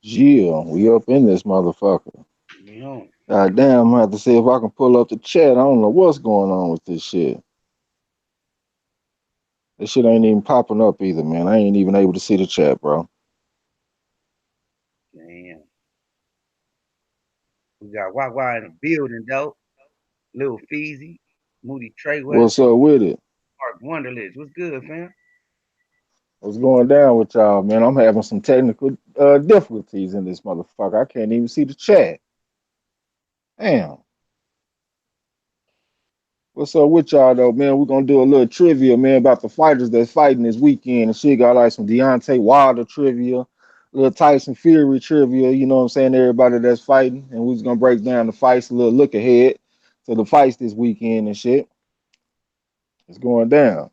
Yeah, we up in this motherfucker. You know, God damn, I'm gonna have to see if I can pull up the chat. I don't know what's going on with this shit. This shit ain't even popping up either, man. I ain't even able to see the chat, bro. damn. We got Wagwa in the building, though. Lil Feezy, Moody Trayweather, What's up with it? Mark Wonderlich. What's good, fam? What's going down with y'all, man? I'm having some technical difficulties in this motherfucker. I can't even see the chat. Damn. What's up with y'all though, man? We're gonna do a little trivia, man, about the fighters that's fighting this weekend. And shit got like some Deontay Wilder trivia, little Tyson Fury trivia, you know what I'm saying? Everybody that's fighting. And we're just gonna break down the fights, a little look ahead to the fights this weekend and shit. It's going down.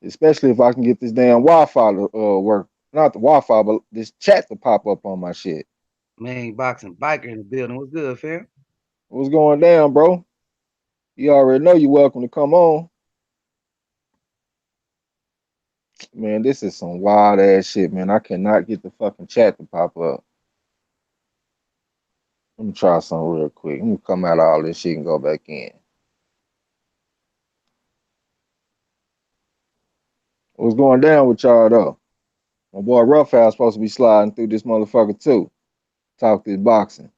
Especially if I can get this damn Wi-Fi to work. Not the Wi-Fi, but this chat to pop up on my shit. Main boxing biker in the building. What's good, fam? What's going down, bro? You already know you're welcome to come on. Man, this is some wild ass shit, man. I cannot get the fucking chat to pop up. Let me try something real quick. Let me come out of all this shit and go back in. What's going down with y'all though? My boy Roughhouse supposed to be sliding through this motherfucker too. Talk this boxing.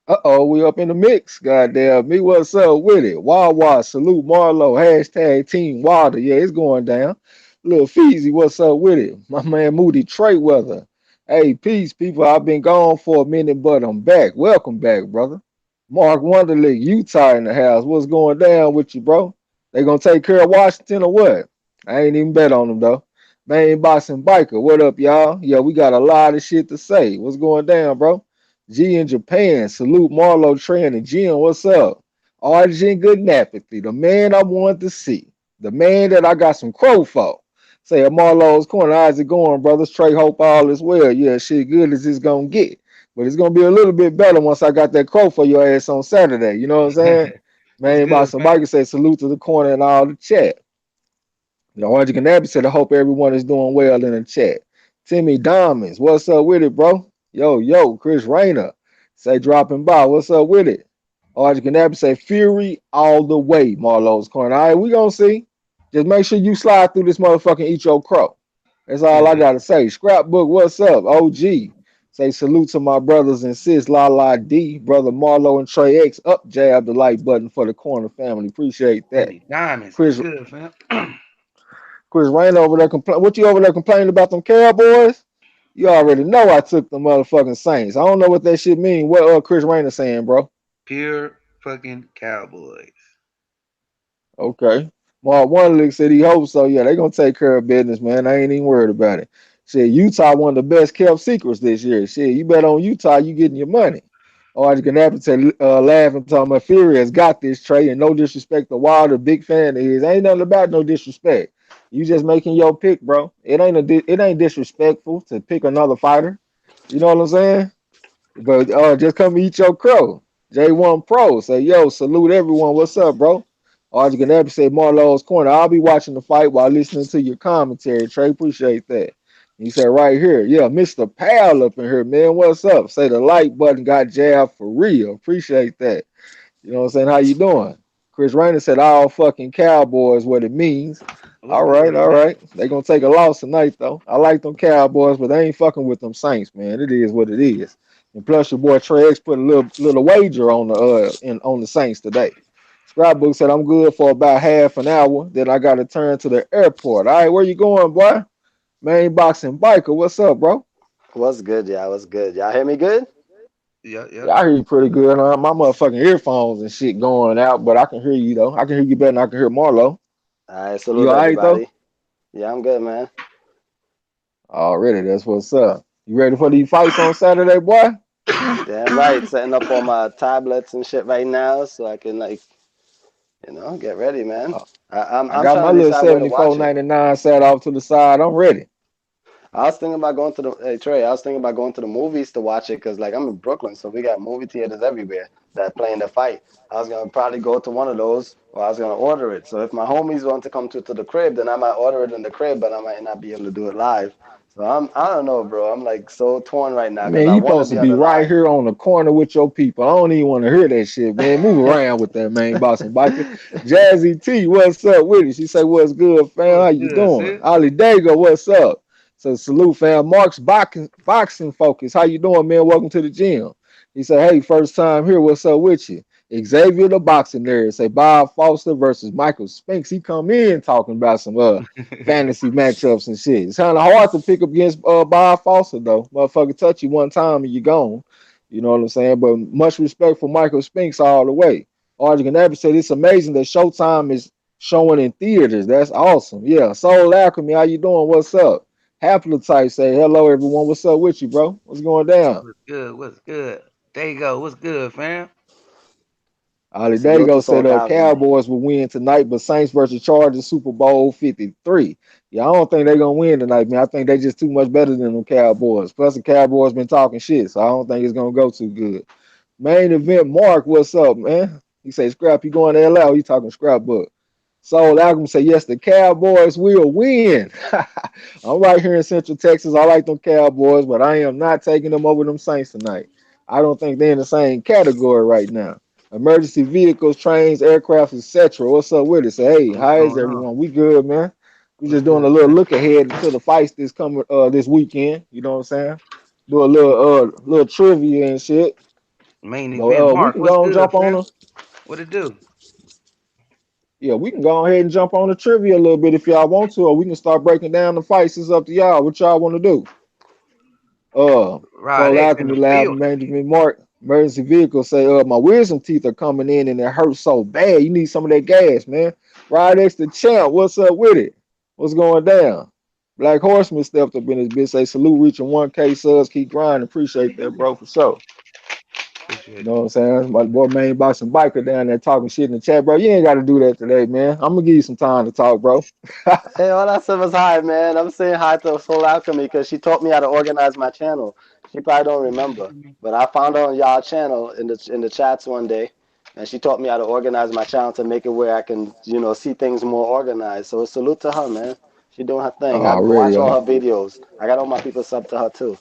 Uh-oh, we up in the mix. Goddamn me, what's up with it? Wawa, salute Marlo, hashtag Team Wilder. Yeah, it's going down. Little Feezy, what's up with it? My man Moody Trayweather. Hey, peace, people. I've been gone for a minute, but I'm back. Welcome back, brother. Mark Wonderlick, Utah in the house. What's going down with you, bro? They gonna take care of Washington or what? I ain't even bet on them though. Main boxing biker, what up, y'all? Yeah, we got a lot of shit to say. What's going down, bro? G in Japan, salute Marlo Tran and Jim. What's up? Arjun Good Napathy, the man I wanted to see, the man that I got some crow for. Say at Marlo's corner, how's it going, brother? Straight hope all is well. Yeah, shit good as it's gonna get. But it's gonna be a little bit better once I got that crow for your ass on Saturday. You know what I'm saying? What's Man, about good, somebody fam? can say salute to the corner and all the chat. You know, Arjun Ganabi said, I hope everyone is doing well in the chat. Timmy Diamonds, what's up with it, bro? Yo, Chris Rayner, say dropping by. What's up with it? Arjun Ganabi say Fury all the way, Marlo's corner. All right, we gonna see. Just make sure you slide through this motherfucking eat your crow. That's all I gotta say. Scrapbook, what's up? OG. Say salute to my brothers and sis, La La D, brother Marlo and Trey X. Up jab the like button for the corner family. Appreciate that. Timmy Diamonds. What's Chris good, fam? Chris Rain over there complain. What you over there complaining about them Cowboys? You already know I took the motherfucking Saints. I don't know what that shit mean. What Chris Rainer saying, bro? Pure fucking Cowboys. Okay. Mark Wonderlick said he hopes so. Yeah, they gonna take care of business, man. I ain't even worried about it. Shit, Utah one of the best kept secrets this year. Shit, you bet on Utah, you getting your money. Oh, I just gonna have to say, laughing, talking about Fury has got this Trey, and no disrespect to Wilder, big fan of his. Ain't nothing about no disrespect. You just making your pick, bro. It ain't disrespectful to pick another fighter. You know what I'm saying? But just come eat your crow. J1 Pro say, yo, salute everyone. What's up, bro? Archie Ganabi say Marlo's corner. I'll be watching the fight while listening to your commentary. Trey, appreciate that. He said right here, yeah, Mr. Pal up in here, man. What's up? Say the like button got jabbed for real. Appreciate that. You know what I'm saying? How you doing? Chris Rayner said all fucking Cowboys what it means. What's All right, good, all man? right. They gonna take a loss tonight though. I like them Cowboys, but they ain't fucking with them Saints, man. It is what it is. And plus your boy Trey X put a little wager on the Saints today. Scrapbook said I'm good for about half an hour. Then I gotta turn to the airport. All right, where you going, boy? Main boxing biker. What's up, bro? What's good, y'all? What's good? Y'all hear me good? Yep. Yeah, I hear you pretty good. My motherfucking earphones and shit going out, but I can hear you though. I can hear you better than I can hear Marlo. All right, You salute all right though? everybody. Yeah, I'm good, man. Already, that's what's up. You ready for these fights on Saturday, boy? Damn right, setting up all my tablets and shit right now so I can get ready, man. Uh, I I'm got trying my to little decide where to watch it. 74.99 set off to the side. I'm ready. I was thinking about going to the hey Trey. I was thinking about going to the movies to watch it because like I'm in Brooklyn, so we got movie theaters everywhere that playing the fight. I was gonna probably go to one of those, or I was gonna order it. So if my homies want to come to the crib, then I might order it in the crib, but I might not be able to do it live. So I don't know, bro. I'm like so torn right now because Man, I you want to supposed to be on be the right line. here on the corner with your people. I don't even want to hear that shit, man. Move around with that, man, Boston Biker. Jazzy T, what's up with it? She say, what's good, fam? What's How you good, doing? sis? Ali Dago, what's up? So salute, fam. Mark's boxing focus. How you doing, man? Welcome to the gym. He said, hey, first time here. What's up with you? Xavier the boxing nerd. Say Bob Foster versus Michael Spinks. He come in talking about some fantasy matchups and shit. It's kind of hard to pick up against Bob Foster though. Motherfucker touch you one time and you're gone. You know what I'm saying? But much respect for Michael Spinks all the way. Arjun Abbott said it's amazing that Showtime is showing in theaters. That's awesome. Yeah. Soul Alchemy, how you doing? What's up? Haplotype say hello everyone. What's up with you, bro? What's going down? What's good? What's good? There you go. What's good, fam? Ali Salute to Dago said Soul Alchemy. Cowboys will win tonight, but Saints versus Chargers Super Bowl 53. Yeah, I don't think they're gonna win tonight, man. I think they just too much better than the Cowboys. Plus the Cowboys been talking shit, so I don't think it's gonna go too good. Main event Mark, what's up, man? He say Scrap, you going to LA? He talking scrapbook. Soul Alchemy say yes, the Cowboys will win. I'm right here in Central Texas. I like them Cowboys, but I am not taking them over them Saints tonight. I don't think they're in the same category right now. Emergency vehicles, trains, aircraft, etc. What's up with it? Say, hey, What's how is going on? everyone? We good, man. We What's just doing good, a little sis? look ahead into the fights this coming this weekend. You know what I'm saying? Do a little trivia and shit. Main But event, we Mark. can What's go and good, jump on fam? the What it do? yeah, we can go ahead and jump on the trivia a little bit if y'all want to, or we can start breaking down the fights. It's up to y'all. What y'all want to do? Uh, Rod so X in the Alchemy Lab, building. Benjamin Mark, emergency vehicle say, my wisdom teeth are coming in and it hurts so bad. You need some of that gas, man. Ride X the champ. What's up with it? What's going down? Black Horseman stepped up in his bitch. Say salute, reaching 1K subs. Keep grinding. Appreciate that, bro, for sure. You Appreciate know what I'm saying? My boy main boxing biker down there talking shit in the chat, bro. You ain't got to do that today, man. I'm gonna give you some time to talk, bro. Hey, all I said was hi, man. I'm saying hi to Soul Alchemy because she taught me how to organize my channel. She probably don't remember, you. but I found her on y'all channel in the chats one day, and she taught me how to organize my channel to make it where I can, see things more organized. So salute to her, man. She doing her thing. I Already, watch all her videos. I got all my people sub to her too.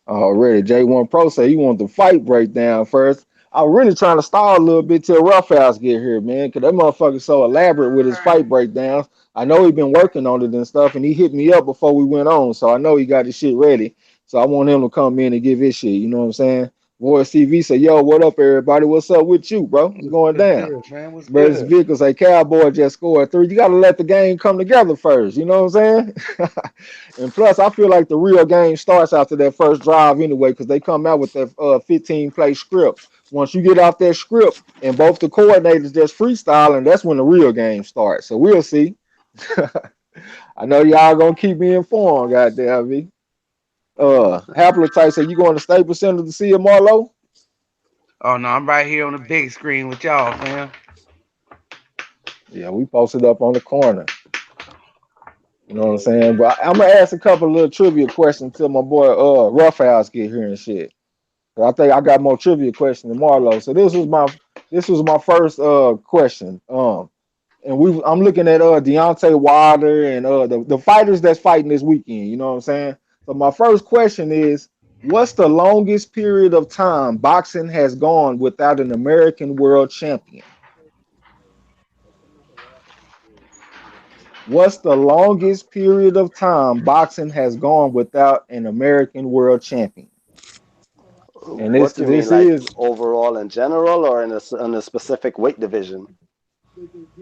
already. J1 Pro say he want the fight breakdown first. I'm really trying to stall a little bit till Roughhouse get here, man, because that motherfucker's so elaborate with his fight breakdowns. I know he been working on it and stuff, and he hit me up before we went on, so I know he got his shit ready. So I want him to come in and give his shit. You know what I'm saying? Voice TV say, "Yo, what up, everybody? What's up with you, bro? What's going What's down?" good, man? What's Versus good? Vickers, say Cowboy just scored three. You got to let the game come together first. You know what I'm saying? And plus, I feel like the real game starts after that first drive anyway, because they come out with that 15 play script. Once you get off that script and both the coordinators just freestyling, that's when the real game starts. So we'll see. I know y'all gonna keep me informed, goddamn me. Haplotype said you going to Staples Center to see a Marlowe? Oh no, I'm right here on the big screen with y'all, fam. Yeah, we posted up on the corner. You know what I'm saying? But I'm gonna ask a couple of little trivia questions till my boy Roughhouse get here and shit. I think I got more trivia questions than Marlo. So this was my first question. And I'm looking at Deontay Wilder and the fighters that's fighting this weekend. You know what I'm saying? So my first question is, what's the longest period of time boxing has gone without an American world champion? What's the longest period of time boxing has gone without an American world champion? And this What you mean, this like is overall in general, or in a specific weight division?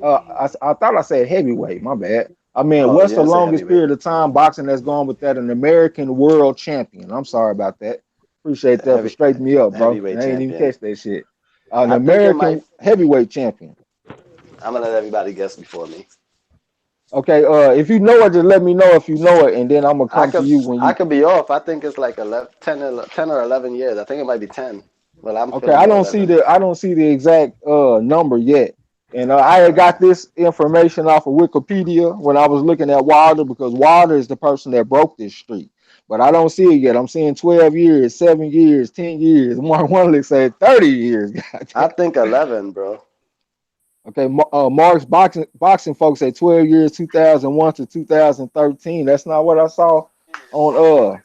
I thought I said heavyweight. My bad. I mean, Oh, you what's the didn't say longest heavyweight. period of time boxing has gone without an American world champion? I'm sorry about that. Appreciate that for Heavy straightening me up, bro. heavyweight I ain't even champion. catch that shit. An I think it might. American heavyweight champion. I'm gonna let everybody guess before me. Okay. If you know it, just let me know if you know it, and then I'm gonna I come to could you when I you. could be off. I think it's like 11, 10 or 11 years. I think it might be 10. Well, I'm Okay. feeling I more don't see 11. the exact number yet, and I had got this information off of Wikipedia when I was looking at Wilder because Wilder is the person that broke this streak. But I don't see it yet. I'm seeing 12 years, 7 years, 10 years. Mark Wonderlick said 30 years. I Goddamn. think 11, bro. Okay, Mark's boxing folks say 12 years, 2001 to 2013. That's not what I saw. on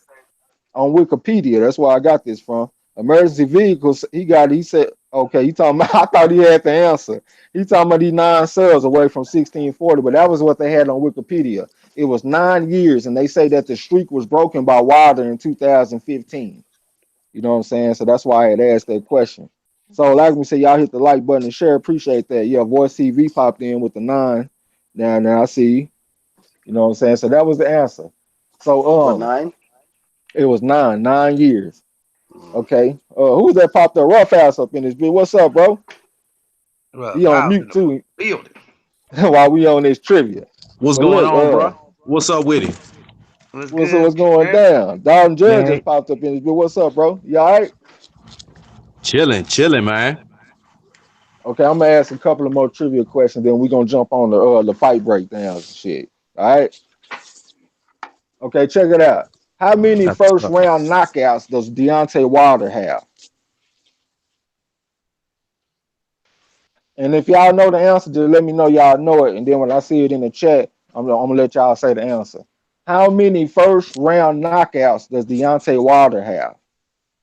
on Wikipedia. That's where I got this from. Emergency vehicles. He said, okay. He talking about. I thought he had the answer. He talking about these 9 cells away from 1640, but that was what they had on Wikipedia. It was 9 years, and they say that the streak was broken by Wilder in 2015. You know what I'm saying? So that's why I had asked that question. So like we said, y'all hit the like button and share. Appreciate that. Yeah, Voice TV popped in with the 9. Now I see. You know what I'm saying? So that was the answer. So What, 9? it was 9 years. Mm. Okay. Who's that popped up? Rough House up in this bitch. What's up, bro? Rough He on house in mute the too building. while we on this trivia. What's But going look, on, bro? What's up with it, What's what's good, going man? down? Dalton Judge man? just popped up in this bitch. What's up, bro? You all right? Chilling, man. Okay, I'm gonna ask a couple of more trivia questions, then we're gonna jump on the fight breakdowns and shit. All right. Okay, check it out. How many That's what's first up. round knockouts does Deontay Wilder have? And if y'all know the answer, just let me know y'all know it. And then when I see it in the chat, I'm gonna let y'all say the answer. How many first round knockouts does Deontay Wilder have?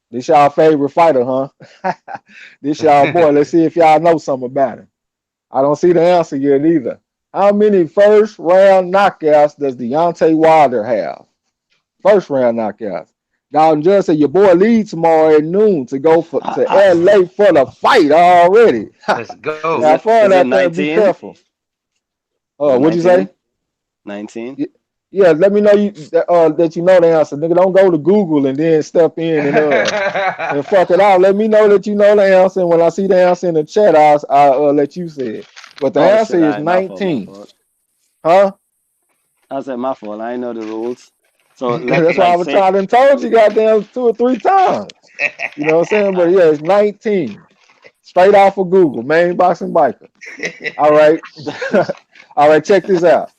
This y'all favorite fighter, huh? This y'all boy. Let's see if y'all know something about him. I don't see the answer yet either. How many first round knockouts does Deontay Wilder have? First round knockouts. Dalton Judge said your boy leaves tomorrow at noon to go to LA for the fight already. Let's go. Is Have it fun is it out there. Be 19? careful. Is it What'd you say? 19? 19? Yeah, let me know that you know the answer. Nigga, don't go to Google and then step in and fuck it out. Let me know that you know the answer. And when I see the answer in the chat, I'll let you say it. But the Oh answer shit! All is right, my fault, my 19. fault. Huh? I said my fault. I know the rules. So That's why I like was say trying to told you goddamn 2 or 3 times. You know what I'm saying? But yeah, it's 19. Straight off of Google, main boxing biker. All right. All right, check this out.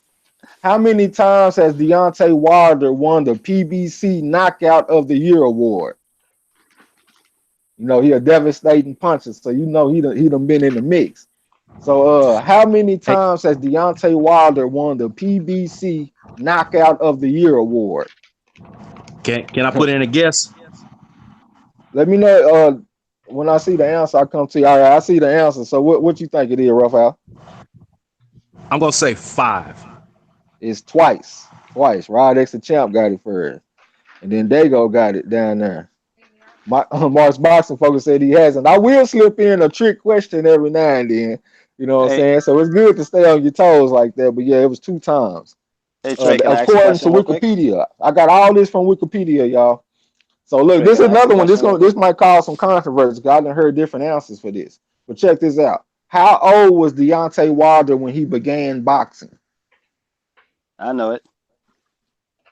How many times has Deontay Wilder won the PBC Knockout of the Year award? You know, he a devastating puncher, so you know he done been in the mix. So how many Hey, times has Deontay Wilder won the PBC Knockout of the Year award? can I put in a guess? Let me know when I see the answer, I come to you. All right, I see the answer. So what you think it is, Raphael? I'm gonna say 5. It's twice. Twice. Rod X the champ got it first. And then Dago got it down there. My Mark's boxing focus said he hasn't. I will slip in a trick question every now and then. You know what I'm hey saying? So it's good to stay on your toes like that. But yeah, it was 2 times. hey Trey, can I ask you a According to question real quick? Wikipedia, I got all this from Wikipedia, y'all. So look, Trey, this can is I ask you a another one. question real This quick? might cause some controversy. Cause I done heard different answers for this. But check this out. How old was Deontay Wilder when he began boxing? I know it.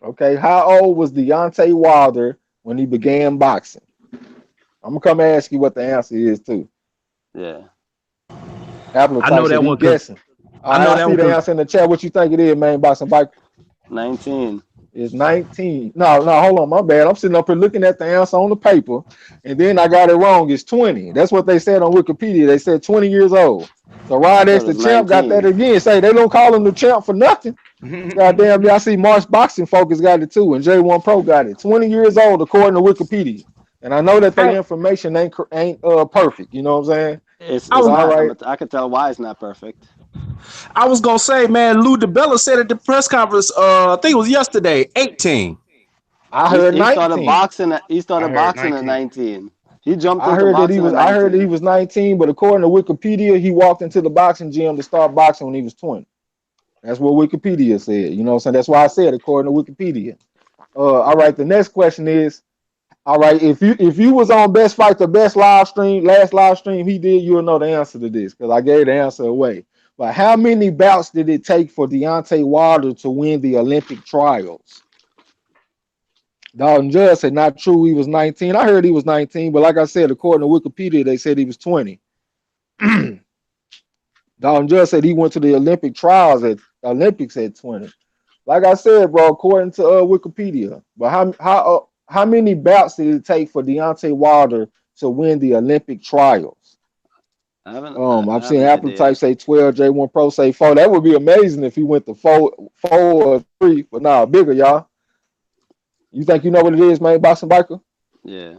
Okay, how old was Deontay Wilder when he began boxing? I'm gonna come ask you what the answer is too. Yeah. Apple I type know said that he one because guessing. I All right, know I that see one the because answer in the chat. What you think it is, man? Boxing bike 19. is 19. No, hold on, my bad. I'm sitting up here looking at the answer on the paper, and then I got it wrong. It's 20. That's what they said on Wikipedia. They said 20 years old. So I Rod thought X it the was champ got that 19. again. Say they don't call him the champ for nothing. Goddamn, yeah, I see March Boxing Focus got it too, and J1 Pro got it. 20 years old according to Wikipedia. And I know that their I information ain't perfect. You know what I'm saying? I It's So was all not. right. I can tell why it's not perfect. I was gonna say, man, Lou DiBella said at the press conference, I think it was yesterday, 18. I heard He started 19. boxing I heard at 19. 19. He jumped into boxing at I heard that he 19. was 19, but according to Wikipedia, he walked into the boxing gym to start boxing when he was 20. That's what Wikipedia said. You know what I'm saying? That's why I said according to Wikipedia. All right, the next question is, all right, if you was on Best Fight, the best live stream, last live stream he did, you'll know the answer to this because I gave the answer away. But how many bouts did it take for Deontay Wilder to win the Olympic trials? Dalton Judge said not true. He was 19. I heard he was 19, but like I said, according to Wikipedia, they said he was 20. Dalton Judge said he went to the Olympic trials at Olympics at 20. Like I said, bro, according to Wikipedia. But how many bouts did it take for Deontay Wilder to win the Olympic trials? I I've have seen an Apple idea. type say 12, J1 Pro say 4. That would be amazing if he went to four or 3, but nah, bigger, y'all. You think you know what it is, man, boxing biker? Yeah,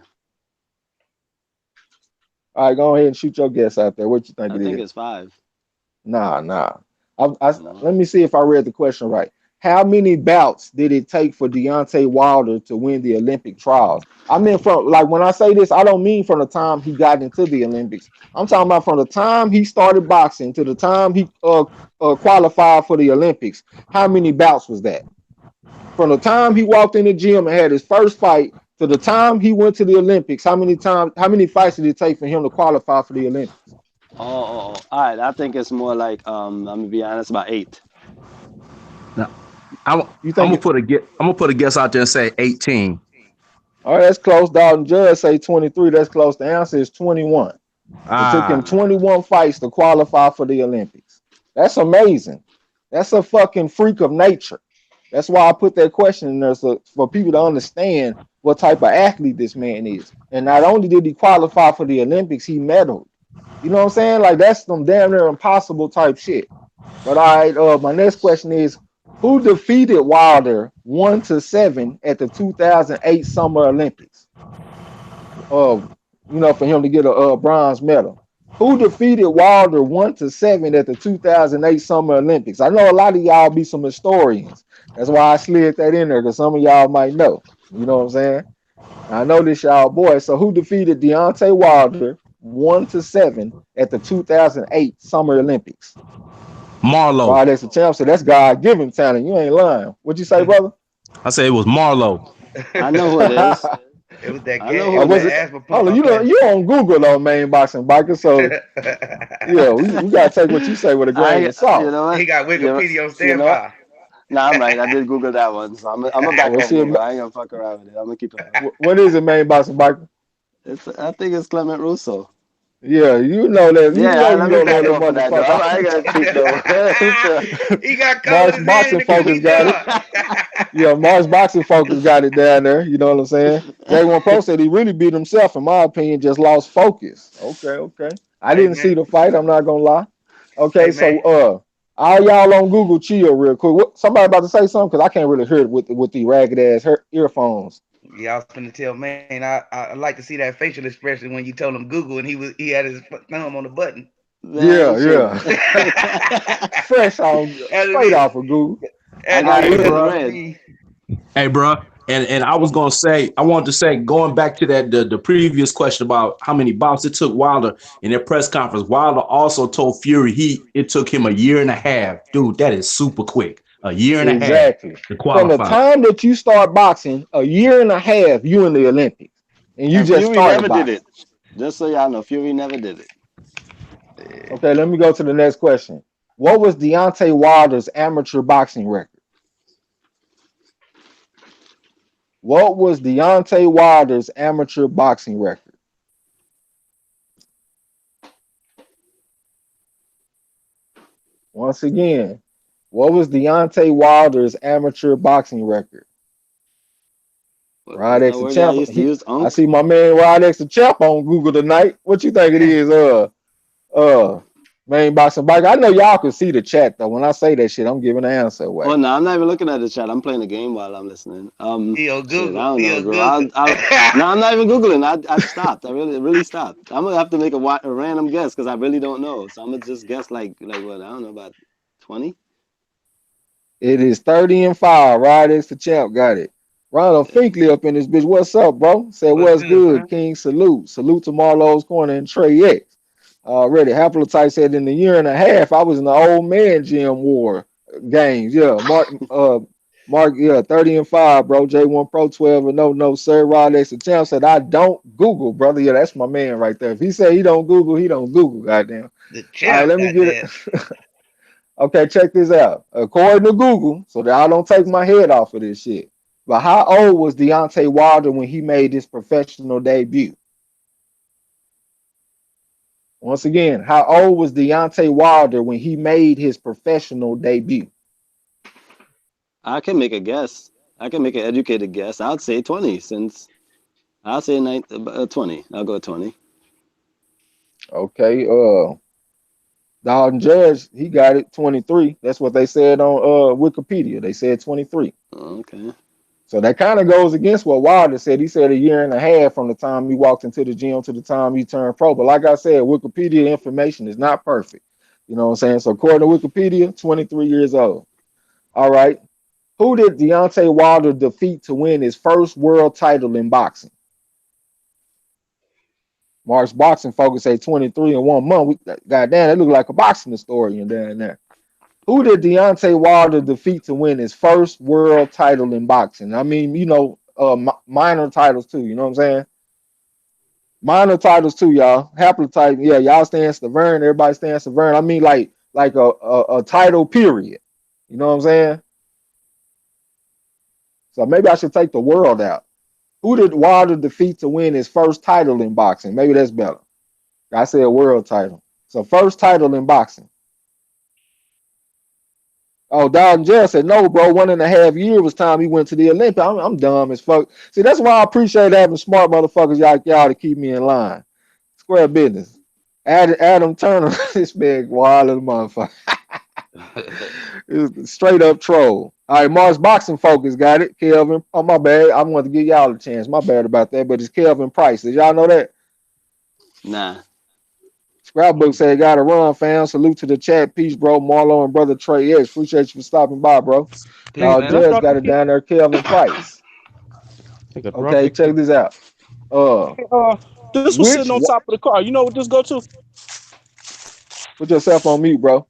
All right, go ahead and shoot your guess out there. What you think I it think is? it's 5. Nah, nah. No. Let me see if I read the question right. How many bouts did it take for Deontay Wilder to win the Olympic trials? I mean, from like when I say this, I don't mean from the time he got into the Olympics. I'm talking about from the time he started boxing to the time he qualified for the Olympics. How many bouts was that? From the time he walked in the gym and had his first fight to the time he went to the Olympics, how many fights did it take for him to qualify for the Olympics? All right. I think it's more like I'm gonna be honest, about 8. Now, I'm You I'm think gonna it, put a guess out there and say 18. all right, that's close. Dalton Judge say 23. That's close. The answer is 21. It took him Ah, 21 fights to qualify for the Olympics. That's amazing. That's a fucking freak of nature. That's why I put that question in there so, for people to understand what type of athlete this man is. And not only did he qualify for the Olympics, he medaled. You know what I'm saying? Like that's some damn near impossible type shit. But all right, my next question is who defeated Wilder 1-7 at the 2008 Summer Olympics? For him to get a bronze medal. Who defeated Wilder 1-7 at the 2008 Summer Olympics? I know a lot of y'all be some historians. That's why I slid that in there because some of y'all might know. You know what I'm saying? I know this y'all boy. So who defeated Deontay Wilder 1-7 at the 2008 Summer Olympics? Marlowe. Rod, that's the champ. So that's God given talent. You ain't lying. What'd you say, brother? I say it was Marlowe. I know who it is. It was that I know gas. who It was it Was that it? is. asthma pump Hold on, I you know passed. you on Google though, main boxing biker. So yeah, we gotta take what you say with a grain I of you salt. know He what? got Wikipedia on You know what? standby. Nah, I'm right. I did Google that one, so I'm a back Well, off shit, Google. I ain't gonna fuck around with it. I'm gonna keep it. what is it, main boxing biker? I think it's Clement Russo. Yeah, you know that. You Yeah, know you let me don't know back that off of that though. I ain't gonna cheat though. He got cold in Mark's his hand in boxing the focus cookie got it. jar. Yeah, Mark's boxing focus got it down there. You know what I'm saying? J1 Pro said he really beat himself, in my opinion, just lost focus. Okay, okay. I Hey didn't see man, the fight. I'm not gonna lie. hey Okay, so man. all y'all on Google chill real quick. Somebody about to say something because I can't really hear it with the ragged ass earphones. Yeah, I was finna tell man, I like to see that facial expression when you told him Google and he had his thumb on the button. Man, Yeah, shit. yeah. Fresh on Had to straight be off of Google. I had to got be Hey, it in had the to bro. red. be Hey, bro. And I was gonna say, I wanted to say, going back to that the previous question about how many bouts it took Wilder in their press conference. Wilder also told Fury it took him a year and a half. Dude, that is super quick. A year and a half Exactly. to From the qualify. time that you start boxing, a year and a half, you in the Olympics, and you And just Fury started never did it. boxing. Just so y'all know, Fury never did it. Okay, let me go to the next question. What was Deontay Wilder's amateur boxing record? What was Deontay Wilder's amateur boxing record? Once again, what was Deontay Wilder's amateur boxing record? Rod X the Where did I champ. used to use I Unk? see my man Rod X the champ on Google tonight. What you think it is? Uh, main boxing bike. I know y'all can see the chat though. When I say that shit, I'm giving the answer Oh away. no, I'm not even looking at the chat. I'm playing the game while I'm listening. he'll Shit, I Google. don't know, He'll bro. Google. No, I'm not even googling. I stopped. I really stopped. I'm gonna have to make a random guess because I really don't know. So I'm gonna just guess like what I don't know about 20. It is 30-5. Rod X the champ got it. Ronald Finkley up in this bitch. What's up, bro? Said What's what's good, good, man? King. Salute. Salute to Marlo's Corner and Trey X. Already. Haplotype said in a year and a half, I was in the old man gym war games. Yeah. Mark, yeah, 30-5, bro. J1 Pro 12 and no, no, sir. Rod X the champ said, I don't Google, brother. Yeah, that's my man right there. If he said he don't Google, he don't Google, goddamn. The All right, champ let me got get it. that. Okay, check this out. According to Google, so that I don't take my head off of this shit. But how old was Deontay Wilder when he made his professional debut? Once again, how old was Deontay Wilder when he made his professional debut? I can make a guess. I can make an educated guess. I'd say 20 since I'll say 20. I'll go 20. Okay, Dalton Judge, he got it 23. That's what they said on Wikipedia. They said 23. Okay. So that kind of goes against what Wilder said. He said a year and a half from the time he walked into the gym to the time he turned pro. But like I said, Wikipedia information is not perfect. You know what I'm saying? So according to Wikipedia, 23 years old. All right. Who did Deontay Wilder defeat to win his first world title in boxing? Mark's Boxing Focus say 23 in 1 month. Goddamn, that look like a boxing historian down there. Who did Deontay Wilder defeat to win his first world title in boxing? I mean, you know, minor titles too. You know what I'm saying? Minor titles too, y'all. Haplotype, yeah, y'all stand Stavern. Everybody stands Stavern. I mean, like a title period. You know what I'm saying? So maybe I should take the world out. Who did Wilder defeat to win his first title in boxing? Maybe that's better. I said world title. So first title in boxing. Oh, Dog Jell said, no, bro, 1.5 years was time he went to the Olympics. I'm dumb as fuck. See, that's why I appreciate having smart motherfuckers like y'all to keep me in line. Square business. Adam Turner, this big wild little motherfucker. It was straight up troll. All right, Mars Boxing Focus got it. Kelvin. Oh, my bad. I wanted to give y'all a chance. My bad about that, but it's Kelvin Price. Did y'all know that? Nah. Scrapbook said, got to run, fam. Salute to the chat. Peace, bro. Marlo and brother Trey X. Appreciate you for stopping by, bro. Peace, man. Judge got it down there. Kelvin Price. Okay, check this out. This was sitting on top of the car. You know what this go to? Put yourself on mute, bro.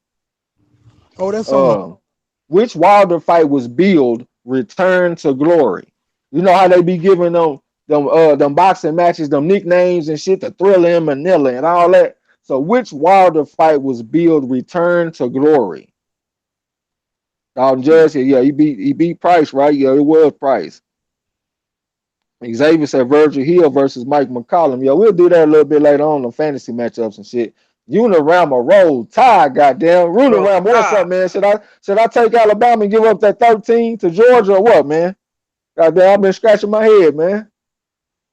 Oh, that's on. Which Wilder fight was billed Return to Glory? You know how they be giving them boxing matches, them nicknames and shit, the Thriller and Manila and all that. So which Wilder fight was billed Return to Glory? Judge said, yeah, he beat Price, right? Yeah, it was Price. Xavier said Virgil Hill versus Mike McCollum. Yeah, we'll do that a little bit later on fantasy matchups and shit. Unirama roll tide, goddamn. Unirama, what's up, man? Should I take Alabama and give up that 13 to Georgia or what, man? Goddamn, I've been scratching my head, man.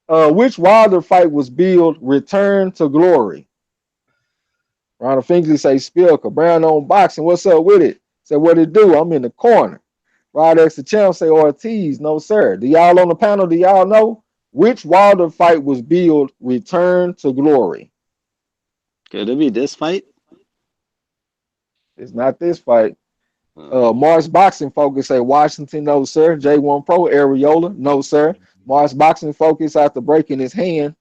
Which Wilder fight was billed Return to Glory? Ronald Finkley say Spilka. Brown on boxing. What's up with it? Say what it do? I'm in the corner. Rod X the champ say Ortiz. No, sir. Do y'all on the panel? Do y'all know which Wilder fight was billed Return to Glory? Could it be this fight? It's not this fight. Mars Boxing Focus say Washington. No, sir. J1 Pro Areola. No, sir. Mars Boxing Focus after breaking his hand.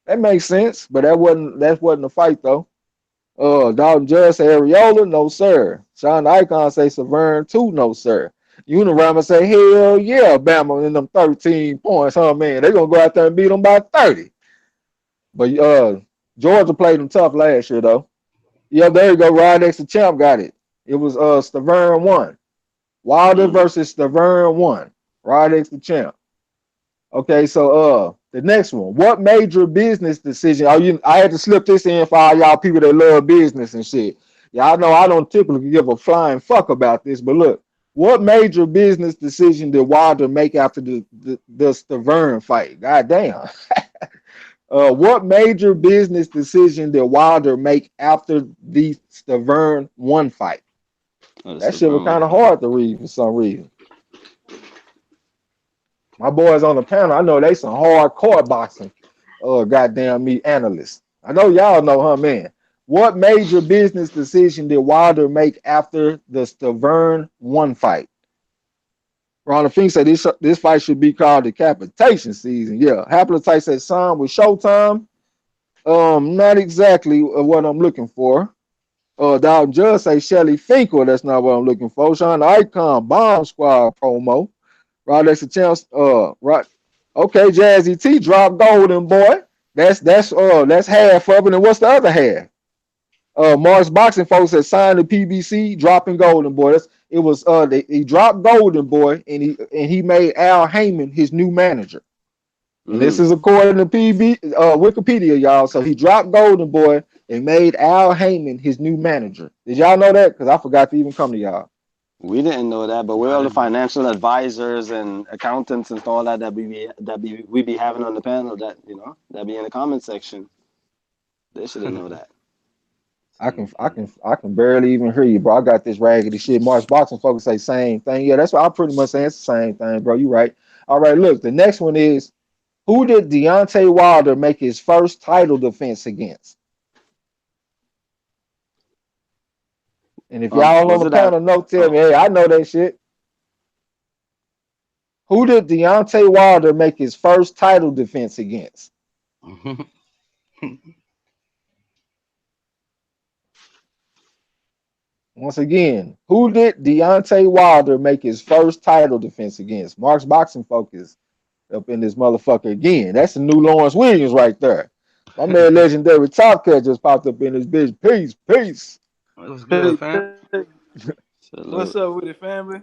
That makes sense, but that wasn't a fight though. Dalton Judge say Areola. No, sir. Sean Icon say Severn 2. No, sir. Unirama say, hell yeah, Bama in them 13 points, huh, man? They're going to go out there and beat them by 30. But Georgia played them tough last year, though. Yeah, there you go. Rod X the champ got it. It was Stavern 1. Wilder versus Stavern 1. Rod X the champ. Okay, so the next one. What major business decision? I had to slip this in for all y'all people that love business and shit. Y'all know I don't typically give a flying fuck about this, but look. What major business decision did Wilder make after the Stavern fight? God damn. What major business decision did Wilder make after the Stavern 1 fight? That shit was kind of hard to read for some reason. My boys on the panel, I know they some hardcore boxing goddamn me analysts. I know y'all know, huh, man? What major business decision did Wilder make after the Stavern 1 fight? Ronald Fink said this fight should be called decapitation season. Yeah. Haplotype said sign with Showtime. Not exactly what I'm looking for. Dalton Judge say Shelly Finkel. That's not what I'm looking for. Sean Icon Bomb Squad promo. Rod X a chance. Right. Okay, Jazzy T drop golden boy. That's half of it. And what's the other half? Mars Boxing folks had signed the PBC, dropping Golden Boy. He dropped Golden Boy and he made Al Heyman his new manager. And this is according to Wikipedia, y'all. So he dropped Golden Boy and made Al Heyman his new manager. Did y'all know that? Because I forgot to even come to y'all. We didn't know that, but we're all the financial advisors and accountants and all that we be having on the panel that be in the comment section. They should know that. I can barely even hear you, bro. I got this raggedy shit. March Boxing folks say same thing. Yeah, that's what I pretty much say. It's the same thing, bro. You right. All right, look, the next one is who did Deontay Wilder make his first title defense against? And if y'all on Was the it that? panel know, tell me, Oh, hey, I know that shit. Who did Deontay Wilder make his first title defense against? Once again, who did Deontay Wilder make his first title defense against? Mark's Boxing Focus up in this motherfucker again. That's the new Lawrence Williams right there. My man, legendary Top Cat just popped up in this bitch. Peace, peace. It was good, Hey, fam. what's salute. up with it, family?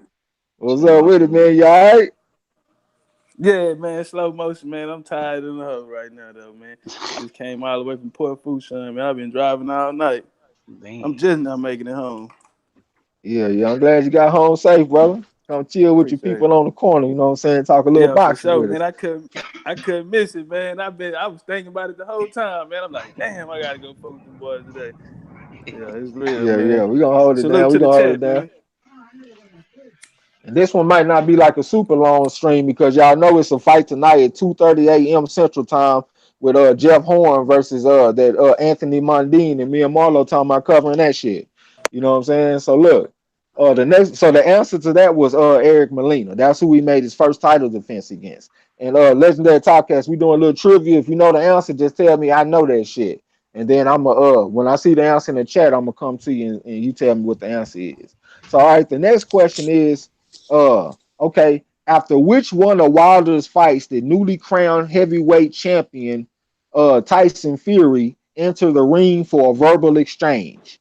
What's up Shalom, with it, salute. man? You all right? Yeah, man, slow motion, man. I'm tired in the hole right now, though, man. Just came all the way from Port Fourchon, man. I've been driving all night. I'm Damn. just now making it home. Yeah, yeah. I'm glad you got home safe, brother. Come chill with your Appreciate people it. on the corner, you know what I'm saying? Talk a little Yeah, for boxing sure, with man. us. I couldn't miss it, man. I was thinking about it the whole time, man. I'm like, damn, I gotta go fuck with them boys today. Yeah, it's real, Yeah, man. yeah. We're gonna hold it Salute down. We're to the gonna hold it chat, down. man. And this one might not be like a super long stream because y'all know it's a fight tonight at 2:30 a.m. Central Time with Jeff Horn versus that Anthony Mundine, and me and Marlo talking about covering that shit. You know what I'm saying? So look, the answer to that was Eric Molina. That's who we made his first title defense against. And legendary Topcast, we doing a little trivia. If you know the answer, just tell me I know that shit. And then I'm when I see the answer in the chat, I'm gonna come to you and you tell me what the answer is. So all right, the next question is okay, after which one of Wilder's fights did newly crowned heavyweight champion Tyson Fury enter the ring for a verbal exchange?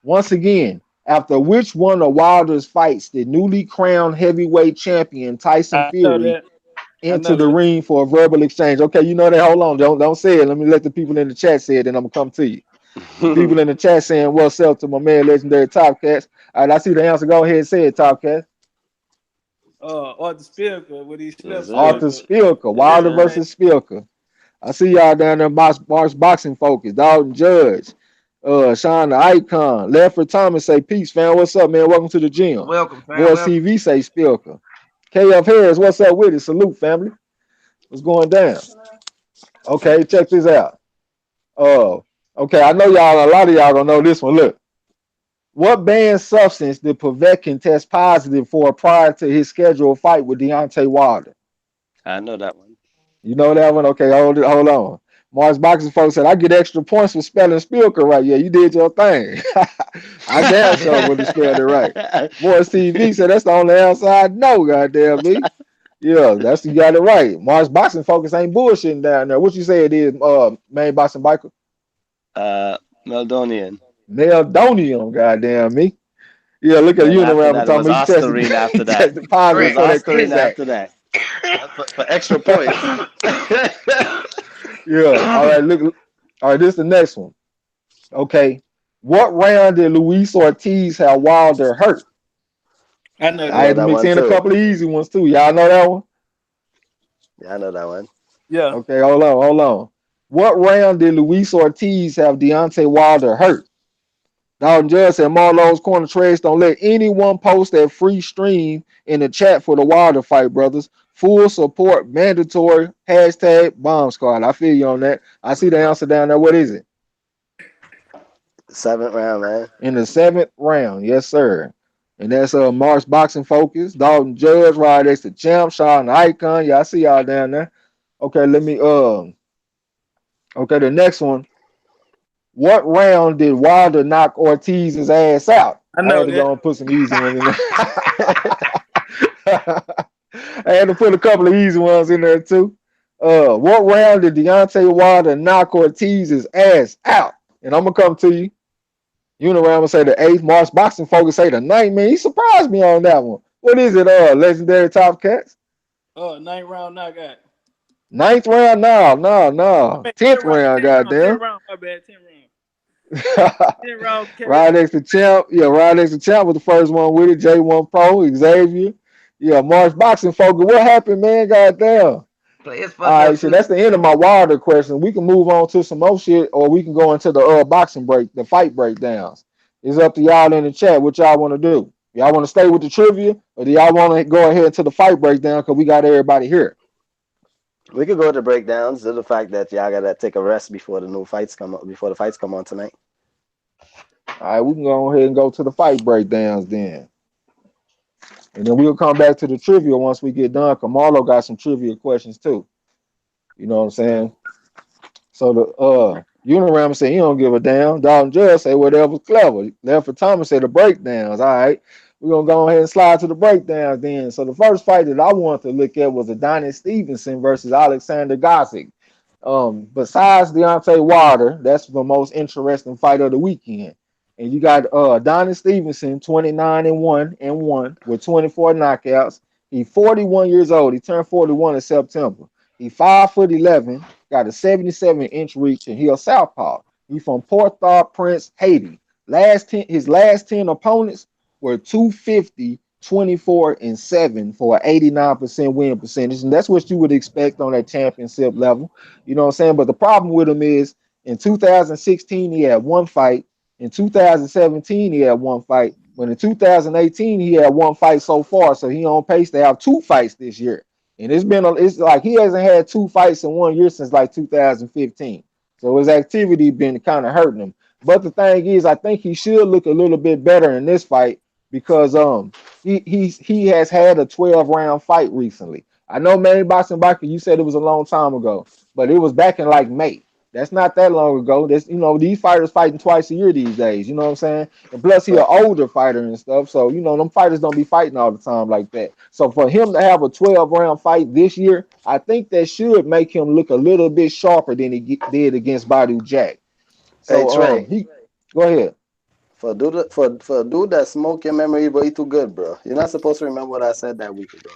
Once again, after which one of Wilder's fights did newly crowned heavyweight champion Tyson I know Fury that. I enter know the that. ring for a verbal exchange? Okay, you know that. Hold on, don't say it. Let me let the people in the chat say it, and I'm gonna come to you. The people in the chat saying what's up to my man, legendary Top Cats. All right, I see the answer. Go ahead and say it, Top Cats. Arthur Spilka when he Yes, slept sir. Arthur Spilka. Spilka, Yes, Wilder sir. Man, versus Spilka. I see y'all down there, March Boxing Focus, Dalton Judge, Sean the Icon, Lefford Thomas say, peace, fam. What's up, man? Welcome to the gym. Welcome, fam. Voice Welcome. TV say Spilka. KF Harris, what's up with it? Salute, family. What's going down? Okay, check this out. Oh, okay. I know y'all, a lot of y'all gonna know this one. Look, what banned substance did Povetkin test positive for prior to his scheduled fight with Deontay Wilder? I know that one. You know that one? Okay, hold on. Mars Boxing folks said I get extra points for spelling Spilker right. Yeah, you did your thing. I damn sure would have spelled it right. Voice TV said that's the only answer I know, goddamn me. Yeah, that's you got it right. Mars Boxing Focus ain't bullshitting down there. What you say it is, main boxing biker? Meldonian. Meldonium, goddamn me. Yeah, look And at then you after around and that, it talking was about you tested, Ostarine after that. tested It positive was Correct. for that Ostarine Krizak. after that. For extra points. Yeah. All right. Look. All right. This is the next one. Okay. What round did Luis Ortiz have Wilder hurt? I know I I know that. had to that mix one in a too. couple of easy ones too. Y'all know that one? Yeah, I know that one. Yeah. Okay. Hold on. What round did Luis Ortiz have Deontay Wilder hurt? Dalton Judge said MARLO'S corner trades don't let anyone post that free stream in the chat for the Wilder fight, brothers. Full support mandatory. Hashtag bomb squad. I feel you on that. I see the answer down there. What is it? Seventh round, man. In the seventh round. Yes, sir. And that's March Boxing Focus, Dalton Judge, Rod X the Champ, Sean the Icon. Yeah, I see y'all down there. Okay, let me okay, the next one. What round did Wilder knock Ortiz's ass out? I I had know to that. go and put some easy ones in there. I had to put a couple of easy ones in there too. What round did Deontay Wilder knock Ortiz's ass out? And I'm gonna come to you. Uniram will say the eighth. March Boxing Focus say the ninth. Man, he surprised me on that one. What is it? Legendary Top Cats. Ninth round knockout. Ninth round? I No. mean, 10 10th round, round, 10 round, 10 goddamn. round. My bad, 10 round. 10 round KO. Rod X the Champ. Yeah, Rod X the Champ was the first one with it. J1 Pro, Xavier. Yeah, March Boxing Focus. What happened, man? Goddamn. Play his fuck All up right, so too. that's the end of my Wilder question. We can move on to some more shit, or we can go into the boxing break, the fight breakdowns. It's up to y'all in the chat. What y'all want to do? Y'all want to stay with the trivia, or do y'all want to go ahead to the fight breakdown because we got everybody here? We could go to breakdowns to the fact that y'all gotta take a rest before the new fights come up, before the fights come on tonight. All right, we can go ahead and go to the fight breakdowns then. And then we'll come back to the trivia once we get done. Kamalo got some trivia questions too. You know what I'm saying? So the Uniram said he don't give a damn. Dalton Judge say whatever's clever. Lefford Thomas said the breakdowns. All right. We're gonna go ahead and slide to the breakdowns then. So the first fight that I wanted to look at was Adonis Stevenson versus Alexander Gvozdyk. Besides Deontay Wilder, that's the most interesting fight of the weekend. And you got Adonis Stevenson, 29 and 1 with 24 knockouts. He's 41 years old. He turned 41 in September. He's 5'11", got a 77-inch reach, and he's a southpaw. He's from Port-au-Prince, Haiti. His last 10 opponents were 250, 24, and 7 for an 89% win percentage. And that's what you would expect on that championship level. You know what I'm saying? But the problem with him is in 2016, he had one fight. In 2017, he had one fight. But in 2018, he had one fight so far. So he on pace to have two fights this year. And it's like he hasn't had two fights in 1 year since like 2015. So his activity been kind of hurting him. But the thing is, I think he should look a little bit better in this fight because he has had a 12-round fight recently. I know Manny Boxing Biker, you said it was a long time ago, but it was back in like May. That's not that long ago. That's these fighters fighting twice a year these days. You know what I'm saying? And plus he an Right. older fighter and stuff. So them fighters don't be fighting all the time like that. So for him to have a 12-round fight this year, I think that should make him look a little bit sharper than he did against Badu Jack. Hey So Trey, he go ahead. for a dude that smoke your memory, bro, you too good, bro. You're not supposed to remember what I said that week ago.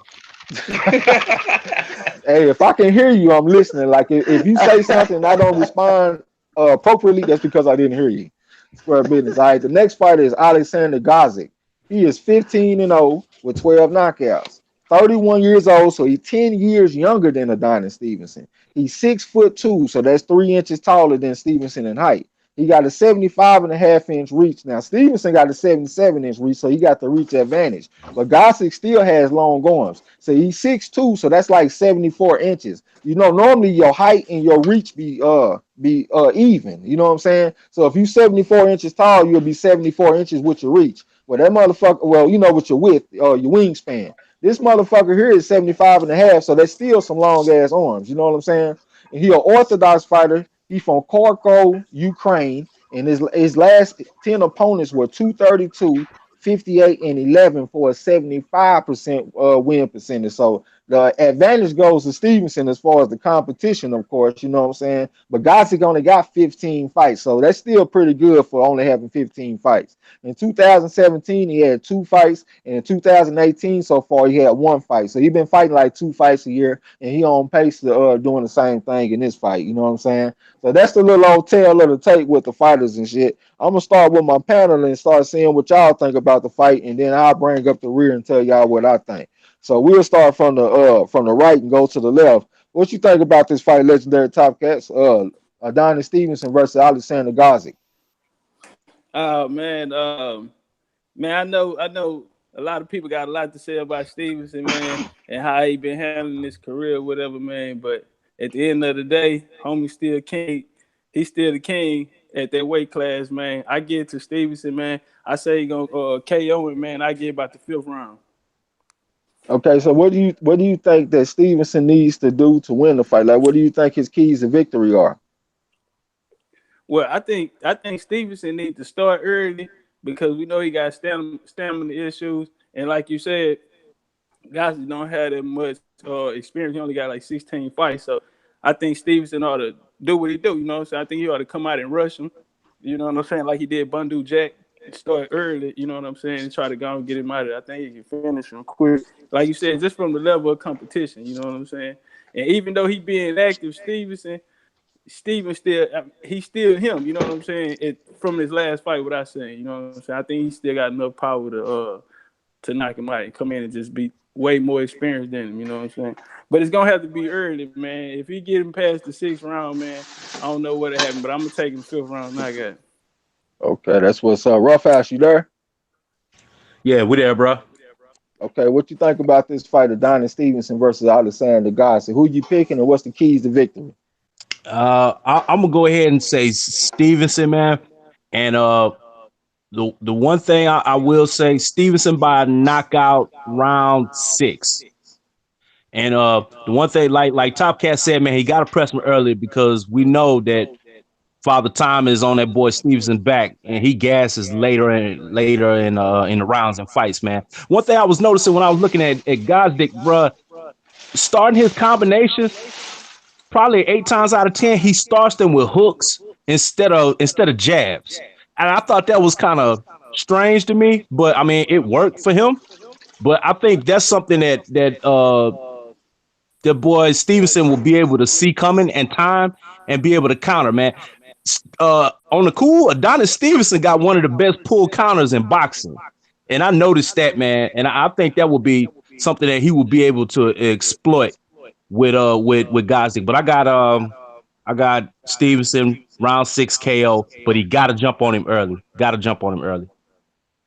Hey, if I can hear you, I'm listening. Like if you say something and I don't respond appropriately, that's because I didn't hear you. Square business. All right. The next fighter is Alexander Gvozdyk. He is 15-0 with 12 knockouts. 31 years old, so he's 10 years younger than Adonis Stevenson. He's 6'2", so that's 3 inches taller than Stevenson in height. He got a 75.5-inch reach. Now Stevenson got a 77-inch reach, so he got the reach advantage. But Gossick still has long arms. So he's 6'2", so that's like 74 inches. Normally your height and your reach be even. You know what I'm saying? So if you 74 inches tall, you'll be 74 inches with your reach. Well, that motherfucker, with your width, your wingspan. This motherfucker here is 75 and a half, so that's still some long ass arms. You know what I'm saying? And he an orthodox fighter. He from Kharkov, Ukraine, and his last 10 opponents were 232, 58, and 11 for a 75% win percentage. So the advantage goes to Stevenson as far as the competition, of course, you know what I'm saying? But Gosdick only got 15 fights, so that's still pretty good for only having 15 fights. In 2017, he had two fights, and in 2018, so far, he had one fight. So he's been fighting like two fights a year, and he on pace to doing the same thing in this fight, you know what I'm saying? So that's the little old tail of the tape with the fighters and shit. I'm gonna start with my panel and start seeing what y'all think about the fight, and then I'll bring up the rear and tell y'all what I think. So we'll start from the right and go to the left. What you think about this fight, legendary top cats? Adonis Stevenson versus Alexander Gvozdyk. Oh man, I know a lot of people got a lot to say about Stevenson, man, and how he been handling his career, whatever, man. But at the end of the day, homie still king. He's still the king at that weight class, man. I get to Stevenson, man. I say he gonna KO him, man. I get about the fifth round. Okay, so what do you think that Stevenson needs to do to win the fight? Like, what do you think his keys to victory are? Well, I think Stevenson needs to start early because we know he got stamina issues, and like you said, guys don't have that much experience. He only got like 16 fights, so I think Stevenson ought to do what he do. You know what I'm saying? I think he ought to come out and rush him. You know what I'm saying? Like he did Bundu Jack, start early. You know what I'm saying? And try to go and get him out of there. I think he can finish him quick. Like you said, just from the level of competition. You know what I'm saying? And even though he being active, Steven still he's still him, you know what I'm saying? From his last fight, what I saying, you know what I'm saying? I think he still got enough power to knock him out and come in and just be way more experienced than him, you know what I'm saying? But it's gonna have to be early, man. If he get him past the sixth round, man, I don't know what happened, but I'm gonna take him fifth round knockout. Okay, that's what's up. Rough House, you there? Yeah, we there, bro. Okay, what you think about this fight of Donnie Stevenson versus Alexander Gvozdyk? Who you picking, and what's the keys to victory? I'm gonna go ahead and say Stevenson, man. And the one thing I will say, Stevenson by knockout round 6. And the one thing, like Top Cat said, man, he got to press him early because we know that Father Time is on that boy Stevenson's back, and he gasses later in the rounds and fights, man. One thing I was noticing when I was looking at Gvozdyk, bruh, starting his combinations, probably 8 times out of 10, he starts them with hooks instead of jabs. And I thought that was kind of strange to me, but I mean it worked for him. But I think that's something that the boy Stevenson will be able to see coming and time and be able to counter, man. On the cool, Adonis Stevenson got one of the best pull counters in boxing. And I noticed that, man. And I think that will be something that he will be able to exploit with Gvozdyk. But I got Stevenson round 6 KO, but he gotta jump on him early. Gotta jump on him early.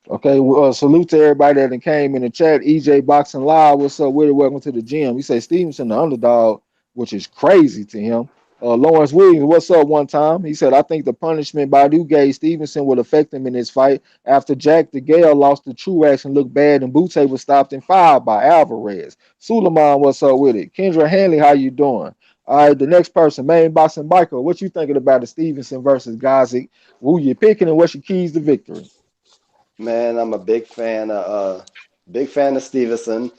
Okay, well, salute to everybody that came in the chat. EJ Boxing Live, what's up with it? Welcome to the gym. He said Stevenson the underdog, which is crazy to him. Lawrence Williams, what's up one time? He said, I think the punishment Badu gave Stevenson would affect him in this fight after Jack DeGale lost to Truax and looked bad and Butte was stopped and fired by Alvarez. Suleiman, what's up with it? Kendra Hanley, how you doing? All right, the next person, Main Boxing Biker, what you thinking about the Stevenson versus Gvozdyk? Who you picking and what's your keys to victory? Man, I'm a big fan of Stevenson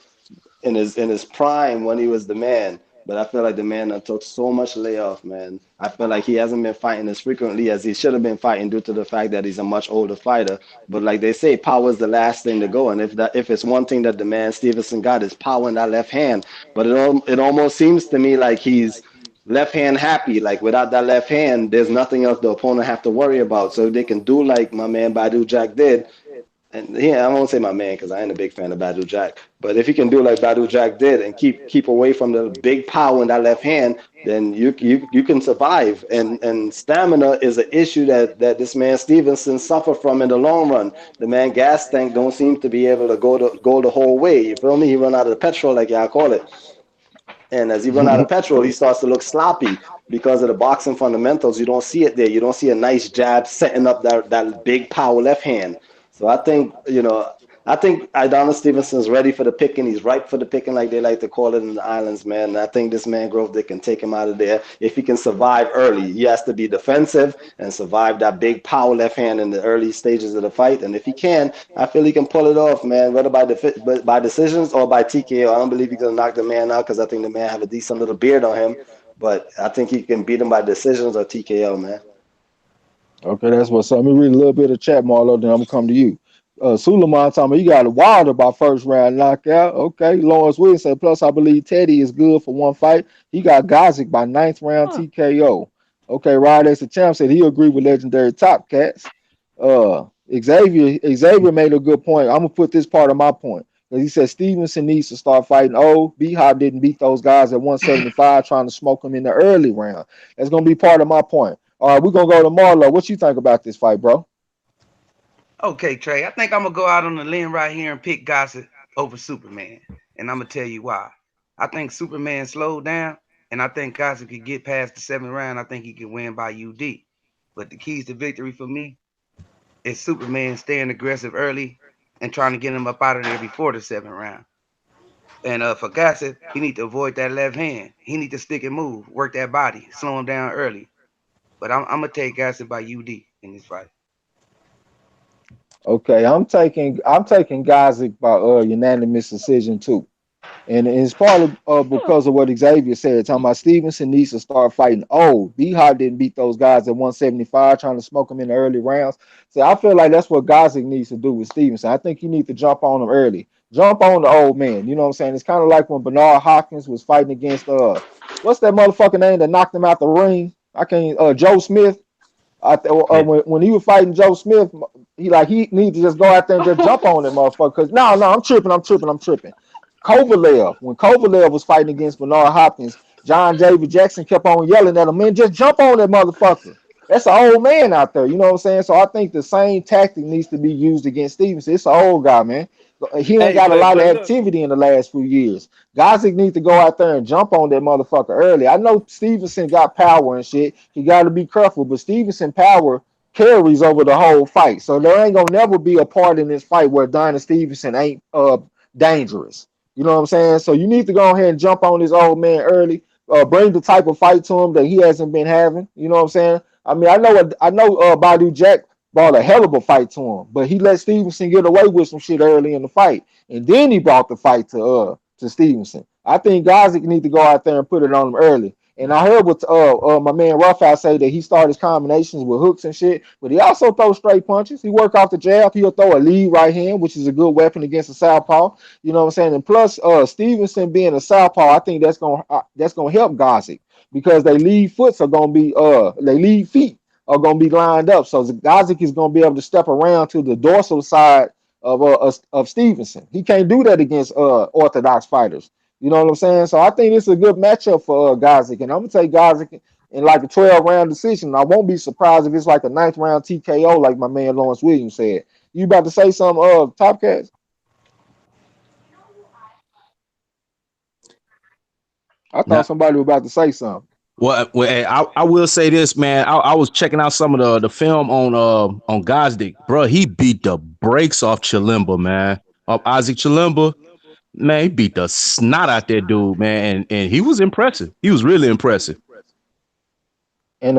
in his prime when he was the man. But I feel like the man that took so much layoff, man. I feel like he hasn't been fighting as frequently as he should have been fighting due to the fact that he's a much older fighter. But like they say, power is the last thing to go. And if it's one thing that the man Stevenson got is power in that left hand. But it almost seems to me like he's left hand happy. Like without that left hand, there's nothing else the opponent have to worry about. So if they can do like my man Badu Jack did, and yeah, I won't say my man because I ain't a big fan of Badu Jack. But if he can do like Badu Jack did and keep away from the big power in that left hand, then you can survive. And stamina is an issue that this man Stevenson suffer from in the long run. The man gas tank don't seem to be able to go the whole way. You feel me? He run out of the petrol, like y'all call it. And as he run out of petrol, he starts to look sloppy because of the boxing fundamentals. You don't see it there. You don't see a nice jab setting up that big power left hand. So I think Adonis Stevenson's ready for the picking. He's ripe for the picking, like they like to call it in the islands, man. And I think this man Gvozdyk can take him out of there if he can survive early. He has to be defensive and survive that big power left hand in the early stages of the fight. And if he can, I feel he can pull it off, man. Whether by decisions or by TKO, I don't believe he's gonna knock the man out because I think the man have a decent little beard on him. But I think he can beat him by decisions or TKO, man. Okay, that's what's up. Let me read a little bit of chat, Marlo, then I'm gonna come to you. Suleiman talking about you got a Wilder by first round knockout. Okay, Lawrence Williams said, plus I believe Teddy is good for one fight. He got Gvozdyk by ninth round TKO. Okay, Rod as the champ said he agreed with legendary Top Cats. Xavier made a good point. I'm gonna put this part of my point. He said Stevenson needs to start fighting. Oh, B-Hop didn't beat those guys at 175 trying to smoke them in the early round. That's gonna be part of my point. All right, we're gonna go to Marlo. What you think about this fight, bro? Okay, Trey. I think I'm gonna go out on the limb right here and pick Gossett over Superman, and I'm gonna tell you why. I think Superman slowed down, and I think Gossett could get past the 7th round. I think he can win by UD. But the keys to victory for me is Superman staying aggressive early and trying to get him up out of there before the 7th round. And for Gossett, he need to avoid that left hand. He need to stick and move, work that body, slow him down early. But I'm gonna take Gossett by UD in this fight. Okay, I'm taking Gvozdyk by unanimous decision too. And it's probably because of what Xavier said, talking about Stevenson needs to start fighting old. B-Hop didn't beat those guys at 175, trying to smoke them in the early rounds. So I feel like that's what Gvozdyk needs to do with Stevenson. I think he needs to jump on him early. Jump on the old man. You know what I'm saying? It's kind of like when Bernard Hopkins was fighting against what's that motherfucker name that knocked him out the ring? I can't Joe Smith. When he was fighting Joe Smith, he needs to just go out there and just jump on that motherfucker. Cause no, I'm tripping. Kovalev, when Kovalev was fighting against Bernard Hopkins, John David Jackson kept on yelling at him, man, just jump on that motherfucker. That's an old man out there. You know what I'm saying? So I think the same tactic needs to be used against Stevenson. It's an old guy, man. He ain't Hey, got a lot of but look, activity in the last few years. Gvozdyk need to go out there and jump on that motherfucker early. I know Stevenson got power and shit. He got to be careful, but Stevenson power carries over the whole fight. So there ain't gonna never be a part in this fight where Donnie Stevenson ain't dangerous. You know what I'm saying? So you need to go ahead and jump on this old man early. Bring the type of fight to him that he hasn't been having. You know what I'm saying? I mean, I know Badu Jack brought a hell of a fight to him, but he let Stevenson get away with some shit early in the fight, and then he brought the fight to Stevenson. I think Gvozdyk need to go out there and put it on him early. And I heard what my man Roughhouse say that he started his combinations with hooks and shit, but he also throws straight punches. He work off the jab. He'll throw a lead right hand, which is a good weapon against a southpaw. You know what I'm saying? And plus, Stevenson being a southpaw, I think that's gonna help Gvozdyk because they lead feet are gonna be lined up. So Gvozdyk is gonna be able to step around to the dorsal side of Stevenson. He can't do that against orthodox fighters. You know what I'm saying? So I think it's a good matchup for Gvozdyk, and I'm gonna take Gvozdyk in like a 12 round decision. I won't be surprised if it's like a ninth round TKO, like my man Lawrence Williams said. You about to say something, Top Cats? I thought Now, somebody was about to say something. well, hey, I will say this, man. I was checking out some of the film on Gvozdyk, bro. He beat the brakes off Chilemba, man. Of Isaac Chilemba, man. He beat the snot out that dude, man, and he was impressive. He was really impressive. And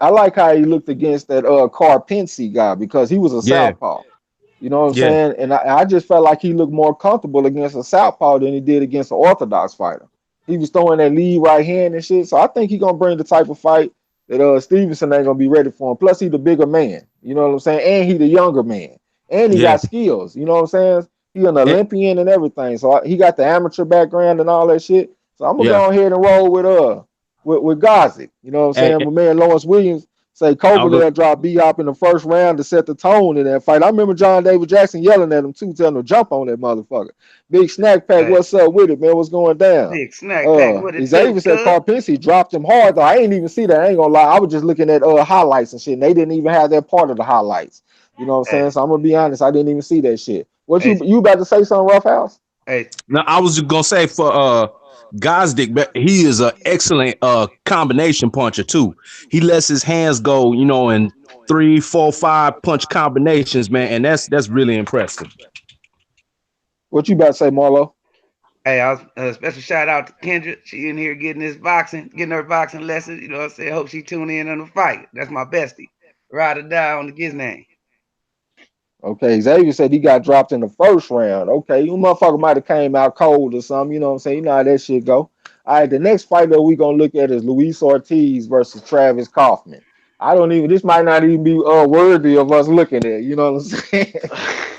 I like how he looked against that Carpinci guy because he was a Yeah, southpaw. You know what I'm yeah. saying? And I just felt like he looked more comfortable against a southpaw than he did against an orthodox fighter. He was throwing that lead right hand and shit. So I think he's gonna bring the type of fight that Stevenson ain't gonna be ready for him. Plus, he the bigger man. You know what I'm saying? And he the younger man. And he Yeah. got skills. You know what I'm saying? He an Eh, Olympian and everything. So he got the amateur background and all that shit. So I'm gonna yeah. go ahead and roll with Gvozdyk. You know what I'm Eh, saying? eh, My man Lawrence Williams say I was Kovalev dropped B Hop in the first round to set the tone in that fight. I remember John David Jackson yelling at him too, telling him to jump on that motherfucker. Big Snack Pack, Hey, what's up with it, man? What's going down? big snack pack. What it do, Xavier said cuz? Carpinci dropped him hard though. I ain't even see that. I ain't gonna lie. I was just looking at highlights and shit. And they didn't even have that part of the highlights. You know what I'm saying? Hey, So I'm gonna be honest. I didn't even see that shit. What hey, you about to say something, Rough House? hey. now I was just gonna say for Gvozdyk, but he is an excellent combination puncher too. He lets his hands go, in 3, 4, 5 punch combinations, man, and that's really impressive. What you about to say, Marlo? Hey, I was special shout out to Kendra. She in here getting her boxing lessons. You know what I'm saying? Hope she tune in on the fight. That's my bestie. Ride or die on the Giz name. Okay, Xavier said he got dropped in the first round. Okay, you motherfucker might have came out cold or something. You know what I'm saying? You know how that shit go. All right, the next fight that we gonna look at is Luis Ortiz versus Travis Kaufman. I don't even. This might not even be worthy of us looking at. You know what I'm saying?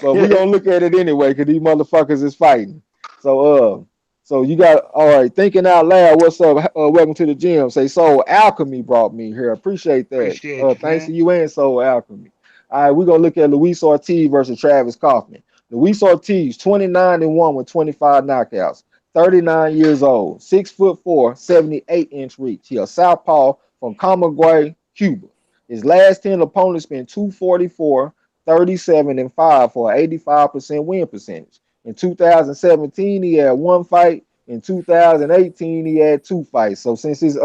But we gonna look at it anyway because these motherfuckers is fighting. So so you got all right. Thinking out loud. What's up? Welcome to the gym. Say Soul Alchemy brought me here. Appreciate that. Appreciate you, Thanks to man. you and Soul Alchemy. All right, we're gonna look at Luis Ortiz versus Travis Kaufman. Luis Ortiz, 29-1 with 25 knockouts, 39 years old, 6'4", 78-inch reach. He a southpaw from Camagüey, Cuba. His last 10 opponents been 244, 37, and 5 for an 85% win percentage. In 2017, he had one fight. In 2018, he had two fights. So since his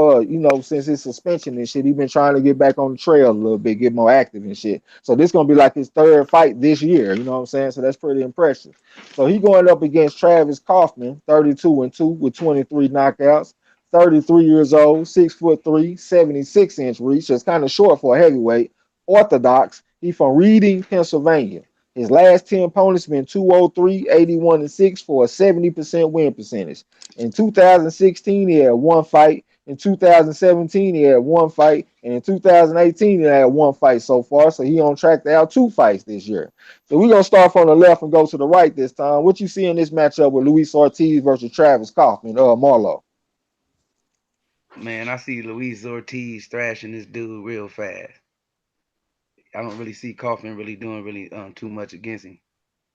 suspension and shit, he been trying to get back on the trail a little bit, get more active and shit. So this gonna be like his third fight this year. You know what I'm saying? So that's pretty impressive. So he going up against Travis Kaufman, 32-2 with 23 knockouts. 33 years old, 6'3", 76-inch reach. It's kind of short for a heavyweight. Orthodox. He from Reading, Pennsylvania. His last 10 opponents been 203, 81, and 6 for a 70% win percentage. In 2016, he had one fight. In 2017, he had one fight. And in 2018, he had one fight so far. So he on track to have two fights this year. So we're going to start from the left and go to the right this time. What you see in this matchup with Luis Ortiz versus Travis Kaufman, Marlo? Man, I see Luis Ortiz thrashing this dude real fast. I don't really see Kaufman really doing really too much against him.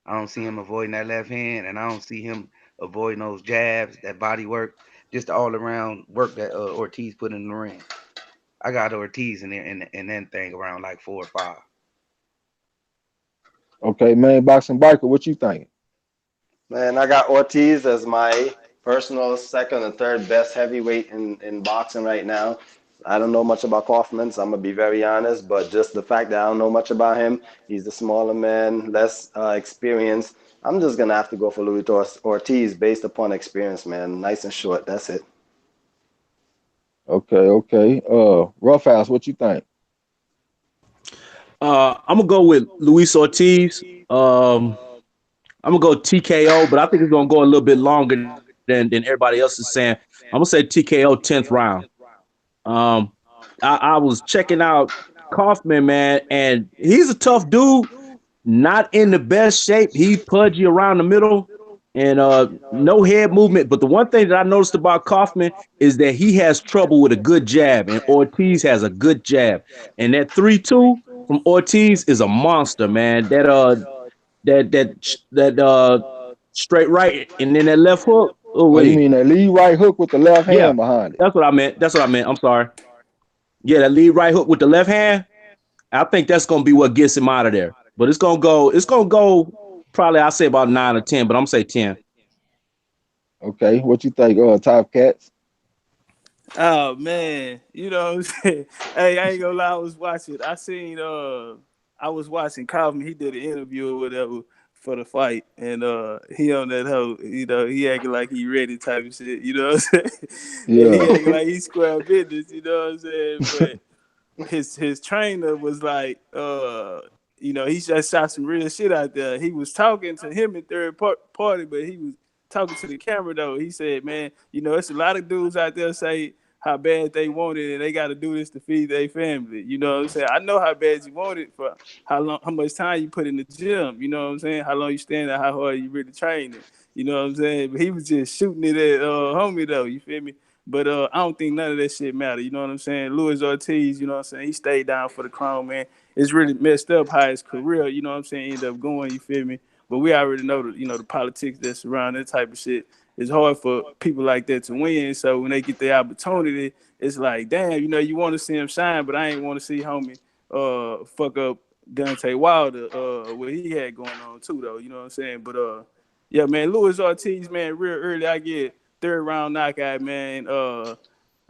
I don't see him avoiding that left hand, and I don't see him avoiding those jabs, that body work, just the all around work that Ortiz put in the ring. I got Ortiz in that thing around like 4 or 5. Okay, man, boxing biker, what you think? Man, I got Ortiz as my personal second and third best heavyweight in boxing right now. I don't know much about Kaufman, so I'm gonna be very honest. But just the fact that I don't know much about him, he's a smaller man, less experienced. I'm just gonna have to go for Ortiz based upon experience, man. Nice and short. That's it. Okay, okay. Roughhouse, what you think? I'm gonna go with Luis Ortiz. I'm gonna go TKO, but I think it's gonna go a little bit longer than everybody else is saying. I'm gonna say TKO 10th round. Um, I was checking out Kaufman, man, and he's a tough dude. Not in the best shape. He pudgy around the middle and no head movement. But the one thing that I noticed about Kaufman is that he has trouble with a good jab, and Ortiz has a good jab. And that 3-2 from Ortiz is a monster, man. That straight right and then that left hook. Oh Oh, you wait, mean that lead right hook with the left yeah, hand behind it? that's what I meant. That's what I meant. I'm sorry. Yeah, that lead right hook with the left hand. I think that's gonna be what gets him out of there. But it's gonna go. It's gonna go. Probably I'll say about 9 or 10, but I'm gonna say 10. Okay, what you think? Top cats. Oh man, you know what I'm saying? Hey, I ain't gonna lie, I was watching Kaufman, he did an interview or whatever for the fight, and he on that hoe, he acting like he ready type of shit, you know what I'm saying? And he Yeah. acting like he square business, you know what I'm saying? But his trainer was like, he just shot some real shit out there. He was talking to him in party, but he was talking to the camera though. He said, "Man, it's a lot of dudes out there say how bad they want it, and they got to do this to feed their family. You know what I'm saying? I know how bad you want it for how much time you put in the gym. You know what I'm saying? How long you stand there, how hard you really training. You know what I'm saying? But he was just shooting it at homie though. You feel me? But I don't think none of that shit matter. You know what I'm saying? Luis Ortiz, you know what I'm saying? He stayed down for the crown, man. It's really messed up how his career, you know what I'm saying, ended up going, you feel me? But we already know the politics that surround that type of shit. It's hard for people like that to win. So when they get the opportunity, it's like, damn, you want to see him shine, but I ain't want to see homie fuck up Deontay Wilder, what he had going on too, though. You know what I'm saying? But yeah, man, Luis Ortiz, man, real early, I get third round knockout, man.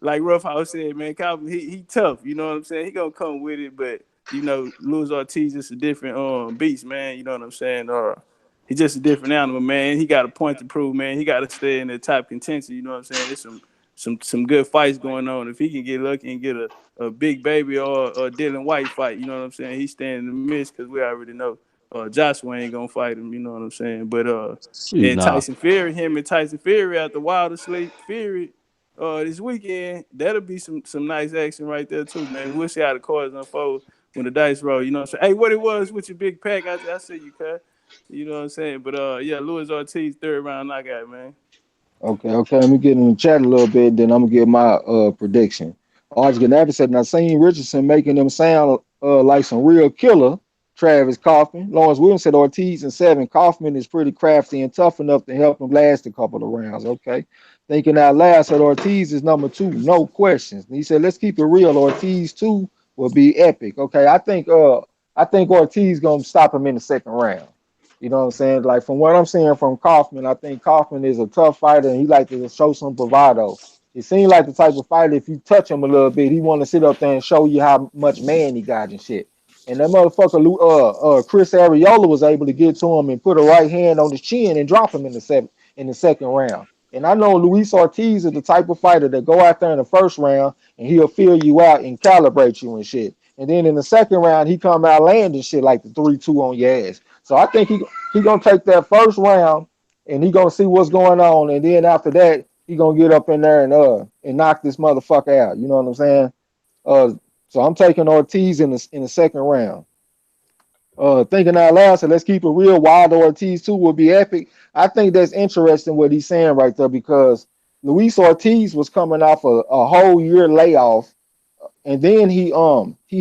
Like Roughhouse said, man, Calvin, he tough. You know what I'm saying? He gonna come with it, but Luis Ortiz is a different beast, man. You know what I'm saying? He's just a different animal, man. He got a point to prove, man. He got to stay in the top contention. You know what I'm saying? There's some good fights going on. If he can get lucky and get a big baby or a Dylan White fight, you know what I'm saying? He's staying in the midst because we already know Joshua ain't gonna fight him. You know what I'm saying? But Shoot, and nah. Tyson Fury after Wilder sleep Fury this weekend, that'll be some nice action right there too, man. We'll see how the cards unfold when the dice roll. You know what I'm saying? Hey, what it was with your big pack? I see you, cut. You know what I'm saying? But yeah, Luis Ortiz third round knockout, man. Okay, okay. Let me get in the chat a little bit, then I'm gonna give my prediction. Arch Ganavis said, "Now seeing Richardson making them sound like some real killer." Travis Kaufman. Lawrence Williams said Ortiz and 7. Kaufman is pretty crafty and tough enough to help him last a couple of rounds. Okay. Thinking out loud said Ortiz is number 2, no questions. And he said, let's keep it real. Ortiz 2 will be epic. Okay. I think Ortiz gonna stop him in the second round. You know what I'm saying? Like from what I'm seeing from Kaufman, I think Kaufman is a tough fighter and he like to show some bravado. It seems like the type of fighter, if you touch him a little bit, he want to sit up there and show you how much man he got and shit. And that motherfucker, Chris Ariola was able to get to him and put a right hand on his chin and drop him in the second round. And I know Luis Ortiz is the type of fighter that go out there in the first round and he'll feel you out and calibrate you and shit. And then in the second round, he come out landing shit like the 3-2 on your ass. So I think he gonna take that first round and he gonna see what's going on. And then after that, he gonna get up in there and knock this motherfucker out. You know what I'm saying? Uh, so I'm taking Ortiz in the second round. Thinking out loud, so let's keep it real. Wilder Ortiz too will be epic. I think that's interesting what he's saying right there because Luis Ortiz was coming off a whole year layoff, and then he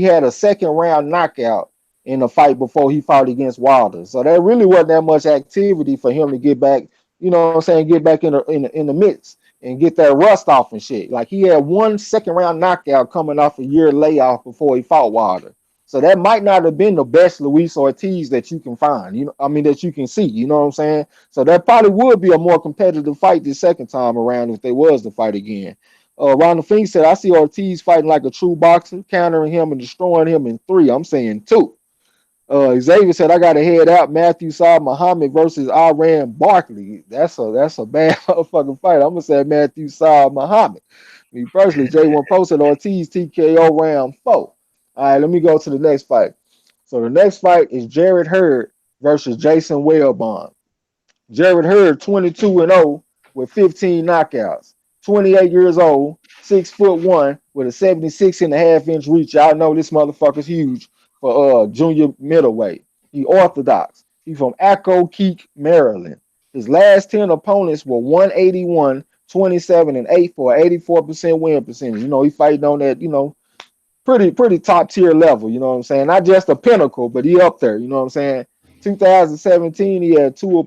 had a second round knockout in the fight before he fought against Wilder. So there really wasn't that much activity for him to get back. You know what I'm saying? Get back in the mix. and get that rust off and shit. Like he had one second round knockout coming off a year layoff before he fought Wilder. So that might not have been the best Luis Ortiz that you can find. I mean that you can see. You know what I'm saying? So that probably would be a more competitive fight this second time around if they was to fight again. Ronald Fink said, I see Ortiz fighting like a true boxer, countering him and destroying him in 3. I'm saying 2. Xavier said, I got to head out. Matthew Saad Muhammad versus Iran Barkley. That's a bad motherfucking fight. I'm gonna say Matthew Saad Muhammad. Me personally, J1 posted Ortiz TKO round 4. All right, let me go to the next fight. So the next fight is Jared Hurd versus Jason Wellborn. Jared Hurd, 22-0 with 15 knockouts. 28 years old, 6'1" with a 76.5-inch reach. Y'all know this motherfucker's huge for junior middleweight. He orthodox. He from Accokeek, Maryland. His last 10 opponents were 181, 27, and 8 for an 84% win percentage. You know, he fighting on that, pretty top tier level, you know what I'm saying? Not just a pinnacle, but he up there, you know what I'm saying? 2017, he had two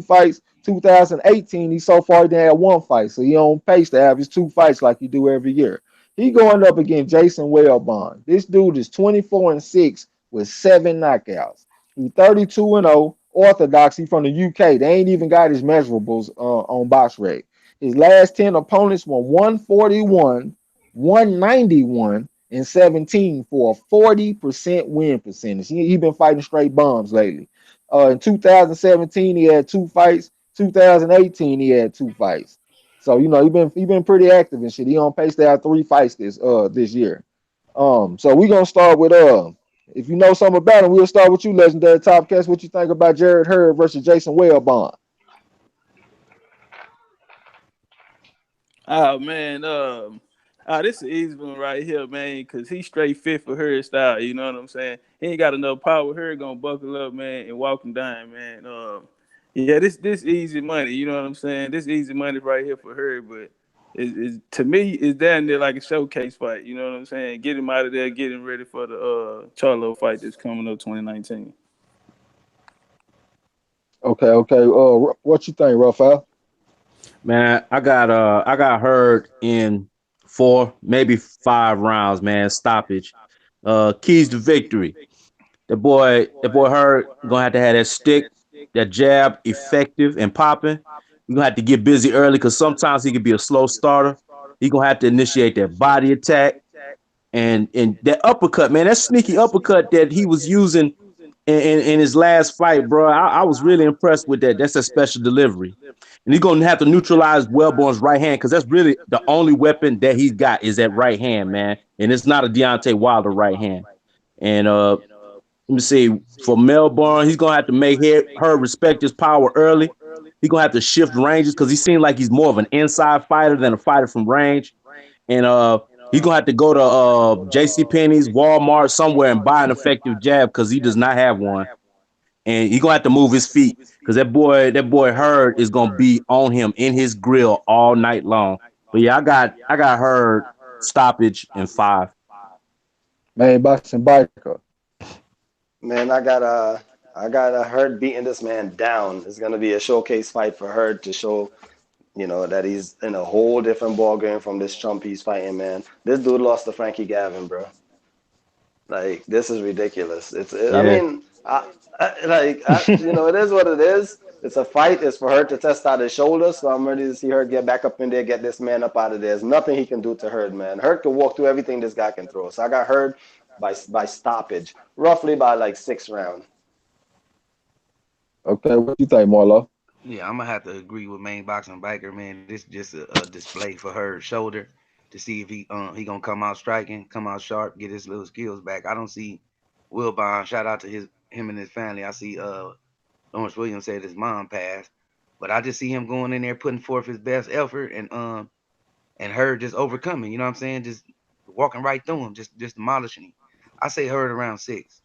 fights. 2018, he so far didn't have 1 fight, so he on pace to have his 2 fights like he do every year. He going up against Jason Wellborn. This dude is 24-6 with 7 knockouts. He 32-0, orthodox. He from the UK. They ain't even got his measurables on BoxRec. His last 10 opponents were 141, 191, and 17 for a 40% win percentage. He been fighting straight bums lately. In 2017, he had 2 fights. 2018, he had 2 fights. So he been pretty active and shit. He on pace to have 3 fights this year. So we gonna start with if you know something about him, we'll start with you, legendary Topcast. What you think about Jared Hurd versus Jason Wellborn? Oh man, this is an easy one right here, man, because he's straight fit for her style. You know what I'm saying? He ain't got enough power. Her gonna buckle up, man, and walk him down, man. Yeah, this easy money. You know what I'm saying? This easy money right here for her, but to me, it's down there like a showcase fight. You know what I'm saying? Get him out of there, get him ready for the Charlo fight that's coming up 2019. Okay. What you think, Rafael? Man, I got Hurd in 4, maybe 5 rounds, man. Stoppage. Keys to victory. The boy Hurd gonna have to have that stick, that jab, effective and popping. You're gonna have to get busy early because sometimes he could be a slow starter. He gonna have to initiate that body attack and that uppercut, man. That sneaky uppercut that he was using in his last fight, bro. I was really impressed with that. That's a special delivery. And he's gonna have to neutralize Wellborn's right hand because that's really the only weapon that he's got is that right hand, man. And it's not a Deontay Wilder right hand. And let me see, for Melbourne, he's gonna have to make her respect his power early. He's gonna have to shift ranges because he seems like he's more of an inside fighter than a fighter from range. And he's gonna have to go to J.C. Penney's, Walmart, somewhere and buy an effective jab because he does not have one. And he's gonna have to move his feet because that boy Hurd is gonna be on him in his grill all night long. But yeah, I got Hurd stoppage in 5. Man, boxing biker. Man, I got Hurd beating this man down. It's gonna be a showcase fight for Hurd to show, that he's in a whole different ball game from this chump he's fighting, man. This dude lost to Frankie Gavin, bro. Like, this is ridiculous. I Yeah. mean, it is what it is. It's a fight. It's for her to test out his shoulders. So I'm ready to see her get back up in there, get this man up out of there. There's nothing he can do to Hurd, man. Hurd can walk through everything this guy can throw. So I got Hurd by stoppage, roughly by like 6th round. Okay, what you think, Marlo? Yeah, I'm gonna have to agree with main boxing biker, man. This is just a display for her shoulder to see if he gonna come out striking, come out sharp, get his little skills back. I don't see Wilbon. Shout out to him and his family. I see Lawrence Williams said his mom passed, but I just see him going in there putting forth his best effort and her just overcoming. You know what I'm saying? Just walking right through him, just demolishing him. I say Hurd around 6.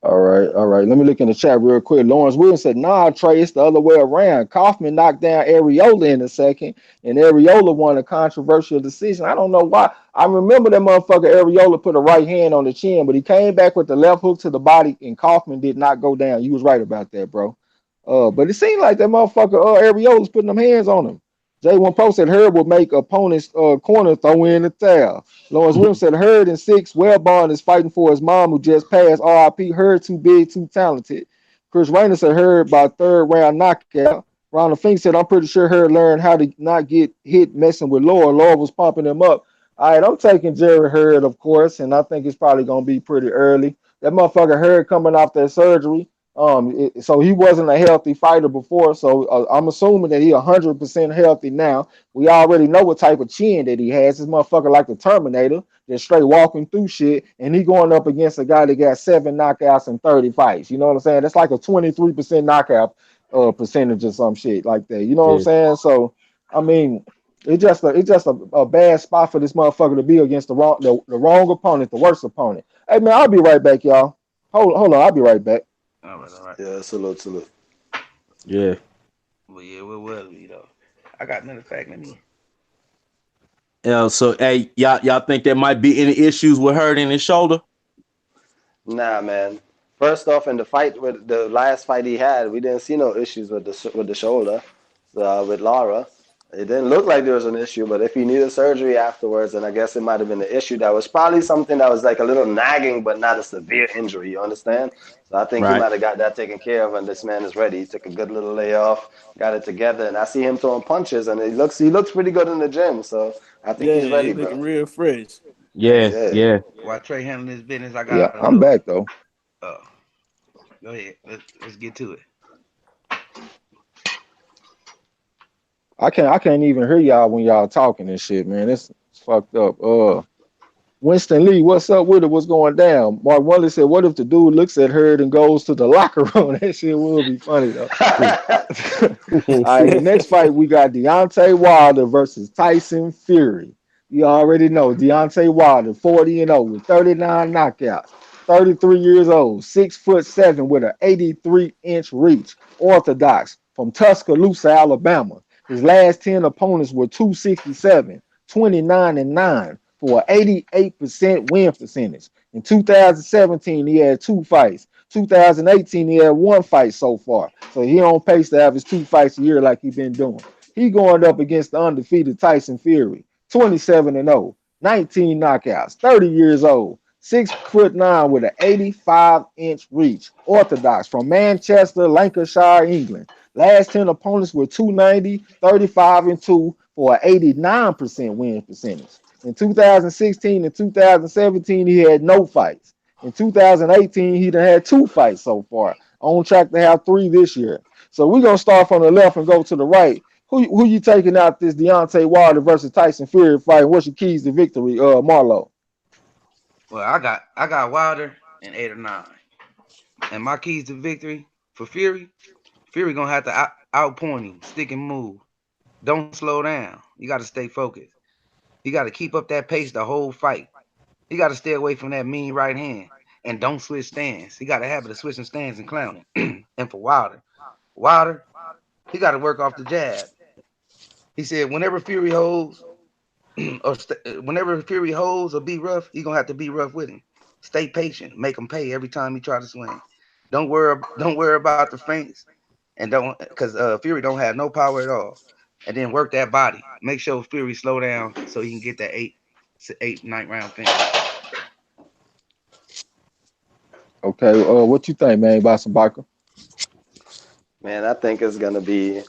All right. Let me look in the chat real quick. Lawrence Williams said, nah, Trey, it's the other way around. Kaufman knocked down Areola in the second, and Areola won a controversial decision. I don't know why. I remember that motherfucker Areola put a right hand on the chin, but he came back with the left hook to the body, and Kaufman did not go down. You was right about that, bro. But it seemed like that motherfucker Ariola's putting them hands on him. J1 Post said Hurd will make opponents corner throw in the towel. Lawrence Williams said Hurd in 6. Wellborn is fighting for his mom who just passed. RIP. Hurd too big, too talented. Chris Rayner said Hurd by third round knockout. Ronald Fink said I'm pretty sure Hurd learned how to not get hit messing with Laura. Laura was pumping him up. All right, I'm taking Jerry Hurd, of course, and I think it's probably gonna be pretty early. That motherfucker Hurd coming off that surgery. So he wasn't a healthy fighter before. So I'm assuming that he 100% healthy now. We already know what type of chin that he has. This motherfucker like the Terminator, just straight walking through shit, and he going up against a guy that got 7 knockouts in 30 fights. You know what I'm saying? That's like a 23% knockout percentage or some shit like that. You know what I'm Yeah. saying? So I mean, it's just a bad spot for this motherfucker to be against the wrong opponent, the worst opponent. Hey man, I'll be right back, y'all. Hold on, I'll be right back. All right, all right. Yeah, salute, salute. Yeah. Well, yeah, where was we though? I got another fact. Let me. So hey, y'all think there might be any issues with hurting his shoulder? Nah, man. First off, in the fight with the last fight he had, we didn't see no issues with the shoulder, with Lara. It didn't look like there was an issue, but if he needed surgery afterwards, then I guess it might have been an issue that was probably something that was like a little nagging, but not a severe injury. You understand? So I think he Right. might have got that taken care of, and this man is ready. He took a good little layoff, got it together, and I see him throwing punches, and he looks pretty good in the gym. So I think Yeah, he's he ready, looking bro. real fresh. Hey, Yeah, Yeah. yeah. while Trey handling his business, I Yeah, got a I'm little. back though. Uh, Go ahead. Let's get to it. I can't even hear y'all when y'all talking and shit, man. It's fucked up. Winston Lee, what's up with it? What's going down? Mark Wallace said, "What if the dude looks at Hurd and goes to the locker room?" That shit will be funny though. All right, the next fight we got Deontay Wilder versus Tyson Fury. You already know Deontay Wilder, 40-0 with 39 knockouts, 33 years old, 6'7" with an 83-inch reach, orthodox from Tuscaloosa, Alabama. His last 10 opponents were 267, 29-9 for an 88% win percentage. In 2017, he had 2 fights. 2018, he had 1 fight so far. So he on pace to average 2 fights a year like he been doing. He going up against the undefeated Tyson Fury, 27-0, 19 knockouts, 30 years old, 6'9" with an 85-inch reach, orthodox from Manchester, Lancashire, England. Last 10 opponents were 290, 35-2 for an 89% win percentage. In 2016 and 2017, he had no fights. In 2018, he done had 2 fights so far. On track to have 3 this year. So we're gonna start from the left and go to the right. Who you taking out this Deontay Wilder versus Tyson Fury fight? What's your keys to victory, Marlo? Well, I got Wilder in 8 or 9, and my keys to victory for Fury. Fury gonna have to outpoint him, stick and move. Don't slow down. You got to stay focused. He got to keep up that pace the whole fight. He got to stay away from that mean right hand and don't switch stands. He got a habit of switching stands and clowning. And for Wilder, he got to work off the jab. He said whenever Fury holds or be rough, he gonna have to be rough with him. Stay patient, make him pay every time he try to swing. Don't worry about the feints, and don't because Fury don't have no power at all. And then work that body. Make sure Fury slow down so he can get that eight ninth round finish. Okay, what you think, man, about some biker? Man, I think it's gonna be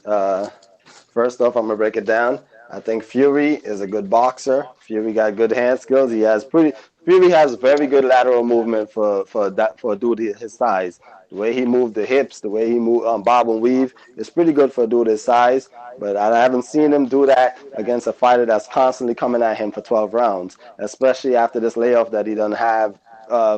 first off, I'm gonna break it down. I think Fury is a good boxer. Fury got good hand skills. Fury has very good lateral movement for a dude his size. The way he moved the hips, the way he move bob and weave is pretty good for a dude his size. But I haven't seen him do that against a fighter that's constantly coming at him for 12 rounds, especially after this layoff that he done have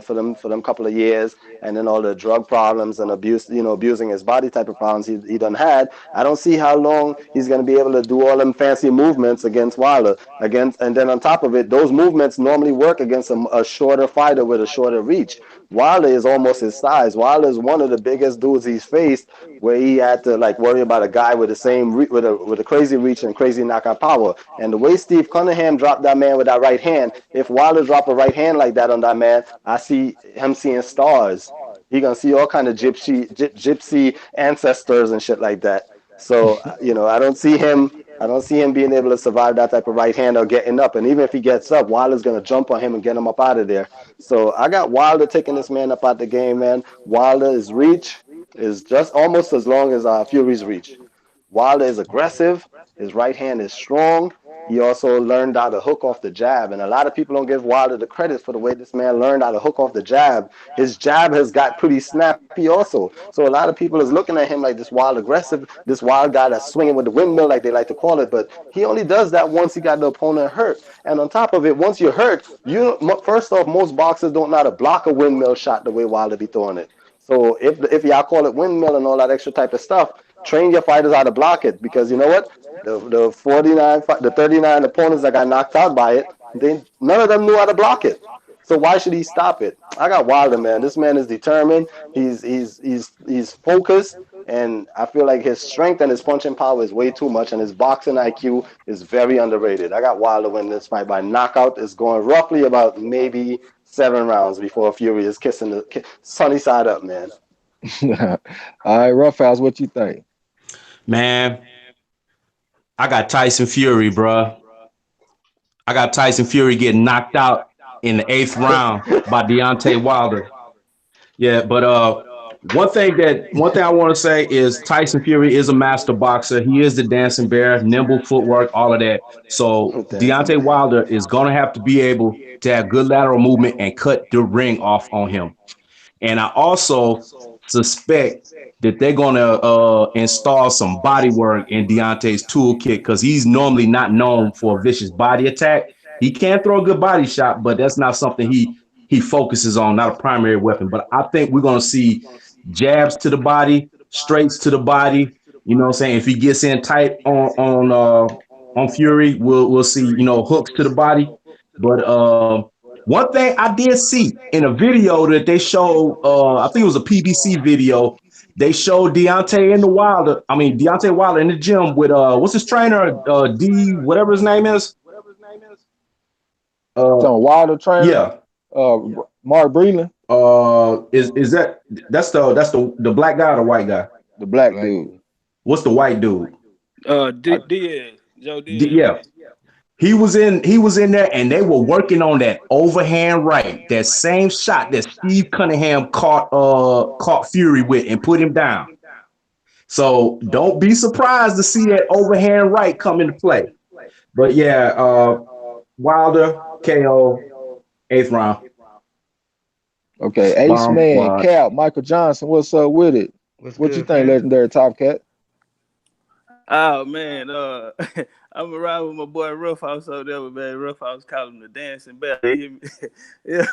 for them couple of years, and then all the drug problems and abuse, abusing his body type of problems he done had. I don't see how long he's going to be able to do all them fancy movements against Wilder. And then on top of it, those movements normally work against a shorter fighter with a shorter reach. Wilder is almost his size. Wilder is one of the biggest dudes he's faced, where he had to like worry about a guy with the same with a crazy reach and crazy knockout power. And the way Steve Cunningham dropped that man with that right hand, if Wilder drop a right hand like that on that man, I see him seeing stars. He gonna see all kind of gypsy ancestors and shit like that. So I don't see him. I don't see him being able to survive that type of right hand or getting up. And even if he gets up, Wilder's gonna jump on him and get him up out of there. So I got Wilder taking this man up out the game, man. Wilder's reach is just almost as long as Fury's reach. Wilder is aggressive. His right hand is strong. He also learned how to hook off the jab. And a lot of people don't give Wilder the credit for the way this man learned how to hook off the jab. His jab has got pretty snappy also. So a lot of people is looking at him like this wild aggressive, this wild guy that's swinging with the windmill like they like to call it. But he only does that once he got the opponent hurt. And on top of it, once you're hurt, first off, most boxers don't know how to block a windmill shot the way Wilder be throwing it. So if y'all call it windmill and all that extra type of stuff, train your fighters how to block it, because you know what? The 39 opponents that got knocked out by it, none of them knew how to block it. So why should he stop it? I got Wilder, man. This man is determined. He's focused, and I feel like his strength and his punching power is way too much, and his boxing IQ is very underrated. I got Wilder winning this fight by knockout. It's going roughly about maybe 7 rounds before Fury is kissing the sunny side up, man. All right, Roughhouse, what you think? Man, I got Tyson Fury, bro. I got Tyson Fury getting knocked out in the 8th round by Deontay Wilder. Yeah, but one thing I want to say is Tyson Fury is a master boxer. He is the dancing bear, nimble footwork, all of that. So Deontay Wilder is gonna have to be able to have good lateral movement and cut the ring off on him. And I also suspect that they're going to install some body work in Deontay's toolkit, because he's normally not known for a vicious body attack. He can throw a good body shot, but that's not something he focuses on, not a primary weapon. But I think we're going to see jabs to the body, straights to the body. You know what I'm saying? If he gets in tight on Fury, we'll see, hooks to the body. But one thing I did see in a video that they showed, I think it was a PBC video, they showed Deontay Wilder in the gym with what's his trainer, D, whatever his name is. So Wilder trainer? Yeah. Mark Breland? Is that's the black guy or the white guy? The black dude. What's the white dude? Diaz. Joe Diaz. Yeah. He was in there, and they were working on that overhand right, that same shot that Steve Cunningham caught Fury with and put him down. So don't be surprised to see that overhand right come into play. But yeah, Wilder KO 8th round. Okay, Ace Man, Cap, Michael Johnson, what's up with it? What you think, legendary Top Cat? Oh man, I'm around with my boy Roughhouse over there, man. Roughhouse call him the dancing bear. Yeah.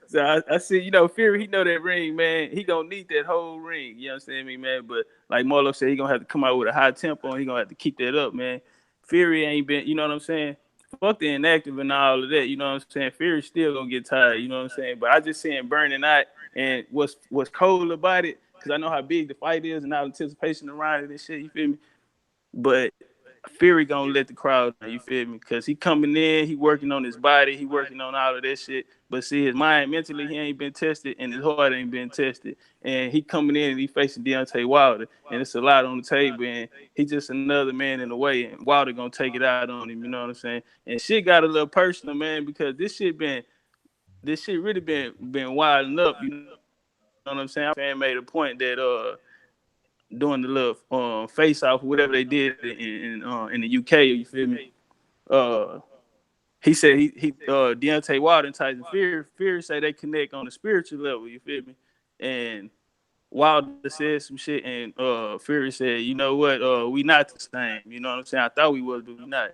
So I see, Fury, he know that ring, man. He gonna need that whole ring. You understand me, man? But like Marlo said, he gonna have to come out with a high tempo, and he gonna have to keep that up, man. Fury ain't been, you know what I'm saying? Fuck the inactive and all of that, you know what I'm saying? Fury still gonna get tired, you know what I'm saying? But I just saying burning out, and what's cold about it, because I know how big the fight is and how anticipation around it and shit, you feel me? But Fury gonna let the crowd know, you feel me? Because he coming in, he working on his body, he working on all of that shit. But see, his mind mentally, he ain't been tested, and his heart ain't been tested. And he coming in and he facing Deontay Wilder, and it's a lot on the table, and he just another man in the way, and Wilder gonna take it out on him, you know what I'm saying? And shit got a little personal, man, because this shit really been wilding up, you know what I'm saying? Fan made a point that doing the little face off, whatever they did in the UK, you feel me? He said he Deontay Wilder and Tyson Fury say they connect on the spiritual level, you feel me? And Wilder said some shit, and Fury said, you know what, we not the same, you know what I'm saying? I thought we was, but we not.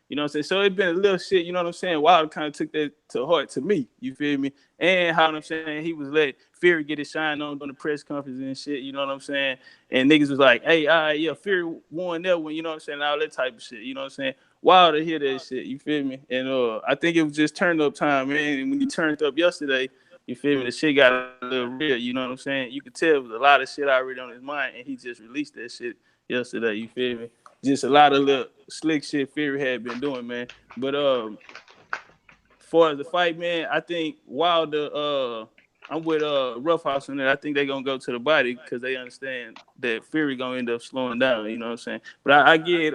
You know what I'm saying? So it been a little shit, you know what I'm saying? Wilder kind of took that to heart to me, you feel me? And how I'm saying, he was let Fury get his shine on during the press conference and shit, you know what I'm saying? And niggas was like, hey, all right, yeah, Fury won that one, you know what I'm saying? All that type of shit, you know what I'm saying? Wilder hear that shit, you feel me? And I think it was just turn up time, man. And when he turned up yesterday, you feel me? The shit got a little real, you know what I'm saying? You could tell it was a lot of shit already on his mind, and he just released that shit yesterday, you feel me? Just a lot of little slick shit Fury had been doing, man. But as far as the fight, man, I think Wilder I'm with Roughhouse on that. I think they're gonna go to the body because they understand that Fury gonna end up slowing down. You know what I'm saying? But I get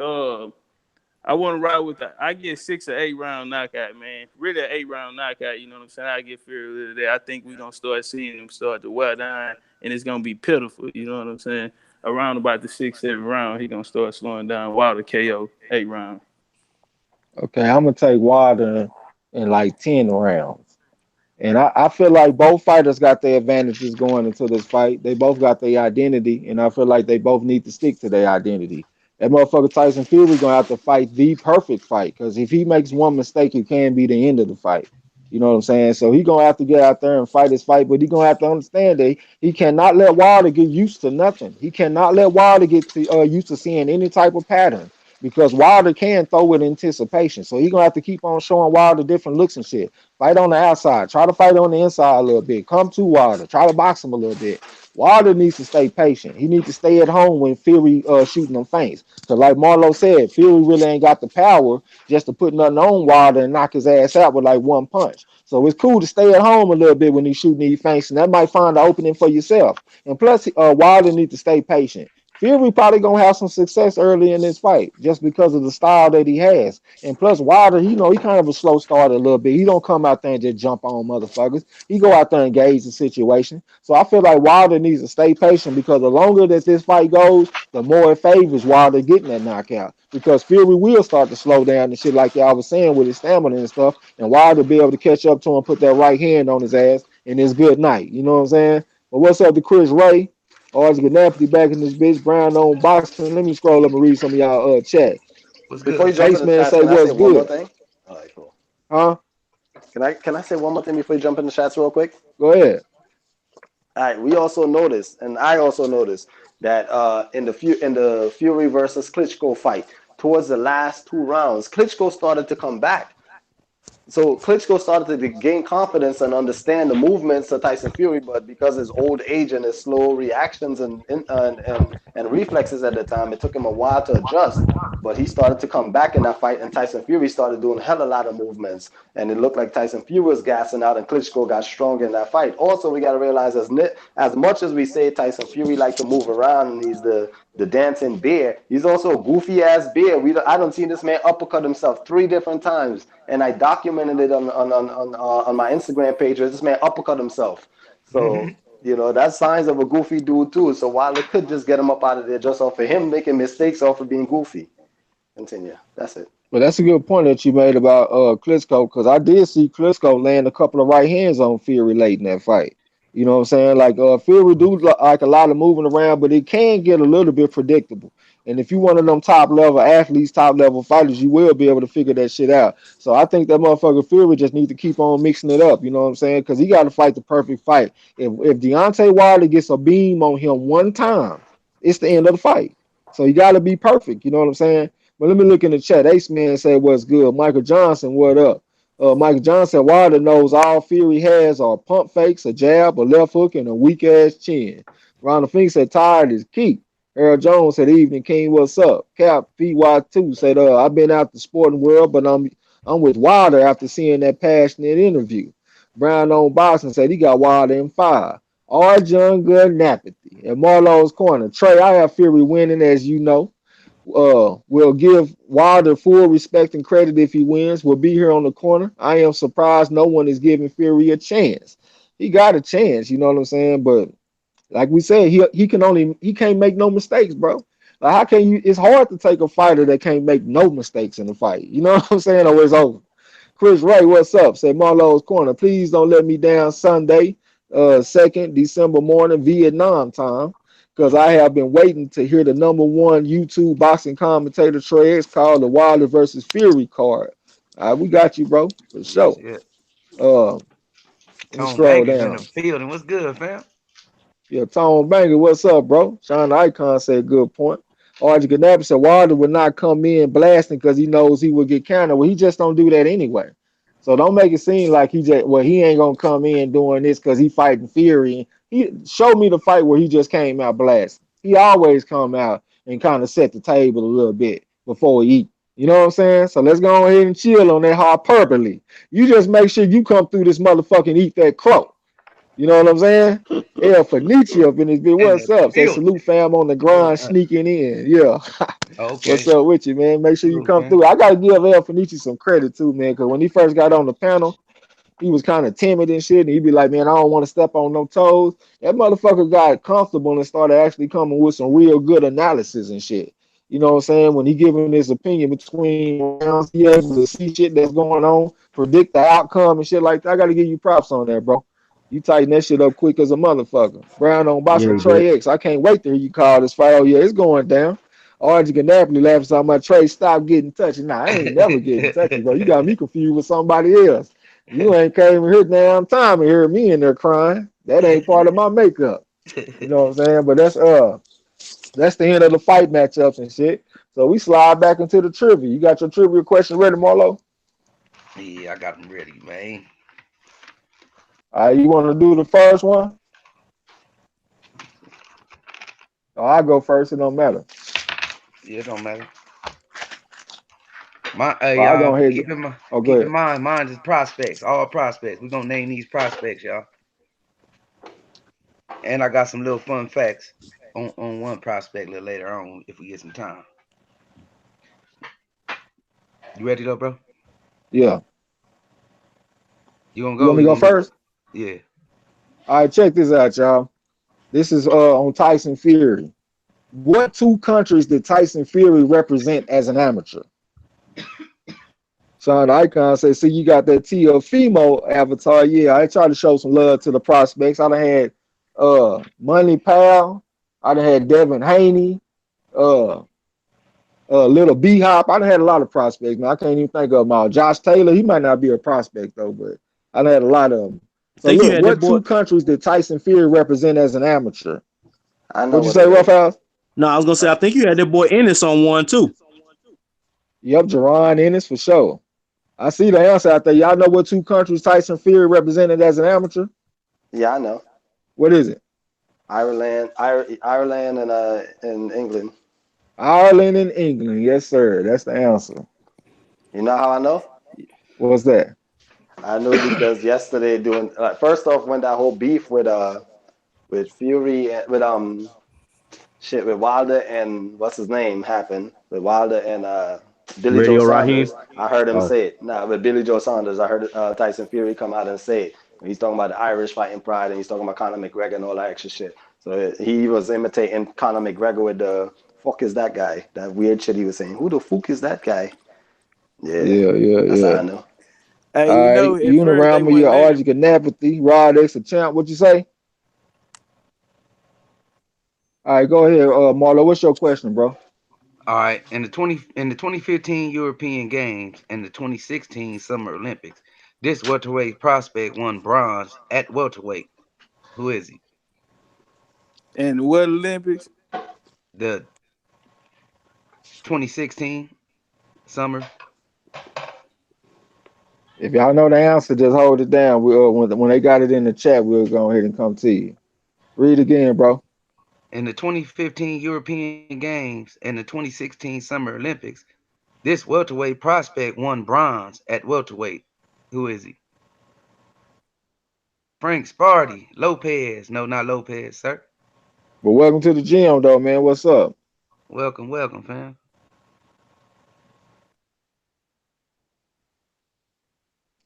I want to ride with that. I get 6 or 8 round knockout, man. Really an 8 round knockout. You know what I'm saying? I get Fury there. I think we're gonna start seeing him start to wear down, and it's gonna be pitiful. You know what I'm saying? Around about the 6, 7 round, he gonna start slowing down. Wilder KO 8 round. Okay, I'm gonna take Wilder in like 10 rounds. And I feel like both fighters got their advantages going into this fight. They both got their identity, and I feel like they both need to stick to their identity. That motherfucker Tyson Fury gonna have to fight the perfect fight, because if he makes one mistake, it can be the end of the fight. You know what I'm saying? So he gonna have to get out there and fight his fight, but he gonna have to understand that he cannot let Wilder get used to nothing. He cannot let Wilder get to, used to seeing any type of pattern, because Wilder can throw with anticipation. So he gonna have to keep on showing Wilder different looks and shit. Fight on the outside. Try to fight on the inside a little bit. Come to Wilder. Try to box him a little bit. Wilder needs to stay patient. He needs to stay at home when Fury shooting them feints. Because like Marlo said, Fury really ain't got the power just to put nothing on Wilder and knock his ass out with like one punch. So it's cool to stay at home a little bit when he's shooting these feints, and that might find an opening for yourself. And plus, Wilder needs to stay patient. Fury probably gonna have some success early in this fight just because of the style that he has. And plus Wilder, he kind of a slow starter a little bit. He don't come out there and just jump on motherfuckers. He go out there and gauge the situation. So I feel like Wilder needs to stay patient, because the longer that this fight goes, the more it favors Wilder getting that knockout. Because Fury will start to slow down and shit like y'all was saying with his stamina and stuff, and Wilder be able to catch up to him, put that right hand on his ass, and it's good night. You know what I'm saying? But what's up to Chris Ray? Ortiz Gvozdyk back in this bitch. Brown on boxing. Let me scroll up and read some of y'all chat. What's Before good, you jump in Chase? the Spaceman chats, say can I say what's one more good? thing? All right, cool. Huh? Can I say one more thing before you jump in the chats real quick? Go ahead. All right, we also noticed, and I also noticed that in the Fury versus Klitschko fight, towards the last 2 rounds, Klitschko started to come back. So Klitschko started to gain confidence and understand the movements of Tyson Fury, but because his old age and his slow reactions and reflexes at the time, it took him a while to adjust. But he started to come back in that fight, and Tyson Fury started doing a hell of a lot of movements, and it looked like Tyson Fury was gassing out, and Klitschko got stronger in that fight. Also, we got to realize, as much as we say Tyson Fury like to move around and he's the dancing bear, he's also a goofy ass bear. I don't see this man uppercut himself 3 different times, and I documented it on my Instagram page where this man uppercut himself. So that's signs of a goofy dude too. So while it could just get him up out of there just off of him making mistakes off of being goofy. Continue. That's it. But that's a good point that you made about Klitschko, because I did see Klitschko land a couple of right hands on Fury late in that fight. You know what I'm saying? Like Fury do like a lot of moving around, but it can get a little bit predictable. And if you one of them top level athletes, top level fighters, you will be able to figure that shit out. So I think that motherfucker Fury just need to keep on mixing it up. You know what I'm saying? Because he got to fight the perfect fight. If Deontay Wilder gets a beam on him one time, it's the end of the fight. So you got to be perfect. You know what I'm saying? But let me look in the chat. Ace Man said, "What's good?" Michael Johnson, what up? Michael Johnson, Wilder knows all Fury has are pump fakes, a jab, a left hook, and a weak ass chin. Ronald Fink said, "Tired is key." Earl Jones said, "Evening King, what's up?" Cap PY2 said, "I've been out the sporting world, but I'm with Wilder after seeing that passionate interview." Brown on Boston said he got Wilder in 5. R. John Good Napathy. At Marlowe's corner, Trey, I have Fury winning, as you know. Will give Wilder full respect and credit if he wins. We'll be here on the corner. I am surprised no one is giving Fury a chance. He got a chance, you know what I'm saying? But like we said, he can't make no mistakes, bro. Like how can you? It's hard to take a fighter that can't make no mistakes in the fight. You know what I'm saying? Or it's over. Chris Ray, what's up? Said Marlowe's corner. Please don't let me down Sunday, 2nd December morning, Vietnam time, because I have been waiting to hear the #1 YouTube boxing commentator trades called the Wilder versus Fury card. All right, we got you, bro, for Yes, sure. yeah. Let me Tone scroll Banger's in the down. field, and what's good, fam? Yeah, Tone Banger, what's up, bro? Sean Icon said good point. Archie Ganappi said Wilder would not come in blasting because he knows he would get countered. Well, he just don't do that anyway. So don't make it seem like he ain't gonna come in doing this because he fighting Fury. He showed me the fight where he just came out blasting. He always come out and kind of set the table a little bit before he eat. You know what I'm saying? So let's go ahead and chill on that hyperbole. You just make sure you come through this motherfucking eat that crow. You know what I'm saying? El Fenici up in this bitch. In What's the up? Say building. salute fam on the grind, sneaking in. Yeah. What's Okay. up with you, man? Make sure you Salute, come man. through. I gotta give El Fenici some credit too, man, because when he first got on the panel, he was kind of timid and shit, and he'd be like, "Man, I don't want to step on no toes." That motherfucker got comfortable and started actually coming with some real good analysis and shit. You know what I'm saying? When he giving his opinion between rounds, he able to see shit that's going on, predict the outcome and shit like that. I got to give you props on that, bro. You tighten that shit up quick as a motherfucker. Brown on Yeah, Boston he did. Trey X. I can't wait to hear you call this fight. Oh yeah, it's going down. Orange Ganapoli laughing talking about Trey stop getting touchy. Nah, I ain't never getting touchy, bro. You got me confused with somebody else. You ain't came here damn time and hear me in there crying. That ain't part of my makeup. You know what I'm saying? But that's the end of the fight matchups and shit. So we slide back into the trivia. You got your trivia question ready, Marlo? Yeah, I got them ready, man. All right, you want to do the first one? Oh, I go first. It don't matter. Yeah, it don't matter. My, Well, I go y'all, ahead. Oh, go keep in ahead. mind, mine is prospects, all prospects. We're gonna name these prospects, y'all. And I got some little fun facts on one prospect a little later on if we get some time. You ready though, bro? Yeah. You gonna You go? want me You to go gonna first? yeah. All right, check this out, y'all. This is on Tyson Fury. What two countries did Tyson Fury represent as an amateur? Sean Icon says, see, you got that Fimo avatar. Yeah, I try to show some love to the prospects. I done had Money Pal. I done had Devin Haney, uh, Little B Hop. I done had a lot of prospects, man. I can't even think of them all. Josh Taylor, he might not be a prospect, though, but I done had a lot of them. I So, think you look, had that what boy. two countries did Tyson Fury represent as an amateur? I know What'd you what say, it is. Roughhouse? No, I was gonna say I Uh, think you had that boy Ennis on one too. Yep, Jerron Ennis for sure. I see the answer out there. Y'all know what two countries Tyson Fury represented as an amateur? yeah, I know. What is it? Ireland and England. Ireland and England. Yes, sir. That's the answer. You know how I know? What's that? I know because yesterday doing first off when that whole beef with Fury and with Wilder and what's his name happened with Wilder and Billy Joe Radio Raheem. Saunders. I heard him Oh, say it. Nah, with Billy Joe Saunders, I heard Tyson Fury come out and say it. He's talking about the Irish fighting pride and he's talking about Conor McGregor and all that extra shit. So he was imitating Conor McGregor with the fuck is that guy? That weird shit he was saying. Who the fuck is that guy? Yeah, Yeah, yeah, that's how yeah. I know. Hey, All you right. know, at first they Uniramal, wouldn't your let him. Archie Ganapathy, Rod X, a champ. What you say? All right, go ahead, Marlo. What's your question, bro? All right. In the 2015 European Games and the 2016 Summer Olympics, this welterweight prospect won bronze at welterweight. Who is he? And what Olympics? The 2016 Summer. If y'all know the answer, just hold it down. We when they got it in the chat, we'll go ahead and come to you. Read again, bro. In the 2015 European Games and the 2016 Summer Olympics, this welterweight prospect won bronze at welterweight. Who is he? Frank Sparty. Lopez. No, not Lopez, sir. But welcome to the gym, though, man. What's up? Welcome, welcome, fam.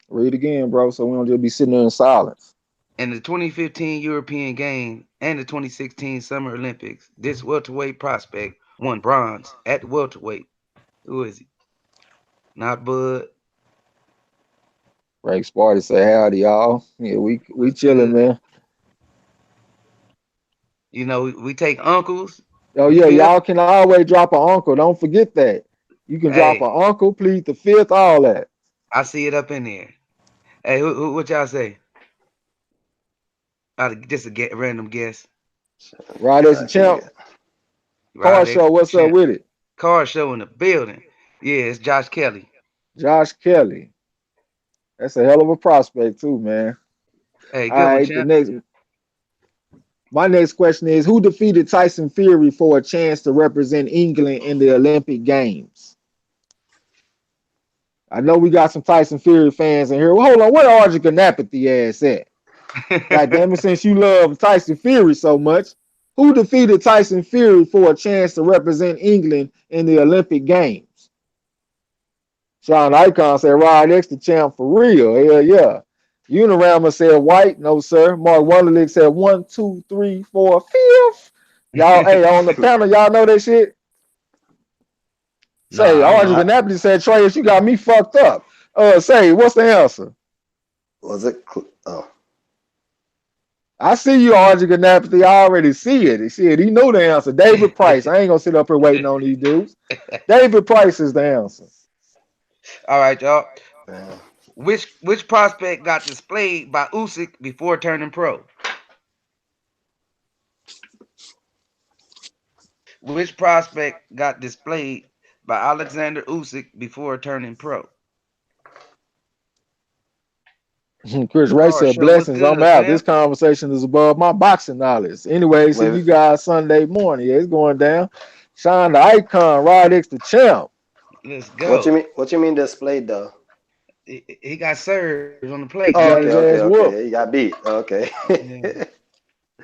Read again, bro, so we don't just be sitting there in silence. In the 2015 European Games and the 2016 Summer Olympics, this welterweight prospect won bronze at welterweight. Who is he? Not Bud. Frank Sparty say howdy, y'all. Yeah, we What's chilling, good? man. You know, we take uncles. Oh You yeah, feel y'all me? can always drop an uncle. Don't forget that. You can drop Hey, an uncle, plead the fifth, all that. I see it up in there. Hey, what y'all say? Just a random guess. Rod as a champ. Yeah. Car Rod X show, what's up champ. with it? Car show in the building. Yeah, it's Josh Kelly. Josh Kelly. That's a hell of a prospect too, man. Hey, All good one, right, champ. my next question is who defeated Tyson Fury for a chance to represent England in the Olympic Games? I know we got some Tyson Fury fans in here. Well, hold on, where Arjun Apathy ass at? God damn it, since you love Tyson Fury so much, who defeated Tyson Fury for a chance to represent England in the Olympic Games? Sean Icon said Rod X the champ for real. Hell yeah. Unirama said white. No, sir. Mark Wonderlick said 1, 2, 3, 4, 5th. Y'all, hey, on the panel, y'all know that shit? Say, Nah, I don't Audrey know. Ganappi said, Trace, you got me fucked up. Say, what's the answer? Was it? Oh, I see you, Audrey Ganappi. I already see it. Shit, he knew the answer. David Price. I ain't gonna sit up here waiting on these dudes. David Price is the answer. All right, y'all. man. Which prospect got displayed by Usyk before turning pro? Which prospect got displayed by Alexander Usyk before turning pro? Chris Ray Oh, said, sure. What's blessings, I'm good, out. This fam? conversation is above my boxing knowledge. Anyway, see Wait, you guys Sunday morning. Yeah, it's going down. Sean the Icon, Rod X the champ. Let's what you go. mean? What you mean displayed though? He got served on the plate, He man. got his ass whooped. Okay. He got beat. Okay. Yeah.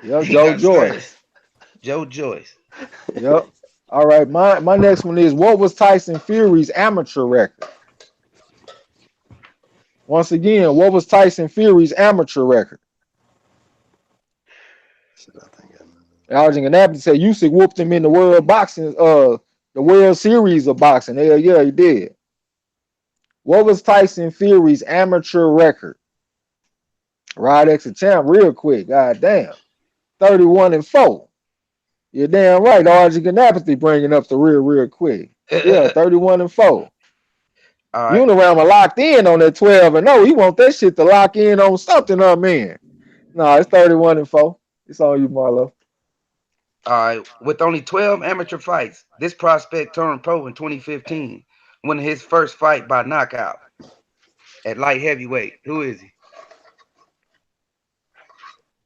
Yep, He Joe got served. Joyce. Joe Joyce. Yep. All right, my next one is what was Tyson Fury's amateur record? Once again, what was Tyson Fury's amateur record? Shit, I think I know. Algin Ganapi said Usyk whooped him in the world boxing, the World Series of boxing. Hell yeah, he did. What was Tyson Fury's amateur record? Rod X a champ, real quick. God damn. 31-4. You're damn right. Archie Ganapathy bringing up the real quick. Yeah, 31-4. All right. Unirama locked in on that 12-0. He want that shit to lock in on something, man. No, it's 31-4. It's on you, Marlo. All right. With only 12 amateur fights, this prospect turned pro in 2015, winning his first fight by knockout at light heavyweight. Who is he?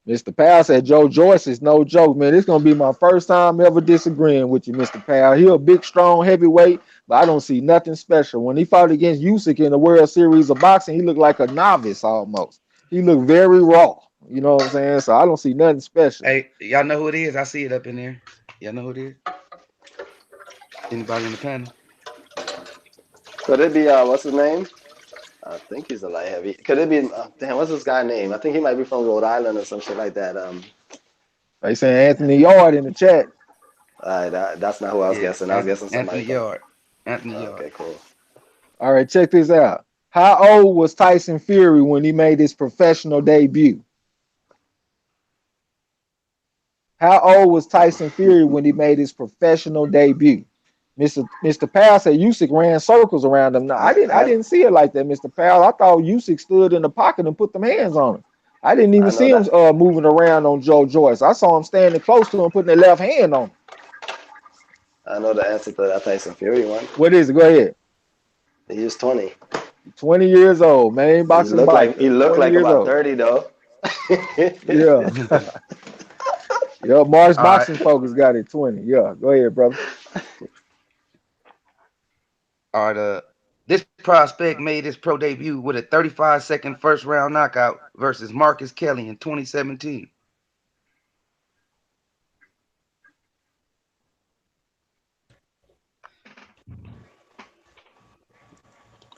Mr. Powell said Joe Joyce is no joke, man. It's gonna be my first time ever disagreeing with you, Mr. Powell. He a big, strong heavyweight, but I don't see nothing special. When he fought against Usyk in the World Series of boxing, he looked like a novice almost. He looked very raw. You know what I'm saying? So I don't see nothing special. Hey, y'all know who it is? I see it up in there. Y'all know who it is? Anybody in the panel? Could it be what's his name? I think he's a light heavy. Could it be damn? What's this guy name? I think he might be from Rhode Island or some shit like that. They saying Anthony Yard in the chat. That's not who I was Yeah, guessing. I was guessing Anthony somebody from. Yard. Anthony Yard. Okay, cool. All right, check this out. How old was Tyson Fury when he made his professional debut? How old was Tyson Fury when he made his professional debut? Mr. Powell said Usyk ran circles around him. No, I didn't see it like that, Mr. Powell. I thought Usyk stood in the pocket and put them hands on him. I didn't even I know see him that. moving around on Joe Joyce. I saw him standing close to him, putting their left hand on him. I know the answer to that Tyson Fury one. What is it? Go ahead. He was 20. 20 years old, man. Boxing bike. He looked 20 like years about old. 30 though. Yeah. Yeah, Mars All right. Boxing Focus got it 20. Yeah, go ahead, brother. All right. This prospect made his pro debut with a 35-second first round knockout versus Marcus Kelly in 2017.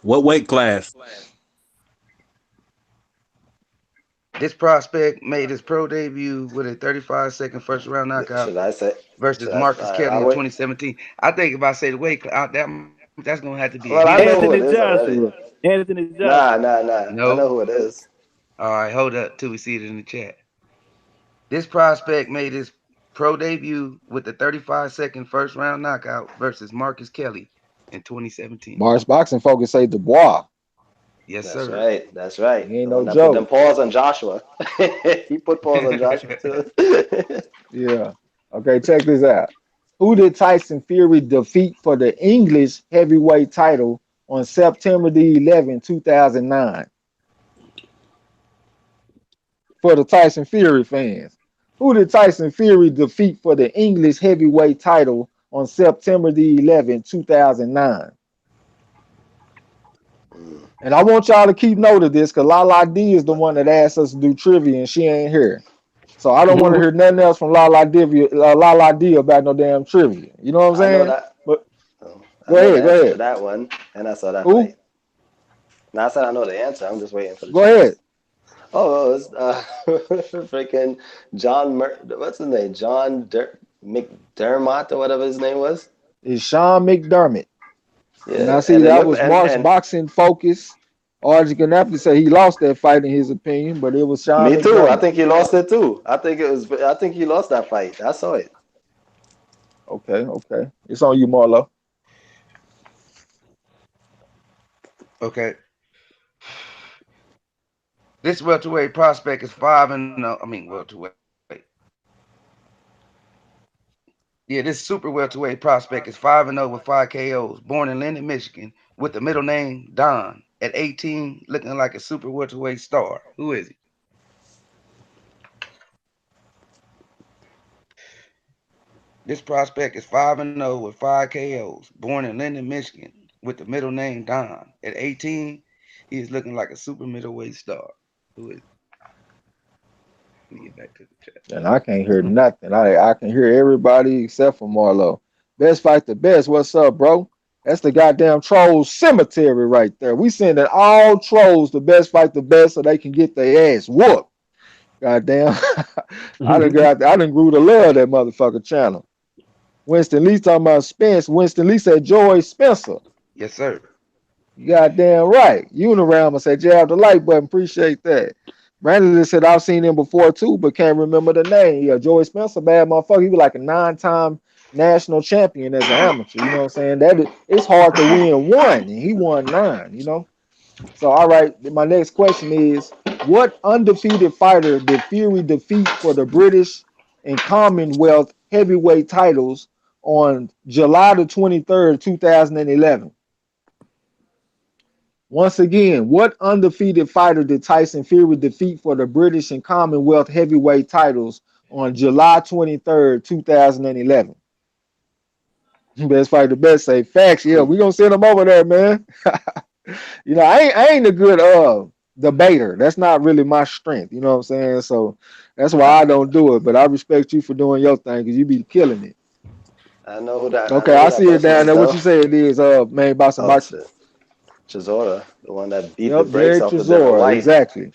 What weight class? This prospect made his pro debut with a 35-second first round knockout Should I say? versus Should I? Marcus I Kelly in wait. 2017. I think if I say the weight, that's gonna have to be a Well, I hit. know who Anthony it is already. Joshua. Anthony Nah, Joshua. nah, nah. I know No. who it is. All right, hold up till we see it in the chat. This prospect made his pro debut with the 35-second first round knockout versus Marcus Kelly in 2017. Mars Boxing Focus say Dubois. Yes, That's sir. right. That's right. He ain't The no one that put them joke. paws on Joshua. He put paws on Joshua too. Yeah. Okay, check this out. Who did Tyson Fury defeat for the English heavyweight title on September the 11th, 2009? For the Tyson Fury fans. Who did Tyson Fury defeat for the English heavyweight title on September the 11th, 2009? And I want y'all to keep note of this because Lala D is the one that asked us to do trivia and she ain't here. So I don't want to hear nothing else from Lala D about no damn trivia. You know what I'm I know saying? that. But I go know the ahead, go answer to ahead. that one, and I saw that Who? fight. Now I said I know the answer. I'm just waiting for the Go ahead. chance. Oh, it's freaking what's his name? McDermott or whatever his name was. It's Sean McDermott. And I Yeah, see and it that looked was Mark's and boxing focus. Archie Ganappi said he lost that fight in his opinion, but it was Sean me too. I McDermott. think he lost it too. I think he lost that fight. I saw it. Okay, okay. It's on you, Marlo. Okay. This welterweight prospect is 5-0. I mean welterweight. Yeah, this super welterweight prospect is 5-0 with 5 KOs. Born in Linden, Michigan, with the middle name Don. At 18, looking like a super welterweight star. Who is he? This prospect is 5-0 with 5 KOs. Born in Linden, Michigan, with the middle name Don. At 18, he is looking like a super middleweight star. Who is he? Let me get back to the chat. And I can't hear nothing. I can hear everybody except for Marlo. Best fight the best. What's up, bro? That's the goddamn troll cemetery right there. We sending all trolls the best fight the best so they can get their ass whooped. Goddamn. I done grew to love that motherfucker channel. Winston Lee talking about Spence. Winston Lee said Joy Spencer. Yes, sir. You goddamn right. Uniram said jab the like button. Appreciate that. Brandon said I've seen him before too, but can't remember the name. Yeah, Joey Spencer, bad motherfucker. He was like a 9-time national champion as an amateur. You know what I'm saying? It's hard to win one, and he won 9. You know. So all right, my next question is: what undefeated fighter did Fury defeat for the British and Commonwealth heavyweight titles on July the 23rd, 2011? Once again, what undefeated fighter did Tyson Fury defeat for the British and Commonwealth heavyweight titles on July 23rd, 2011? Best fight the best say facts. Yeah, we gonna send him over there, man. You know, I ain't a good debater. That's not really my strength. You know what I'm saying? So that's why I don't do it. But I respect you for doing your thing because you be killing it. I know who that. I Okay, know who I that see it person down is there. What though. you say it is, man, boxing Oh boxing. shit, Chisora, the one that beat the Yep, brakes Jared off the Devin Chisora, White. exactly.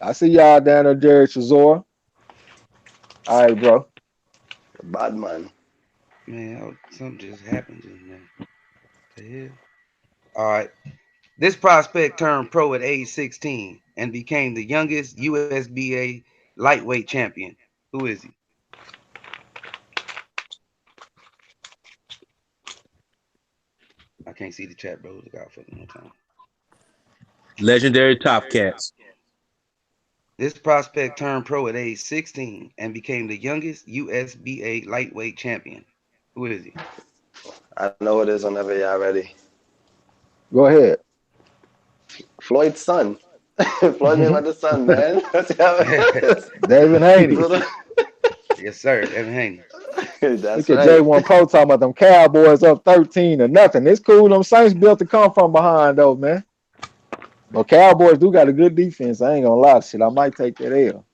I see y'all down there, Jared Chisora. All right, bro. Bad man. Man, something just happened just now. What the hell? All right. This prospect turned pro at age 16 and became the youngest USBA lightweight champion. Who is he? I can't see the chat, bro. Look out for it one time. Legendary Top Cats. This prospect turned pro at age 16 and became the youngest USBA lightweight champion. Who is he? I know it is whenever y'all ready. Go ahead. Floyd's son. Floyd Mayweather's son, man. David Haney. Yes, sir. Evan Haney. That's Look at right. J1 Pro talking about them Cowboys up 13 to nothing. It's cool. Them Saints built to come from behind, though, man. But Cowboys do got a good defense. I ain't gonna lie to shit. I might take that L.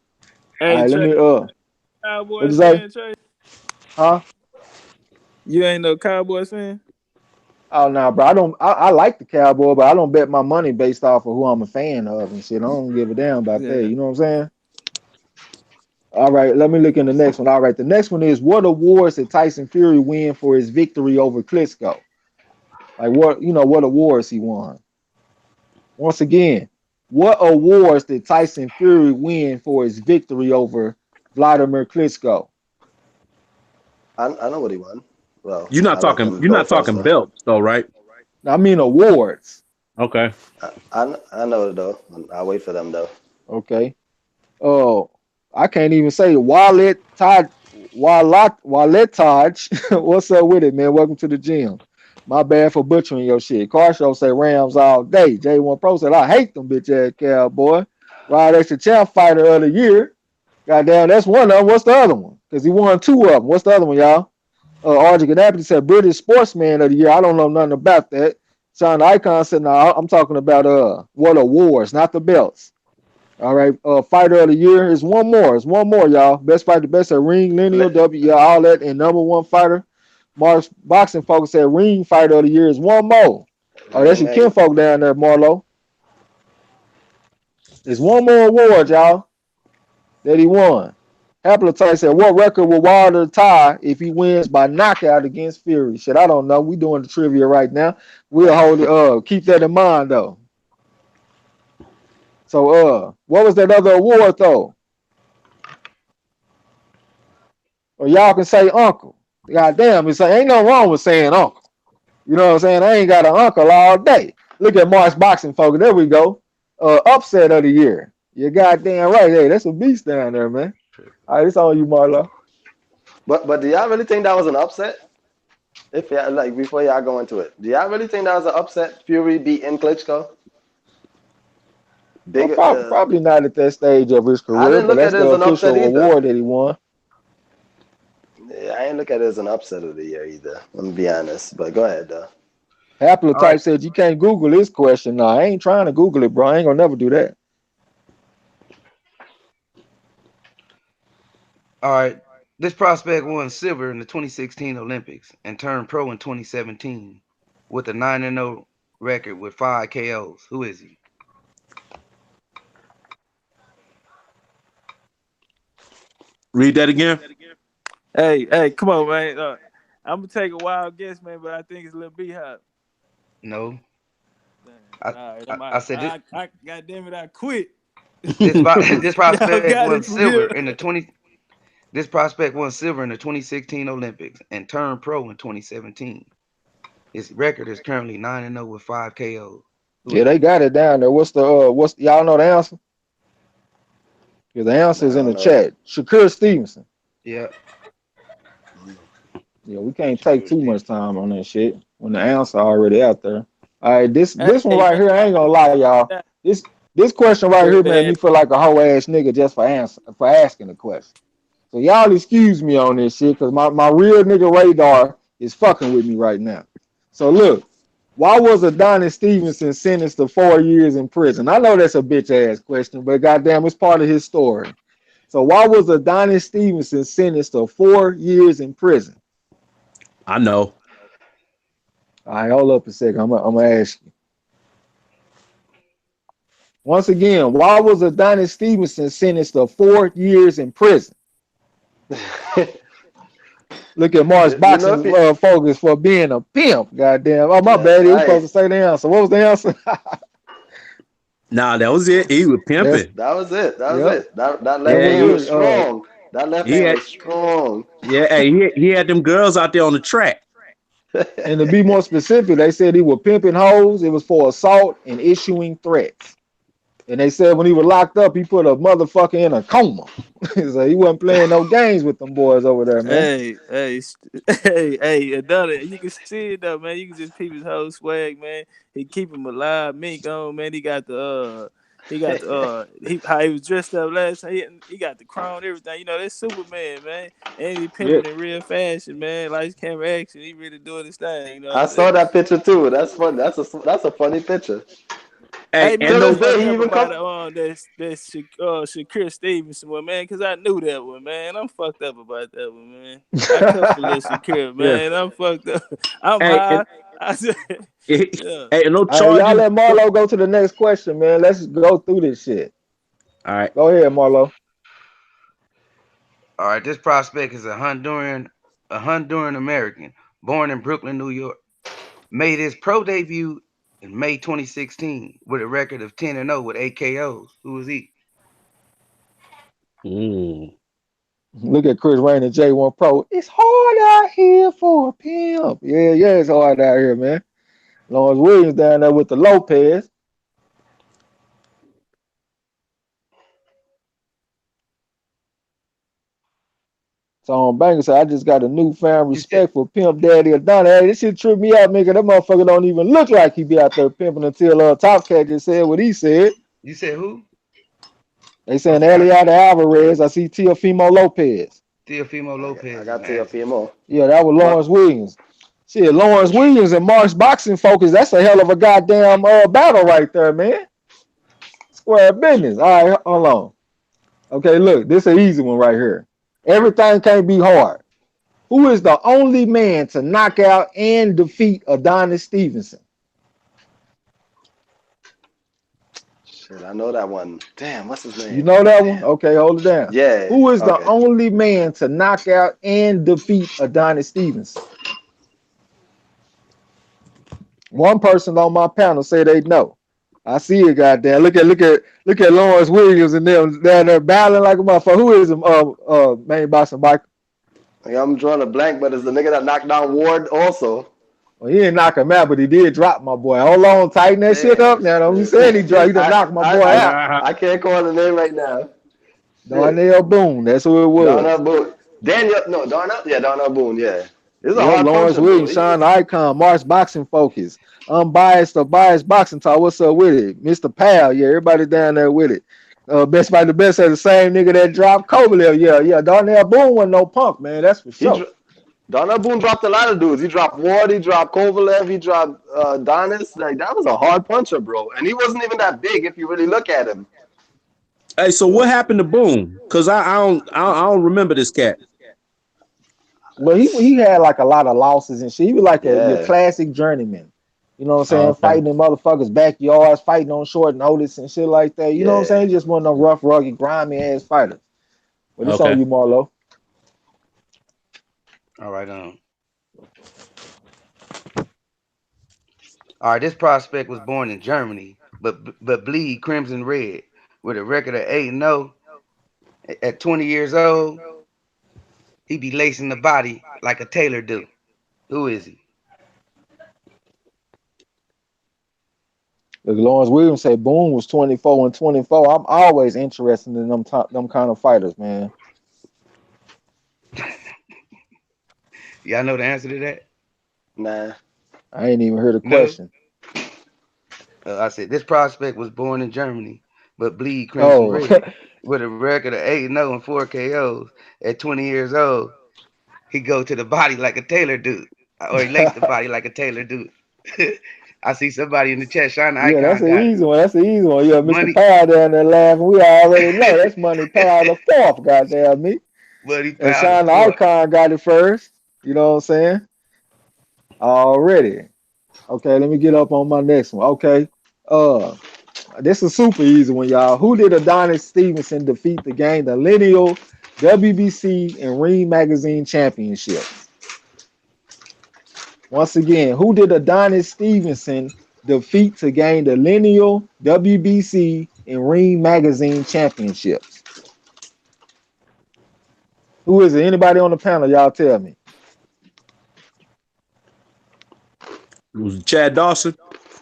All Hey right, let Trey, me what'd you Cowboys say? fan, Trey? Huh? You ain't no Cowboys fan? Oh no, bro. I like the Cowboy, but I don't bet my money based off of who I'm a fan of and shit. I don't give a damn about that. Yeah. You know what I'm saying? All right, let me look in the next one. All right, the next one is what awards did Tyson Fury win for his victory over Klitschko? Like what awards he won? Once again, what awards did Tyson Fury win for his victory over Vladimir Klitschko? I know what he won. Well, You're not I'll let talking. them You're go not first talking though. belts, though, right? I mean awards. Okay. I know it though. I'll wait for them though. Okay. Oh, I can't even say Wallet Todd Wallet Taj. What's up with it, man? Welcome to the gym. My bad for butchering your shit. Car show say Rams all day. J1 Pro said I hate them bitch ass cowboy. Rod extra champ fighter of the year. Goddamn, that's one of them. What's the other one? Because he won 2 of them. What's the other one, y'all? Archie Ganappi said British sportsman of the year. I don't know nothing about that. Sean the Icon said, "No, I'm talking about what awards, not the belts." All right, fighter of the year is one more. It's one more, y'all. Best fighter, best at ring, lineal, Let, W, yeah, all that, and number one fighter. Mark's boxing focus said ring fighter of the year is one more. Oh, that's your hey, kinfolk down there, Marlo. It's one more award, y'all, that he won. Haplotype said, what record will Wilder tie if he wins by knockout against Fury? Shit, I don't know. We doing the trivia right now. We'll hold it. Keep that in mind though. So, what was that other award though? Or y'all can say uncle. God damn, it's ain't no wrong with saying uncle. You know what I'm saying? I ain't got an uncle all day. Look at Mark's boxing focus. There we go. Upset of the year. You're goddamn right. Hey, that's a beast down there, man. All right, it's on you, Marlo. but do y'all really think that was an upset? If y'all like before y'all go into it, do y'all really think that was an upset? Fury beating Klitschko. Well, Big. probably not at that stage of his I career, didn't but look at that's it the as an upset official either. award that he won. Yeah, I ain't look at it as an upset of the year either. Let me be honest. But go ahead, though. All right. Haplotype said you can't Google this question. No, I ain't trying to Google it, bro. I ain't gonna never do that. All right. This prospect won silver in the 2016 Olympics and turned pro in 2017 with a 9-0 record with 5 KOs. Who is he? Read that again. Hey, come on, man. I'm gonna take a wild guess, man, but I think it's Lil B Hop. No. All I, right, I, I'm I out. said this God damn it, I quit. this Y'all prospect got won it from silver here. in the 20 this prospect won silver in the 2016 Olympics and turned pro in 2017. His record is currently 9-0 with 5 KOs. Who Yeah, is they he? got it down there. What's y'all know the answer? Because the answer is Nah, I in don't the know. chat. Shakur Stevenson. Yeah. Yeah, we can't take too much time on that shit when the answer already out there. All right, this one Hey, right man, here, I ain't gonna lie, y'all. This question right here made me feel like a whole ass nigga just for asking the question. So y'all excuse me on this shit, cause my real nigga radar is fucking with me right now. So look, why was Adonis Stevenson sentenced to 4 years in prison? I know that's a bitch ass question, but goddamn, it's part of his story. So why was Adonis Stevenson sentenced to 4 years in prison? I know. All right, hold up a second. I'm gonna ask you. Once again, why was Adonis Stevenson sentenced to 4 years in prison? Look at Mark's You know if boxing he focus for being a pimp. Goddamn. Oh, my that's bad. He was supposed right. to say the answer. What was the answer? Nah, that was it. He was That's, pimping. That was it. That was yep. it. That That left Yeah, was hand he was it. strong. That left he hand had was strong. yeah, hey, he had them girls out there on the track. And to be more specific, they said he was pimping hoes. It was for assault and issuing threats. And they said when he was locked up, he put a motherfucker in a coma. So he wasn't playing no games with them boys over there, man. Hey, another. You can see it though, man. You can just peep his whole swag, man. He keep him alive, mink on, man. He how he was dressed up last time. He got the crown, everything. You know, that's Superman, man. And he Yeah. pimping in real fashion, man. Lights, camera, action. He really doing his thing. You know what I I'm saying? saw that picture too. That's fun. That's a funny picture. Hey, Hey To man, and I'm this no, day, fucked he up even about come. that Shakur Stevenson one, man, because I knew that one, man. I'm fucked up about that one, man. I cut for little Shakur, yeah. man. I'm fucked up. I'm Hey, and high. I said, yeah. hey, no All right, y'all charges. let Marlo go to the next question, man. Let's go through this shit. All right. Go ahead, Marlo. All right. This prospect is a Honduran American born in Brooklyn, New York. Made his pro debut in May 2016 with a record of 10-0 with 8 KOs. Who is he? Mm. Look at Chris Rain and J1 Pro. It's hard out here for a pimp. Yeah, it's hard out here, man. Lawrence Williams down there with the Lopez. So Banger said, I just got a newfound You said respect for Pimp Daddy Adonis. Hey, this shit tripped me out, nigga. That motherfucker don't even look like he be out there pimping until Top Cat just said what he said. you said who? They saying Okay. Eliada Alvarez. I see Teofimo Lopez. Teofimo I Lopez is got the answer. Teofimo. Yeah, that was What? Lawrence Williams. Shit, Lawrence Williams and Mark's boxing focus. That's a hell of a goddamn battle right there, man. Square business. All right, hold on. Okay, look, this is an easy one right here. Everything can't be hard. Who is the only man to knock out and defeat Adonis Stevenson? Shit, I know that one. Damn, what's his You name? know that one? Damn. Okay, hold it down. Yeah. Who is the Okay. only man to knock out and defeat Adonis Stevenson? One person on my panel say they know. I see it, goddamn. Look at Lawrence Williams and them down there battling like a motherfucker. Who is him? Main boxing Mike. Like, I'm drawing a blank, but it's the nigga that knocked down Ward also. Well, he didn't knock him out, but he did drop my boy. Hold on, tighten that shit Damn. up now. Don't be saying he dropped. He done knocked my boy out. I can't call the name right now. Darnell Boone. That's who it was. Darnell Boone. Darnell? Yeah, Darnell Boone, yeah. This is a Yep, hard Lawrence puncher, Williams, bro. Sean Icon, March Boxing Focus, Unbiased or Biased Boxing Talk. What's up with it? Mr. Pal, yeah, everybody down there with it. Best by the best is the same nigga that dropped Kovalev. Yeah. Darnell Boone wasn't no punk, man. That's for sure. Darnell Boone dropped a lot of dudes. He dropped Ward, he dropped Kovalev, he dropped Donis. Like, that was a hard puncher, bro. And he wasn't even that big if you really look at him. Hey, so what happened to Boone? Because I don't remember this cat. Well, he had like a lot of losses and shit. He was like your classic journeyman. You know what I'm saying? Okay. Fighting in motherfuckers' backyards, fighting on short notice and shit like that. You know what I'm saying? He just one of them rough, rugged, grimy ass fighters. But it's on you, Marlo. All right, All right, this prospect was born in Germany, but bleed crimson red with a record of 8-0. At 20 years old, he be lacing the body like a tailor do. Who is he? Look, Lawrence Williams say Boone was 24-24. I'm always interested in them kind of fighters, man. Y'all know the answer to that? Nah. I ain't even heard the question. I said this prospect was born in Germany, but bleed crimson red with a record of 8-0 and 4 KOs. At 20 years old, he go to the body like a tailor dude, or he lace the body like a tailor dude. I see somebody in the chat shining icon. Yeah, that's an easy one. That's an easy one. Yeah, Mr. Money. Powell down there laughing. We already know that's Money Powell the fourth. Goddamn me. Money And Powell Sean the fourth. Icon got it first. You know what I'm saying? Already. Okay, let me get up on my next one. Okay. This is super easy one, y'all. Who did Adonis Stevenson defeat to gain the lineal WBC and Ring Magazine championships? Once again, who did Adonis Stevenson defeat to gain the lineal WBC and Ring Magazine championships? Who is it? Anybody on the panel? Y'all tell me. It was Chad Dawson.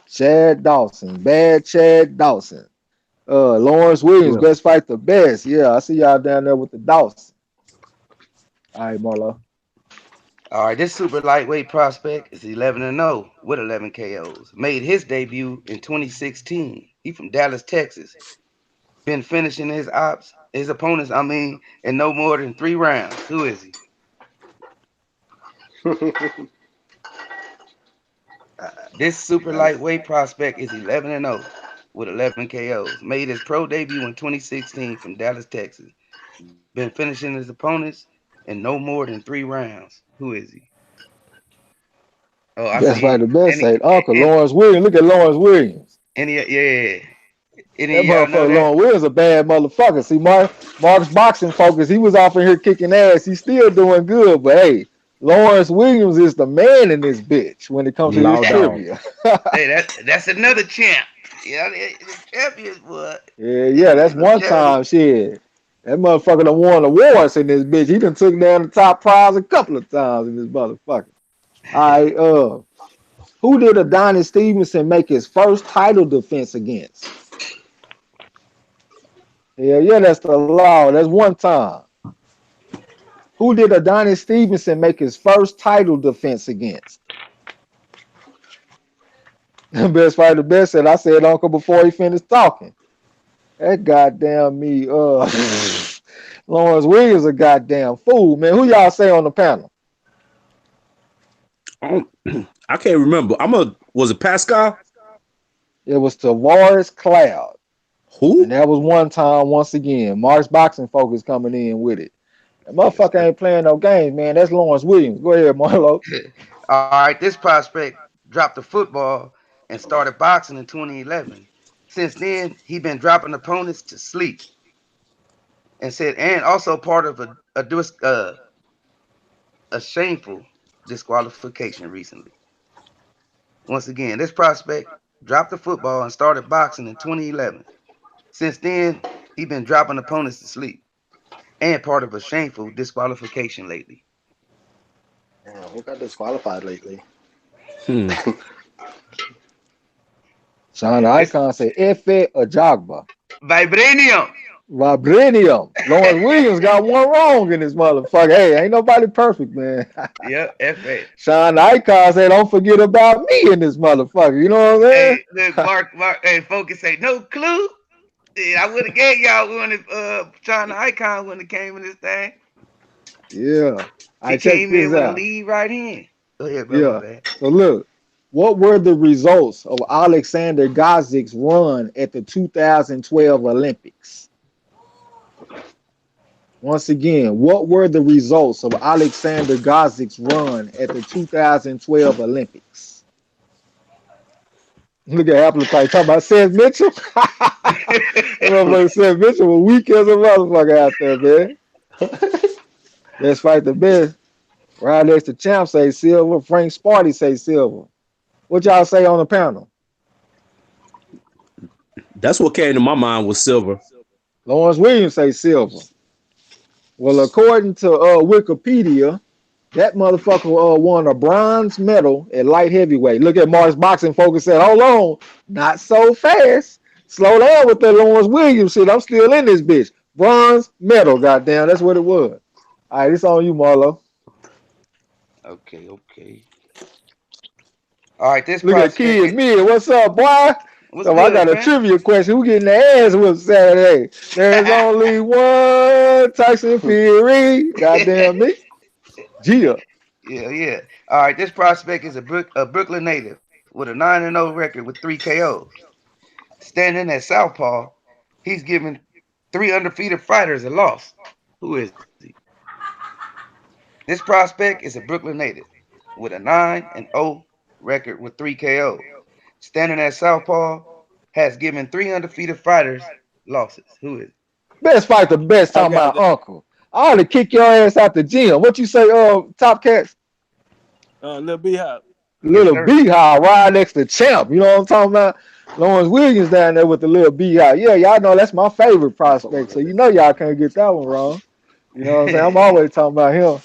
Chad Dawson. Bad Chad Dawson. Lawrence Williams, best fight the best. Yeah, I see y'all down there with the Dawson. All right, Marlo. All right, this super lightweight prospect is 11-0 with 11 KOs. Made his debut in 2016. He from Dallas, Texas. Been finishing his opponents, in no more than 3 rounds. Who is he? This super lightweight prospect is 11-0 with 11 KOs. Made his pro debut in 2016 from Dallas, Texas. Been finishing his opponents in no more than 3 rounds. Who is he? Oh, I Best see. fight the best. Say Uncle Lawrence Williams. Look at Lawrence Williams. Any That motherfucker Lawrence Williams a bad motherfucker. See, Mark's boxing focus. He was off in here kicking ass. He's still doing good, but hey, Lawrence Williams is the man in this bitch when it comes to this trivia. Hey, that's another champ. Yeah, the champion, what? Yeah, that's one time shit. That motherfucker done won awards in this bitch. He done took down the top prize a couple of times in this motherfucker. All right, who did Adonis Stevenson make his first title defense against? Yeah, that's the law. That's one time. Who did Adonis Stevenson make his first title defense against? Best fighter best said I said Uncle before he finished talking. That goddamn me, Lawrence Williams a goddamn fool, man. Who y'all say on the panel? I can't remember. Was it Pascal? It was Tavares Cloud. Who? And that was one time, once again, Mark's Boxing Focus coming in with it. That Yes, motherfucker sir. ain't playing no games, man. That's Lawrence Williams. Go ahead, Marlo. All right, this prospect dropped the football and started boxing in 2011. Since then, he been dropping opponents to sleep and also part of a shameful disqualification recently. Once again, this prospect dropped the football and started boxing in 2011. Since then, he been dropping opponents to sleep and part of a shameful disqualification lately. Who got disqualified lately? Hmm. Sean This Icon say Efe Ajagba. vibranium. Vibranium. Lawrence Williams got one wrong in this motherfucker. Hey, ain't nobody perfect, man. Yeah, FA. Sean Icon said, don't forget about me in this motherfucker. You know what I'm Hey, look, saying? Mark, hey, focus say no clue. Yeah, I would have gave y'all one if China Icon wouldn't have came in this thing. Yeah. He I check came in this with a out. lead right hand. Go ahead, bro. My Yeah. bad. So look, what were the results of Alexander Gvozdyk run at the 2012 Olympics? Once again, what were the results of Alexander Gvozdyk run at the 2012 Olympics? Look at Appetite talking about Seth Mitchell. Motherfucker Seth Mitchell was weak as a motherfucker out there, man. Let's fight the best. Right next to Champ say silver. Frank Sparty say silver. What y'all say on the panel? That's what came to my mind was silver. Lawrence Williams say silver. Well, according to Wikipedia, that motherfucker won a bronze medal at light heavyweight. Look at Mark's Boxing Focus said, hold on, not so fast. Slow down with that Lawrence Williams shit. I'm still in this bitch. Bronze medal, goddamn. That's what it was. All right, it's on you, Marlo. Okay. All right, this Look at prospect. Kid Mid. What's up, boy? What's So I good, got a fam? trivia question. Who getting their ass whipped Saturday? There's only one Tyson Fury. Goddamn me. Gia. Yeah. All right, this prospect is a Brooklyn native with a 9-0 record with 3 KOs. Standing at Southpaw, he's given 3 undefeated fighters a loss. Who is he? This prospect is a Brooklyn native with a 9-0 record with 3 KOs. Standing at Southpaw, has given 3 undefeated fighters losses. Who is it? Best fight the best, I talking got about that. uncle. I ought to kick your ass out the gym. What you say, Top Cats? Lil B Hop. Yes, Little sir. beehive right next to Champ. You know what I'm talking about? Lawrence Williams down there with the little beehive. Yeah, y'all know that's my favorite prospect. So you know y'all can't get that one wrong. You know what I'm saying? I'm always talking about him.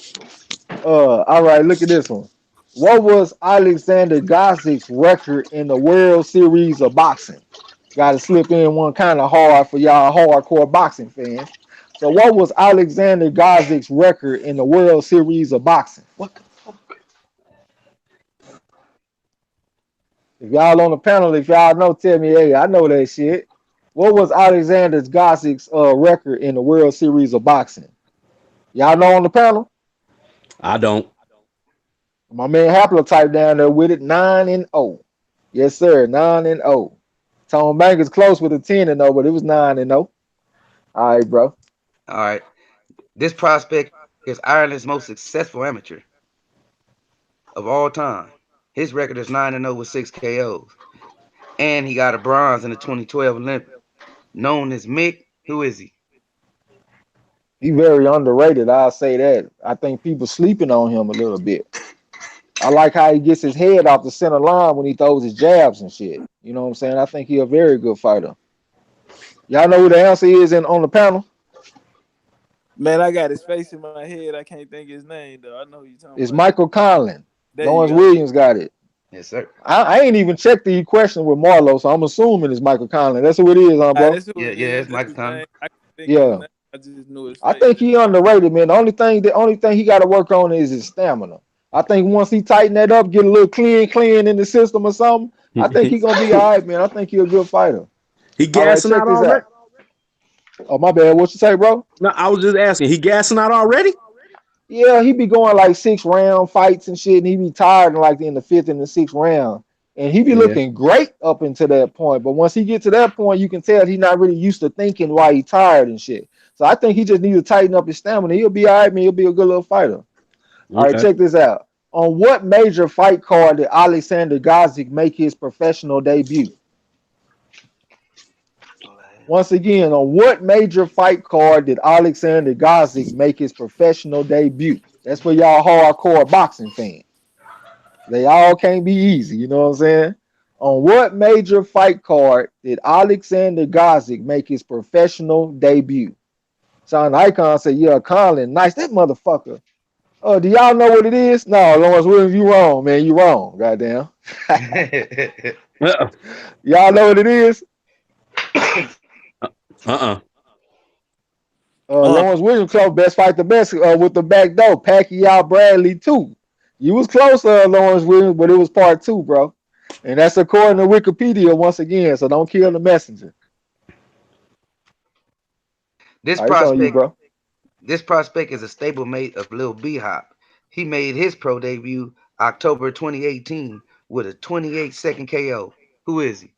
All right, look at this one. What was Alexander Gvozdyk record in the World Series of Boxing? Got to slip in one kind of hard for y'all hardcore boxing fans. So, what was Alexander Gvozdyk record in the World Series of Boxing? What the fuck? If y'all on the panel, if y'all know, tell me, hey, I know that shit. What was Alexander Gvozdyk record in the World Series of Boxing? Y'all know on the panel? I don't. My man Haplotype down there with it, 9-0. Yes, sir, 9-0. Tone Banker's close with a 10-0, but it was 9-0. All right, bro. All right. This prospect is Ireland's most successful amateur of all time. His record is 9-0 with 6 KOs. And he got a bronze in the 2012 Olympics. Known as Mick. Who is he? He very underrated. I'll say that. I think people sleeping on him a little bit. I like how he gets his head off the center line when he throws his jabs and shit. You know what I'm saying? I think he's a very good fighter. Y'all know who the answer is on the panel? Man, I got his face in my head. I can't think his name though. I know who you talking It's about. Michael Conlon. There you Lawrence go. Williams got it. Yes, sir. I ain't even checked the question with Marlo, so I'm assuming it's Michael Conlon. That's who it is, huh, bro? That's who Yeah, it yeah, is. it's That's Michael his Conlon. name. I can't think of his Yeah. name. I just knew his I face. think he underrated, man. The only thing he got to work on is his stamina. I think once he tighten that up, get a little clean in the system or something, I think he gonna be all right, man. I think he a good fighter. He All right, gassing check out this already? out. Oh, my bad. What you say, bro? No, I was just asking. He gassing out already? Yeah, he be going like 6 round fights and shit, and he be tired in like in the 5th and the 6th round. And he be Yeah. looking great up until that point. But once he get to that point, you can tell he's not really used to thinking why he tired and shit. So I think he just needs to tighten up his stamina. He'll be all right, man. He'll be a good little fighter. All right, Okay. check this out. On what major fight card did Alexander Gvozdyk make his professional debut? Once again, on what major fight card did Alexander Gvozdyk make his professional debut? That's for y'all hardcore boxing fans. They all can't be easy, you know what I'm saying? On what major fight card did Alexander Gvozdyk make his professional debut? Sean Icon said, yeah, Colin, nice. That motherfucker. Oh, do y'all know what it is? No, Lawrence Williams, you wrong, man. You wrong, goddamn. Uh-uh. Y'all know what it is? Uh-uh. Lawrence Williams close, best fight the best with the back door. Pacquiao Bradley 2. You was close, Lawrence Williams, but it was part 2, bro. And that's according to Wikipedia once again, so don't kill the messenger. This All right, it's on you, prospect, bro. this prospect is a stablemate of Lil B-Hop. He made his pro debut October 2018 with a 28-second KO. Who is he?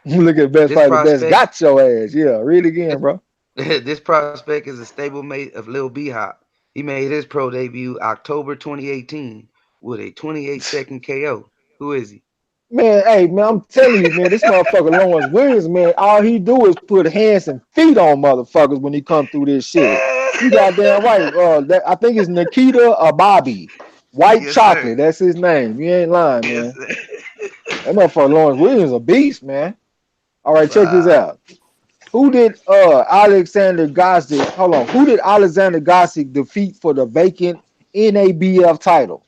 Look at best This fight the best. prospect, Got your ass. Yeah, read it again, bro. this prospect is a stablemate of Lil B-Hop. He made his pro debut October 2018 with a 28-second KO. Who is he? Man, hey, man, I'm telling you, man, this motherfucker Lawrence Williams, man, all he do is put hands and feet on motherfuckers when he come through this shit. You goddamn right. I think it's Nikita or Bobby. White Yes, sir. chocolate, that's his name. You ain't lying, Yes, man. sir. That motherfucker Lawrence Williams a beast, man. All right, check this Wow. out. Who did Alexander Gvozdyk? Hold on. Who did Alexander Gvozdyk defeat for the vacant NABF title?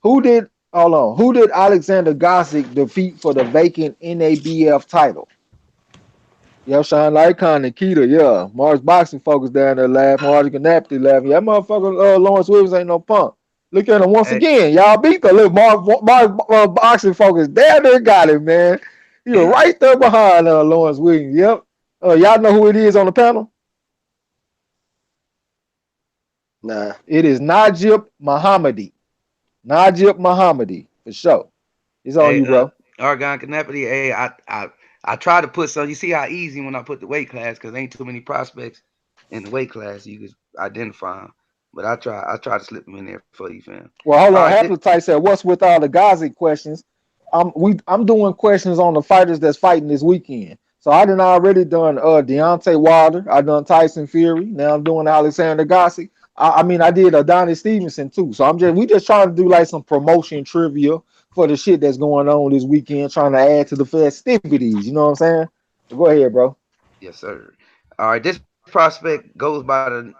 Who did hold on? Who did Alexander Gvozdyk defeat for the vacant NABF title? Yep, Sean Lycon, Nikita, yeah. Mars Boxing Focus down there laughing. Mars Ganapti laughing. That motherfucker Lawrence Williams ain't no punk. Look at him once Hey, again. Y'all beat the little Mars Boxing Focus. Damn, they got it, man. He was right there behind Lawrence Williams. Yep. Y'all know who it is on the panel? Nah. It is Najib Muhammadi. Najib Muhammadi, for sure. It's on hey, you, bro. Argon Canapity. Hey, I try to put some. You see how easy when I put the weight class because ain't too many prospects in the weight class you could identify them. But I try to slip them in there for you, fam. Well, hold All on. right, Haplotype said, what's with all the Ghazi questions? I'm doing questions on the fighters that's fighting this weekend. So I done already done Deontay Wilder. I done Tyson Fury. Now I'm doing Alexander Ghazi. I mean, I did Adonis Stevenson too. So we just trying to do like some promotion trivia for the shit that's going on this weekend, trying to add to the festivities. You know what I'm saying? So go ahead, bro. yes, sir. All right, this prospect goes by the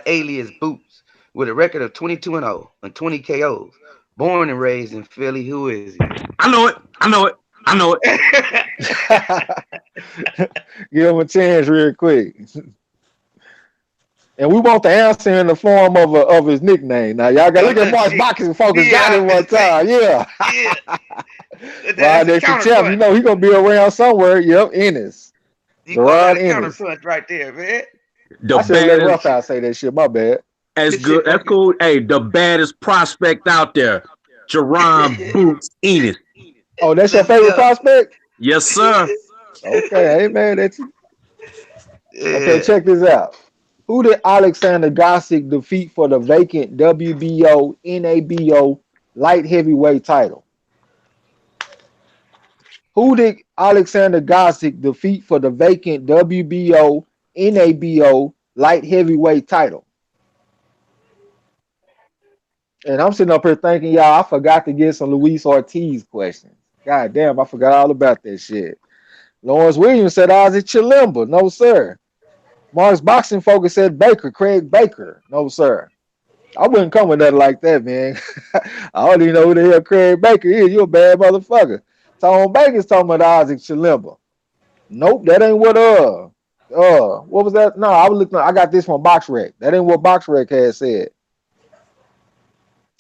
alias Boots with a record of 22-0 and 20 KOs. Born and raised in Philly. Who is he? I know it. I know it. I know it. Give him a chance real quick. And we want the answer in the form of his nickname. Now y'all got look at Mark Boxing Focus got him one time. Yeah. Yeah. Rod That's a extra champ. You counterpunch. know he gonna be around somewhere. Yep, Ennis. You call that Gerard a Ennis. counterpunch right there, man? The I should have let baddest. Rough Out say that shit. My bad. That's This shit good. That's fucking. cool. Hey, the baddest prospect out there, Jerron Boots Enos. Oh, that's your Let's favorite go. prospect? Yes, sir. Okay, hey man, that's okay. Yeah. Check this out. Who did Alexander Gvozdyk defeat for the vacant WBO NABO light heavyweight title? Who did Alexander Gvozdyk defeat for the vacant WBO NABO light heavyweight title? And I'm sitting up here thinking, y'all, I forgot to get some Luis Ortiz questions. God damn, I forgot all about that shit. Lawrence Williams said Ozzy Chilimba. No, sir. Mark's Boxing Focus said Baker, Craig Baker. No, sir. I wouldn't come with nothing like that, man. I don't even know who the hell Craig Baker is. You a bad motherfucker. Tom Baker's talking about Ozzy Chilimba. Nope, that ain't what was that? No, I was looking. I got this from BoxRec. That ain't what BoxRec had said.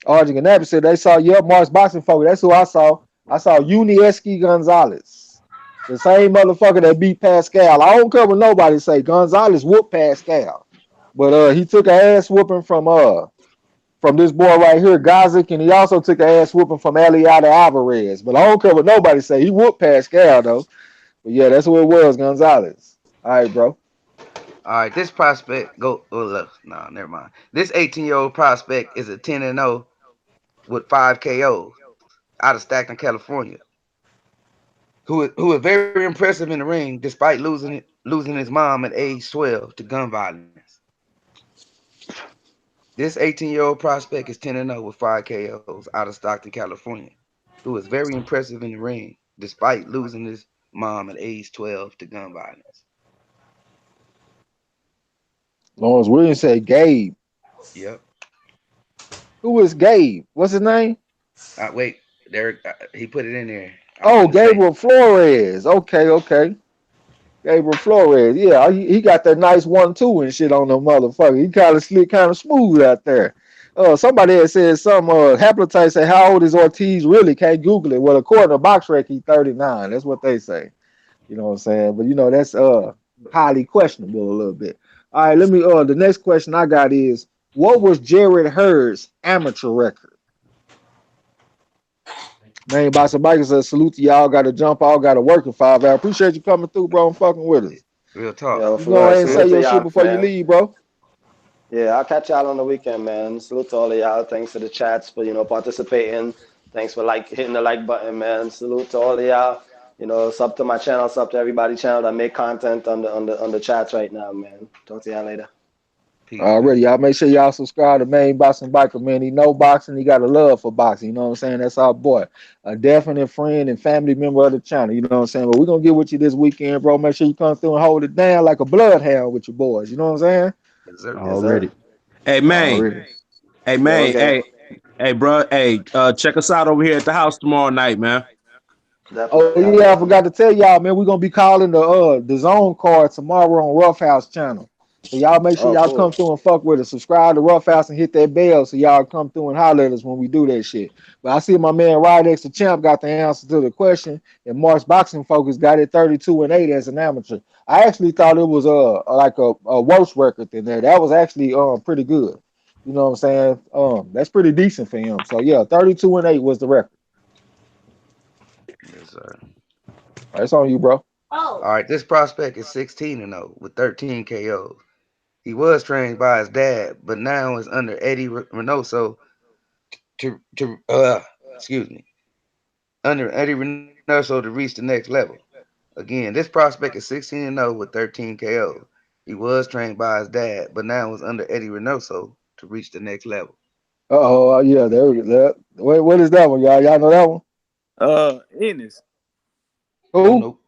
Arjun Ganapi said they saw Mark's Boxing Focus. That's who I saw. I saw Unieski Gonzalez, the same motherfucker that beat Pascal. I don't care what nobody say. Gonzalez whooped Pascal, but he took an ass whooping from this boy right here, Gvozdyk, and he also took an ass whooping from Eliada Alvarez. But I don't care what nobody say. He whooped Pascal though. But yeah, that's who it was, Gonzalez. All right, bro. All right, this prospect go. Oh, look, no, never mind. This 18-year-old prospect is a 10-0 with 5 KOs out of Stockton, California, who is very impressive in the ring despite losing his mom at age 12 to gun violence. This 18-year-old prospect is 10-0 with 5 KOs out of Stockton, California, who is very impressive in the ring despite losing his mom at age 12 to gun violence. Lawrence Williams said Gabe. Yep. Who is Gabe? What's his name? Wait, there. He put it in there. Oh, Gabriel Flores. Okay. Gabriel Flores. Yeah, he got that nice 1-2 and shit on the motherfucker. He kind of slick, kind of smooth out there. Somebody had said something. Haplotype say, how old is Ortiz really? Can't Google it. Well, according to BoxRec, he's 39. That's what they say. You know what I'm saying? But, that's highly questionable a little bit. All right, let me, the next question I got is, what was Jared Hurd's amateur record? Man, Boxing Biker says, salute to y'all. Got to jump. All got to work in 5 hours. Appreciate you coming through, bro, and fucking with us. Real talk. Yo, You go ahead and say your shit before man. you leave, bro. Yeah, I'll catch y'all on the weekend, man. Salute to all of y'all. Thanks to the chats for, participating. Thanks for hitting the like button, man. Salute to all of y'all. Sub to my channel, sub to everybody's channel that make content on the chats right now, man. Talk to y'all later. Already, y'all make sure y'all subscribe to Main Boxing Biker, man. He know boxing, he got a love for boxing. You know what I'm saying? That's our boy, a definite friend and family member of the channel. You know what I'm saying? But we're gonna get with you this weekend, bro. Make sure you come through and hold it down like a bloodhound with your boys. You know what I'm saying? Yes, sir. Already. Hey man. Already. Hey man. Okay. Hey bro. Hey, check us out over here at the house tomorrow night, man. Definitely, Oh yeah, I forgot to tell y'all, man. We're gonna be calling the zone card tomorrow on Rough House channel. So y'all make sure y'all cool. come through and fuck with us. Subscribe to Rough House and hit that bell so y'all come through and holler at us when we do that shit. But I see my man Rydex the Champ got the answer to the question, and Mark's Boxing Focus got it 32-8 as an amateur. I actually thought it was like a worse record than that. That was actually pretty good. You know what I'm saying? That's pretty decent for him. So yeah, 32-8 was the record. Yes, sir. That's on you, bro. All right, this prospect is 16-0 with 13 KOs. He was trained by his dad, but now is under Eddie Reynoso under Eddie Reynoso to reach the next level. Again, this prospect is 16-0 with 13 KOs. He was trained by his dad, but now is under Eddie Reynoso to reach the next level. Yeah, there we go. What is that one, y'all? Y'all know that one? Ennis. Who? Nope.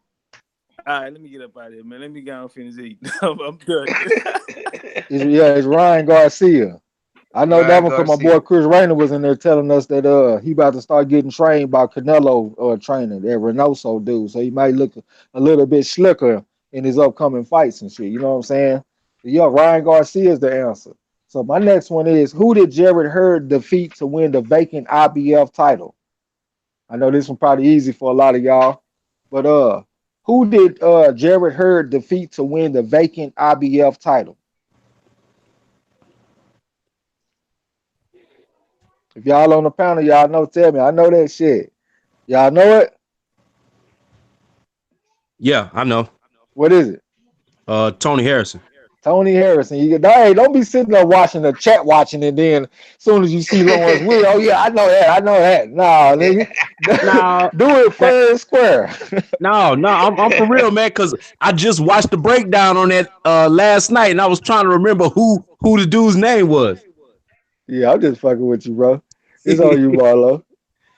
All right, let me get up out of here, man. Let me go and finish eating. I'm done. It's Ryan Garcia. I know Ryan that one because my Garcia. boy Chris Rayner was in there telling us that he about to start getting trained by Canelo trainer, that Reynoso dude. So he might look a little bit slicker in his upcoming fights and shit. You know what I'm saying? But yeah, Ryan Garcia is the answer. So my next one is, who did Jared Hurd defeat to win the vacant IBF title? I know this one probably easy for a lot of y'all, but who did Jared Hurd defeat to win the vacant IBF title? If y'all on the panel, y'all know, tell me. I know that shit. Y'all know it? Yeah, I know. What is it? Tony Harrison. Tony Harrison. Hey, don't be sitting there watching the chat watching, and then as soon as you see Lawrence Will, oh yeah, I know that. Nah, nigga. Nah, Do it fair and square. no, I'm for real, man. Because I just watched the breakdown on that last night, and I was trying to remember who the dude's name was. Yeah, I'm just fucking with you, bro. It's on you, Marlo.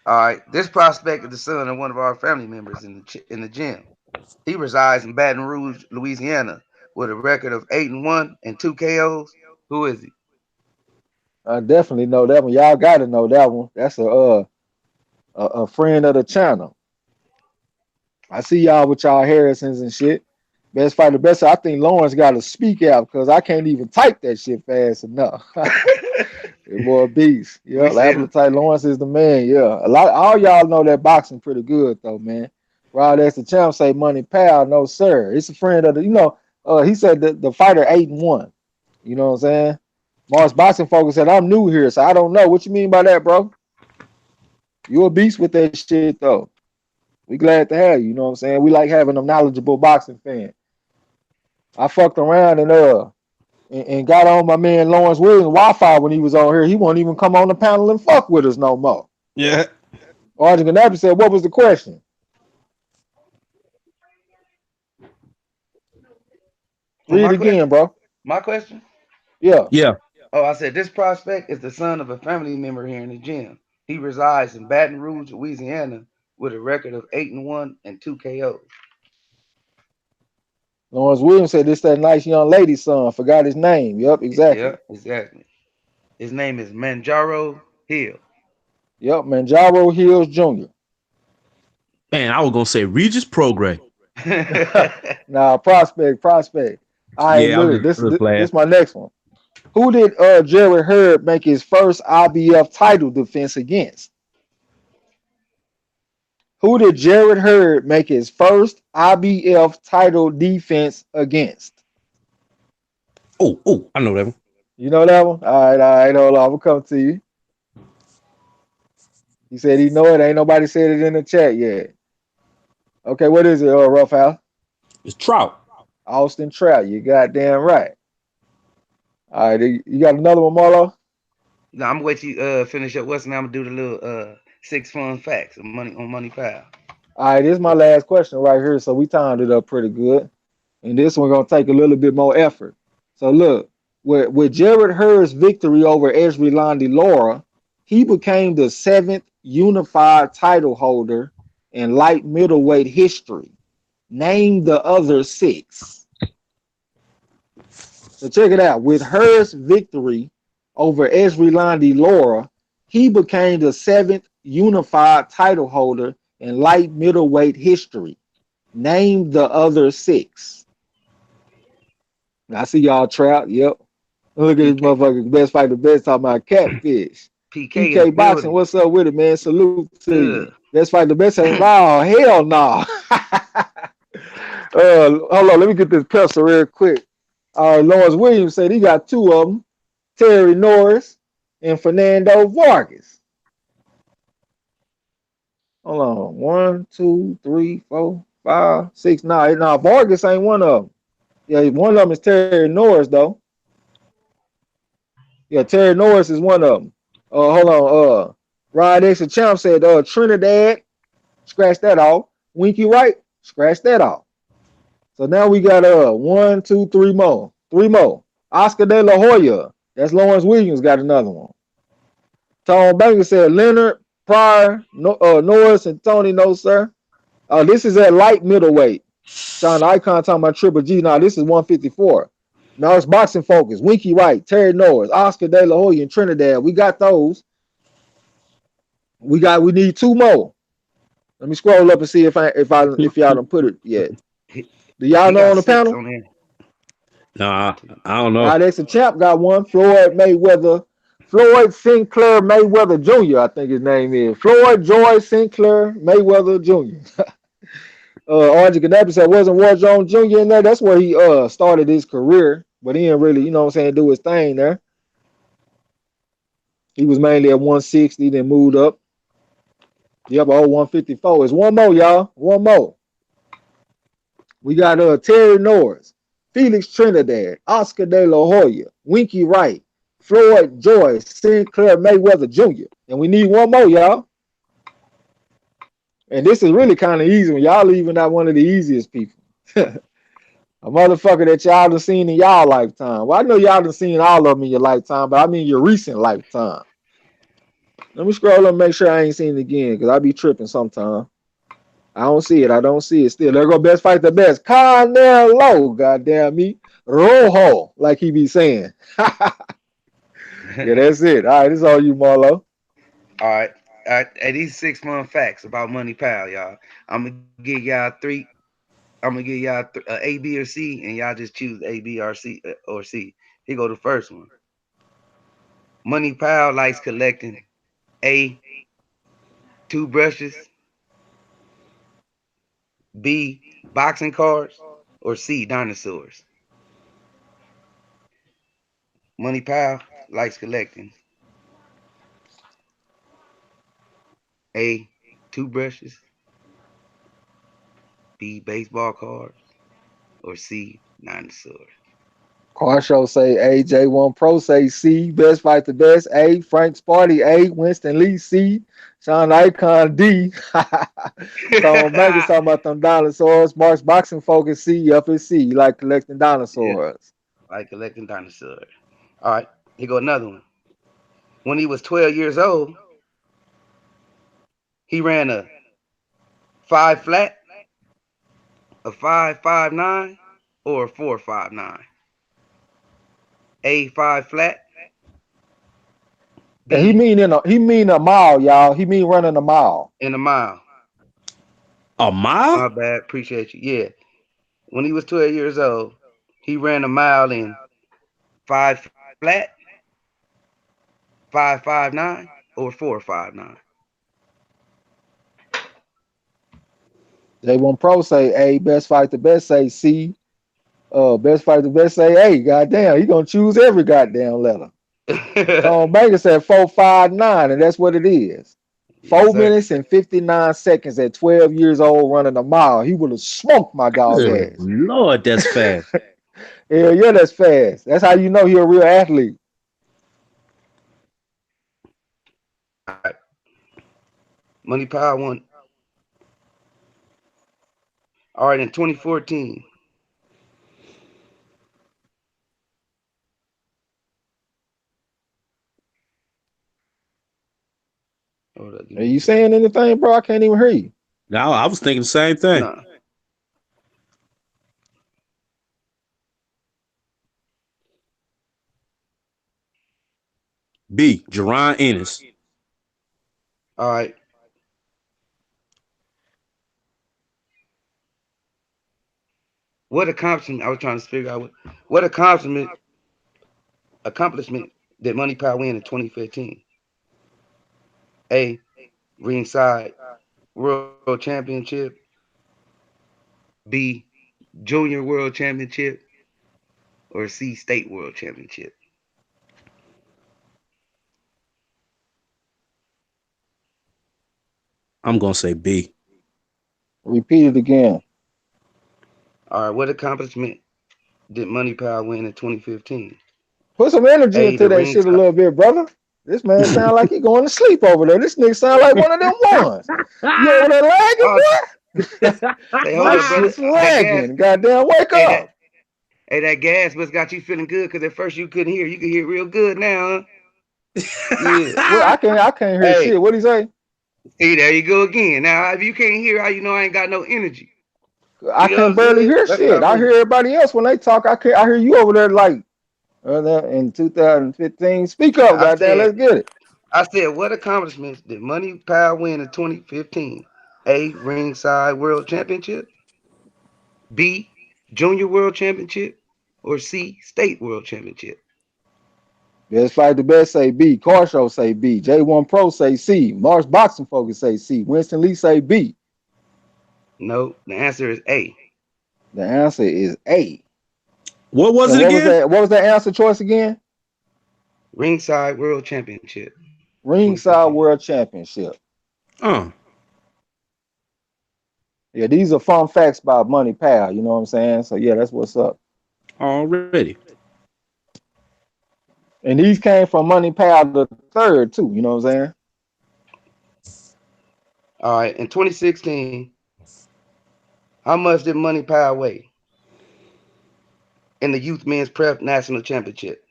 All right, this prospect is the son of one of our family members in the gym. He resides in Baton Rouge, Louisiana, with a record of 8-1 and 2 KOs. Who is he? I definitely know that one. Y'all got to know that one. That's a friend of the channel. I see y'all with y'all Harrisons and shit. Best fighter, best. I think Lawrence got to speak out because I can't even type that shit fast enough. It boy a beast. We Yeah, said appetite Lawrence is the man. Yeah, a lot. All y'all know that boxing pretty good though, man. Rod as the champ say money pal. No sir, it's a friend of the. He said the fighter 8-1. You know what I'm saying? Mars Boxing Focus said I'm new here, so I don't know what you mean by that, bro. You a beast with that shit though. We glad to have you. You know what I'm saying? We like having a knowledgeable boxing fan. I fucked around and got on my man Lawrence Williams Wi-Fi when he was on here. He won't even come on the panel and fuck with us no more. Yeah. Arjun Ganapi said, "What was the question?" well, Read it again, bro. my question. Yeah. Yeah. Oh, I said this prospect is the son of a family member here in the gym. He resides in Baton Rouge, Louisiana, with a record of 8-1 and 2 KOs. Lawrence Williams said, "This that nice young lady's son." Forgot his name. Yep, exactly. Yep, exactly. His name is Manjaro Hill. Yep, Manjaro Hills Jr. Man, I was gonna say Regis Prograis. Nah, prospect. All right, Yeah, look, I'm just playing. this my next one. Who did Jared Hurd make his first IBF title defense against? Who did Jared Hurd make his first IBF title defense against? Oh, I know that one. You know that one? All right, hold on. I'm gonna come to you. He said he know it. Ain't nobody said it in the chat yet. Okay, what is it, Rough House? It's Trout. Austin Trout. You goddamn right. All right, you got another one, Marlo? Now I'm gonna wait you finish up Weston. I'm gonna do the little 6 fun facts of money pal. All right, this is my last question right here. So we timed it up pretty good. And this one gonna take a little bit more effort. So look, with Jared Hurd's victory over Esri Laura, he became the 7th unified title holder in light middleweight history. Name the other 6. So check it out. With Hurd's victory over Esri Laura, he became the 7th unified title holder in light middleweight history. Name the other 6. I see y'all trout. Yep. Look at this PK, motherfucker. Best fight the best talking about catfish. PK in the PK Boxing, building. what's up with it, man? Salute to you. Ugh. Best fight the best. Oh, hell no. Hold on. Let me get this pistol real quick. Lawrence Williams said he got 2 of them. Terry Norris and Fernando Vargas. Hold on. 1, 2, 3, 4, 5, 6. Nah, Vargas ain't one of them. Yeah, one of them is Terry Norris, though. Yeah, Terry Norris is one of them. Hold on. Rod X and Champ said Trinidad, scratch that off. Winky Wright, scratch that off. So now we got 1, 2, 3 more. 3 more. Oscar De La Hoya. That's Lawrence Williams got another one. Tom Baker said Leonard, Pryor, Norris, and Tony. No, sir. This is at light middleweight. Sean Icon talking about Triple G. Now this is 154. Now it's Boxing Focus. Winky Wright, Terry Norris, Oscar De La Hoya, and Trinidad. We got those. We need 2 more. Let me scroll up and see if y'all don't put it yet. Do y'all know got on the 6 panel? on there. Nah, I don't know. Alex and Champ got one. Floyd Sinclair Mayweather Jr. I think his name is Floyd Joy Sinclair Mayweather Jr. Archie Knappy said wasn't War Jones Jr. in there. That's where he started his career, but he didn't really, you know what I'm saying, do his thing there. He was mainly at 160, then moved up. Yep, 154. It's one more, y'all. One more. We got Terry Norris, Felix Trinidad, Oscar De La Hoya, Winky Wright, Floyd Joyce, Sinclair Mayweather Jr. And we need one more, y'all. And this is really kind of easy when y'all even not one of the easiest people. A motherfucker that y'all done seen in y'all lifetime. Well, I know y'all done seen all of them in your lifetime, but I mean your recent lifetime. Let me scroll up and make sure I ain't seen it again, because I be tripping sometime. I don't see it. Still, there go best fight the best. Canelo, goddamn me. Rojo, like he be saying. Yeah, that's it. All right, this is all you, Marlo. All right. These 6 fun facts about money pal, y'all. I'm gonna give y'all 3. I'm gonna give y'all A, B, or C, and y'all just choose A, B, or C or C. Here go the first one. Money Pal likes collecting A, toothbrushes, B, boxing cards, or C, dinosaurs. Money Pal likes collecting A, toothbrushes, B, baseball cards, or C, dinosaurs. Car show say A, J1 Pro say C, best fight the best A, Frank Sparty A, Winston Lee C, Sean Icon D. Tone Baker's talking about them dinosaurs. Mark's boxing focus C, up at C. You like collecting Yeah, dinosaurs. like collecting dinosaurs. All right, here go another one. When he was 12 years old, he ran a 5 flat, a 5.59, or a 4.59. A 5 flat, And he B mean a mile, y'all. He mean running a mile. in a mile. A mile? My bad, appreciate you. Yeah, when he was 12 years old, he ran a mile in 5 flat, 5.59, or 4.59. J1 Pro say A, best fight the best say C. Best fight the best say A. Goddamn, he gonna choose every goddamn letter. Tom Baker said 4.59, and that's what it is. Yes, Four sir. minutes and 59 seconds at 12 years old running a mile. He would have smoked my dog Good ass. Lord, that's fast. Hell yeah, that's fast. That's how you know he a real athlete. All right. Money Power won. All right, in 2014. Hold up, give Are me a you second. saying anything, bro? I can't even hear you. Now I was thinking the same thing. No. B. Jerron Ennis. All right. What accomplishment? I was trying to figure out what accomplishment did Money Power win in 2015? A. Ringside World Championship. B. Junior World Championship. Or C. State World Championship. I'm gonna say B. Repeat it again. All right. What accomplishment did Money Power win in 2015? Put some energy A. into The that shit a ringside. little bit, brother. This man sound like he going to sleep over there. This nigga sound like one of them ones. You over there lagging, Oh, boy? say hold My up, brother. shit's That gas. lagging. Goddamn, wake Hey, that. up. Hey, that gas must got you feeling good because at first you couldn't hear. You can hear real good now, huh? Yeah. What I can't hear Hey, shit. What'd he say? see, there you go again. Now, if you can't hear, how you know I ain't got no energy? I You know what can't I'm barely saying? hear That's shit. what I I mean. hear everybody else when they talk. I hear you over there like in 2015. Speak up, I goddamn. said, Let's get it. what accomplishments did Money Power win in 2015? A. Ringside World Championship. B. Junior World Championship. Or C. State World Championship. Best fight the best say B. Car show say B. J1 Pro say C. Mars Boxing Focus say C. Winston Lee say B. No, the answer is A. The answer is A. What was And it what was again? that? What was that answer choice again? Ringside World Championship Ringside 2015. World Championship. Uh, Yeah, these are fun facts about Money Pal. You know what I'm saying? So yeah, that's what's up. already. And these came from Money Pal the third too. You know what I'm saying? All right, in 2016, how much did Money Power weigh in the Youth Men's Prep National Championship?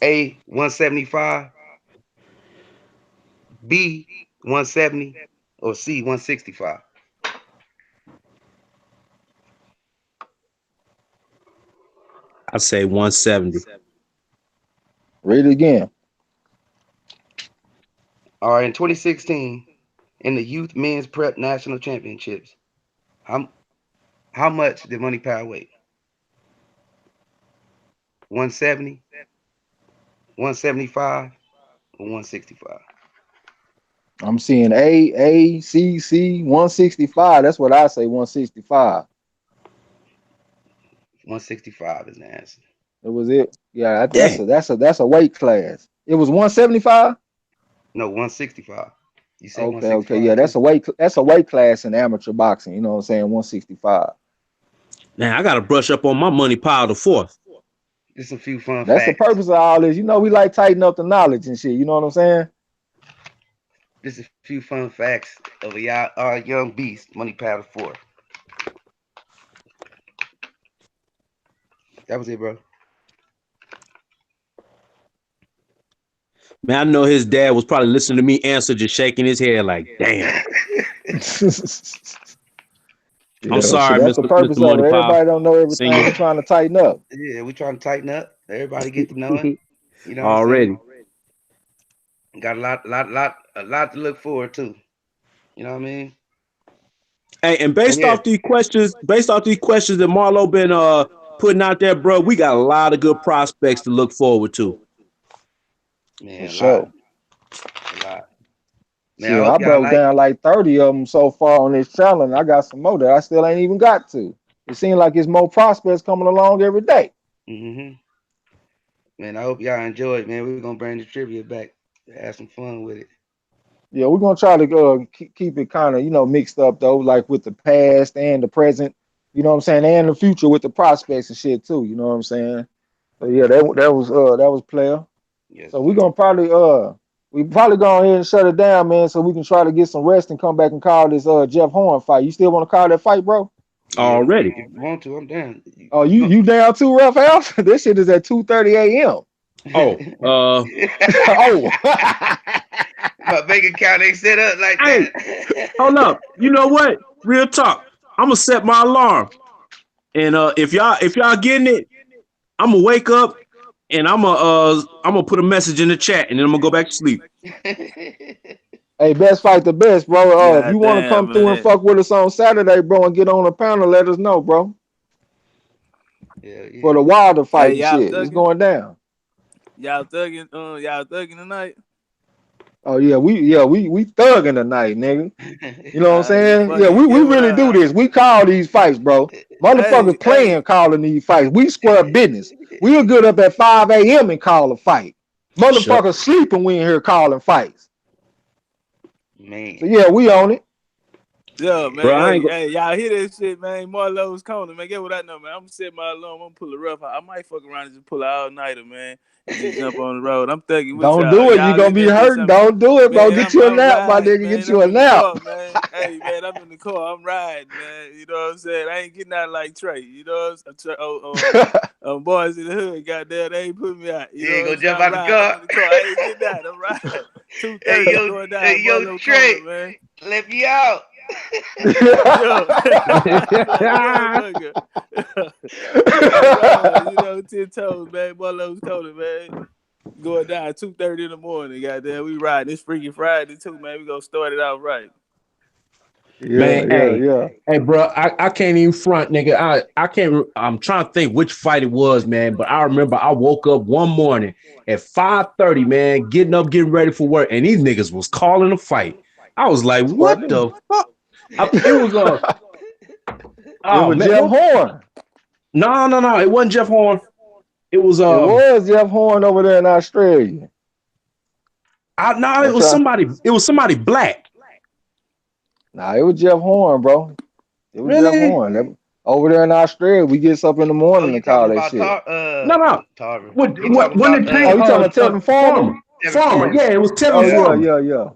A. 175, B. 170, or C. 165? I say 170. Read it again. All right, in 2016, in the Youth Men's Prep National Championships, how How much did Money Power weigh? 170, 175, or 165? I'm seeing ACC 165. That's what I say. 165. 165 is the answer. That was it. Yeah, Damn. that's a weight class. It was 175. No, 165. You say Okay, yeah, 165 too? that's a weight class in amateur boxing. You know what I'm saying? 165. Now I gotta brush up on my Money Power the fourth. Just a few fun That's the facts. purpose of all this. You know, we like tighten up the knowledge and shit. You know what I'm saying? Just a few fun facts of y'all, our young beast, Money Power 4. That was it, bro. Man, I know his dad was probably listening to me answer, just shaking his head like, damn. I'm Yeah, sorry, that's the Mr. purpose of Money it. Power. Everybody don't know everything. Senior. We trying to tighten up. Yeah, we trying to tighten up. Everybody get to knowing. You know what I'm Already. saying? Got a lot to look forward to. You know what I mean? Hey, and So based yeah, off these questions that Marlo been putting out there, bro, we got a lot of good prospects to look forward to. man, For sure. a lot. Man, I Shit, I hope y'all broke like. down like 30 of them so far on this channel, and I got some more that I still ain't even got to. It seems like it's more prospects coming along every day. Mm-hmm. Man, I hope y'all enjoy it, man. We're gonna bring the trivia back. Have some fun with it. Yeah, we're gonna try to keep it kind of mixed up though, like with the past and the present. You know what I'm saying, and the future with the prospects and shit too. You know what I'm saying. So yeah, that was player. Yes, So we're sir. gonna probably we probably go ahead and shut it down, man, so we can try to get some rest and come back and call this Jeff Horn fight. You still want to call that fight, bro? Yeah, Already. if you want to, I'm down. Oh, you down too, Rough House? This shit is at 2:30 a.m. Oh, Oh, My bank account ain't set up like hey, that. hold up. You know what? Real talk. I'm gonna set my alarm. And if y'all getting it, I'm gonna wake up and I'm gonna put a message in the chat and then I'm gonna go back to sleep. hey, best fight the best, bro. If you God want to come damn, through and man. fuck with us on Saturday, bro, and get on the panel, let us know, bro. Yeah, For yeah. the Wilder Hey, fight and shit, it's going down. y'all thugging tonight. Oh yeah, we thugging tonight, nigga. You know what I'm You saying? Yeah, fucking we get what really do this. We call these fights, bro. hey, Motherfuckers hey, playing calling these fights. We square business. We'll get up at 5 a.m. and call a fight. Shut. Motherfuckers sleeping, we in here calling fights. Man. So yeah, we on it. yeah, Yeah. Bro, man. I ain't Hey, go- hey, y'all hear this shit, man? MARLO'S corner, man. Get what I know, man. I'm gonna set my alarm. I'm gonna pull a rough. I might fuck around and just pull an all nighter, man, and just jump on the road. I'm thugging with Don't y'all. do it. You Y'all gonna in be that bitch? hurting. Don't do it, bro. Man, Get you a I'm nap, my riding, nigga. Get man. you I'm a in the nap. car, man. Hey, man, I'm in the car. I'm riding, man. You know what I'm saying? I ain't getting out like Trey. You know what I'm saying? Boys in the hood, goddamn, they ain't putting me out. You You know ain't what I'm gonna saying? jump I'm out the riding. I'm car. in the car. I ain't getting out. I'm riding. Hey 2:30 going down yo, Marlo Trey, corner, man. let me out. Yo, like a motherfucker. I'm riding, 10 toes, man. Marlo's corner, man. Going down 2:30 in the morning, goddamn. We riding. It's Freaky Friday too, man. We gonna start it out right. Yeah, Man, yeah, yeah. hey, bro, I can't even front, nigga. I can't. I'm trying to think which fight it was, man. But I remember I woke up one morning at 5:30, man, getting ready for work, and these niggas was calling a fight. I was like, Square what business. the fuck? It was It oh was man, Jeff Horn. no, it wasn't Jeff Horn. It was It was Jeff Horn over there in Australia. no, it I'm was trying. somebody. It was somebody black. Nah, it was Jeff Horn, bro. It was Jeff Really? Horn. Over there in Australia, we get up in the Oh, morning you and call talking that about shit. No. Tarver. What You talking when about they Oh, played you talking about Tevin Farmer? Farmer? Devin Farmer, Foreman. yeah, it was Tevin Oh Yeah. yeah, Farmer. yeah, yeah.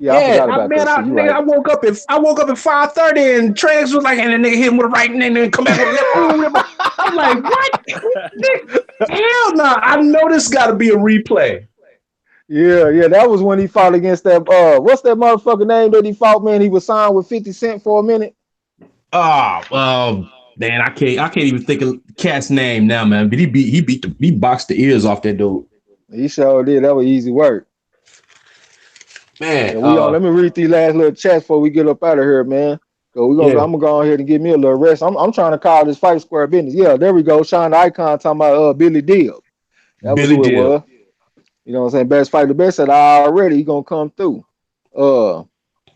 Yeah, I Yeah, forgot about that shit. You nigga, right. I woke up at 5:30 and Trags was like, and the nigga hit him with a right and then come back with a left. I'm like, what? Hell no! I know this got to be a replay. Yeah, that was when he fought against that what's that motherfucker name that he fought, man? He was signed with 50 Cent for a minute. Man, I can't even think of cat's name now, man. But he boxed the ears off that dude. He sure did. That was easy work. Man, Yeah, we on. Let me read these last little chats before we get up out of here, man. So Yeah, I'm gonna go ahead and give me a little rest. I'm trying to call this fight square business. Yeah, there we go. Shine the icon talking about Billy Deal. That was Billy who it Dip. was. You know what I'm saying? Best fight the best said already he gonna come through. Uh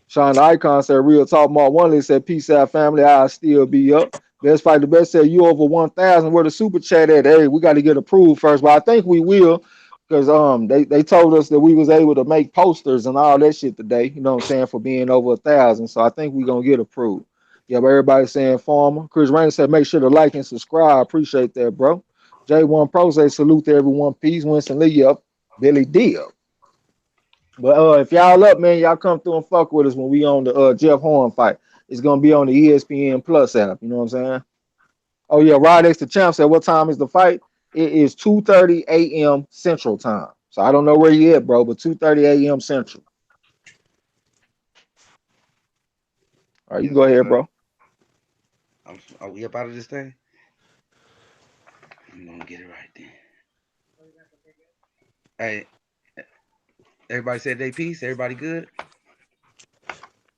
Sean the Icon said real talk. Mark One said peace out family. I'll still be up. Best fight the best said you over 1,000. Where the super chat at? Hey, we got to get approved first, but I think we will because they told us that we was able to make posters and all that shit today. You know what I'm saying for being over 1,000. So I think we gonna get approved. Yeah, but everybody saying farmer. Chris Rainer said make sure to like and subscribe. Appreciate that, bro. J1 Pro say salute to everyone. Peace. Winston Lee up. Billy D up. But if y'all up, man, y'all come through and fuck with us when we on the Jeff Horn fight. It's gonna be on the ESPN Plus app. You know what I'm saying? Oh yeah, Rod X the champ said, "What time is the fight?" It is 2:30 a.m. Central Time. So I don't know where you at, bro, but 2:30 a.m. Central. All right, you can Yes, go ahead, sir. bro. Are we up out of this thing? I'm gonna get it right then. Hey, everybody said they peace. Everybody good?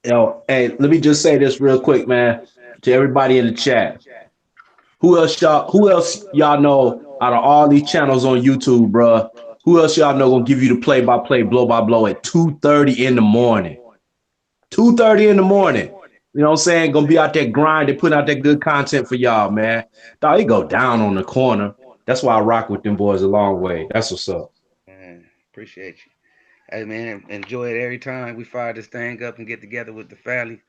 Yo, hey, let me just say this real quick, man, to everybody in the chat. Who else y'all know out of all these channels on YouTube, bruh? Who else y'all know gonna give you the play-by-play, blow-by-blow at 2:30 in the morning? 2:30 in the morning. You know what I'm saying? Gonna be out there grinding, putting out that good content for y'all, man. Dog, he go down on the corner. That's why I rock with them boys a long way. That's what's up. Man, appreciate you. Hey man, enjoy it every time we fire this thing up and get together with the family.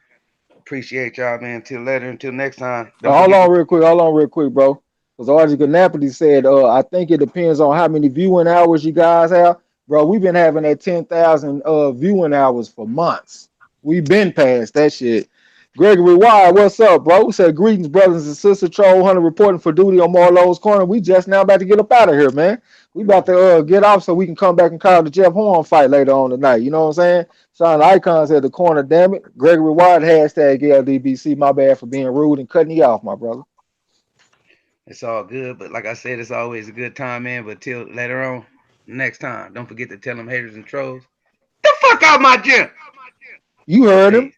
Appreciate y'all, man. Until later, until next time. Don't Hold forget on to real quick. Hold on real quick, bro. Because Archie Ganapity said, I think it depends on how many viewing hours you guys have. Bro, we've been having that 10,000 viewing hours for months. We've been past that shit. Gregory Wire, what's up, bro? Said greetings, brothers and sisters. Troll Hunter reporting for duty on MARLO'S corner. We just now about to get up out of here, man. We about to get off so we can come back and call the Jeff Horn fight later on tonight. You know what I'm saying? Sean Icons at the corner, damn it. Gregory Wyatt, hashtag LDBC. My bad for being rude and cutting you off, my brother. it's all good, but like I said, it's always a good time, man. But till later on, next time, don't forget to tell them haters and trolls, the fuck out my gym. You heard him. Peace.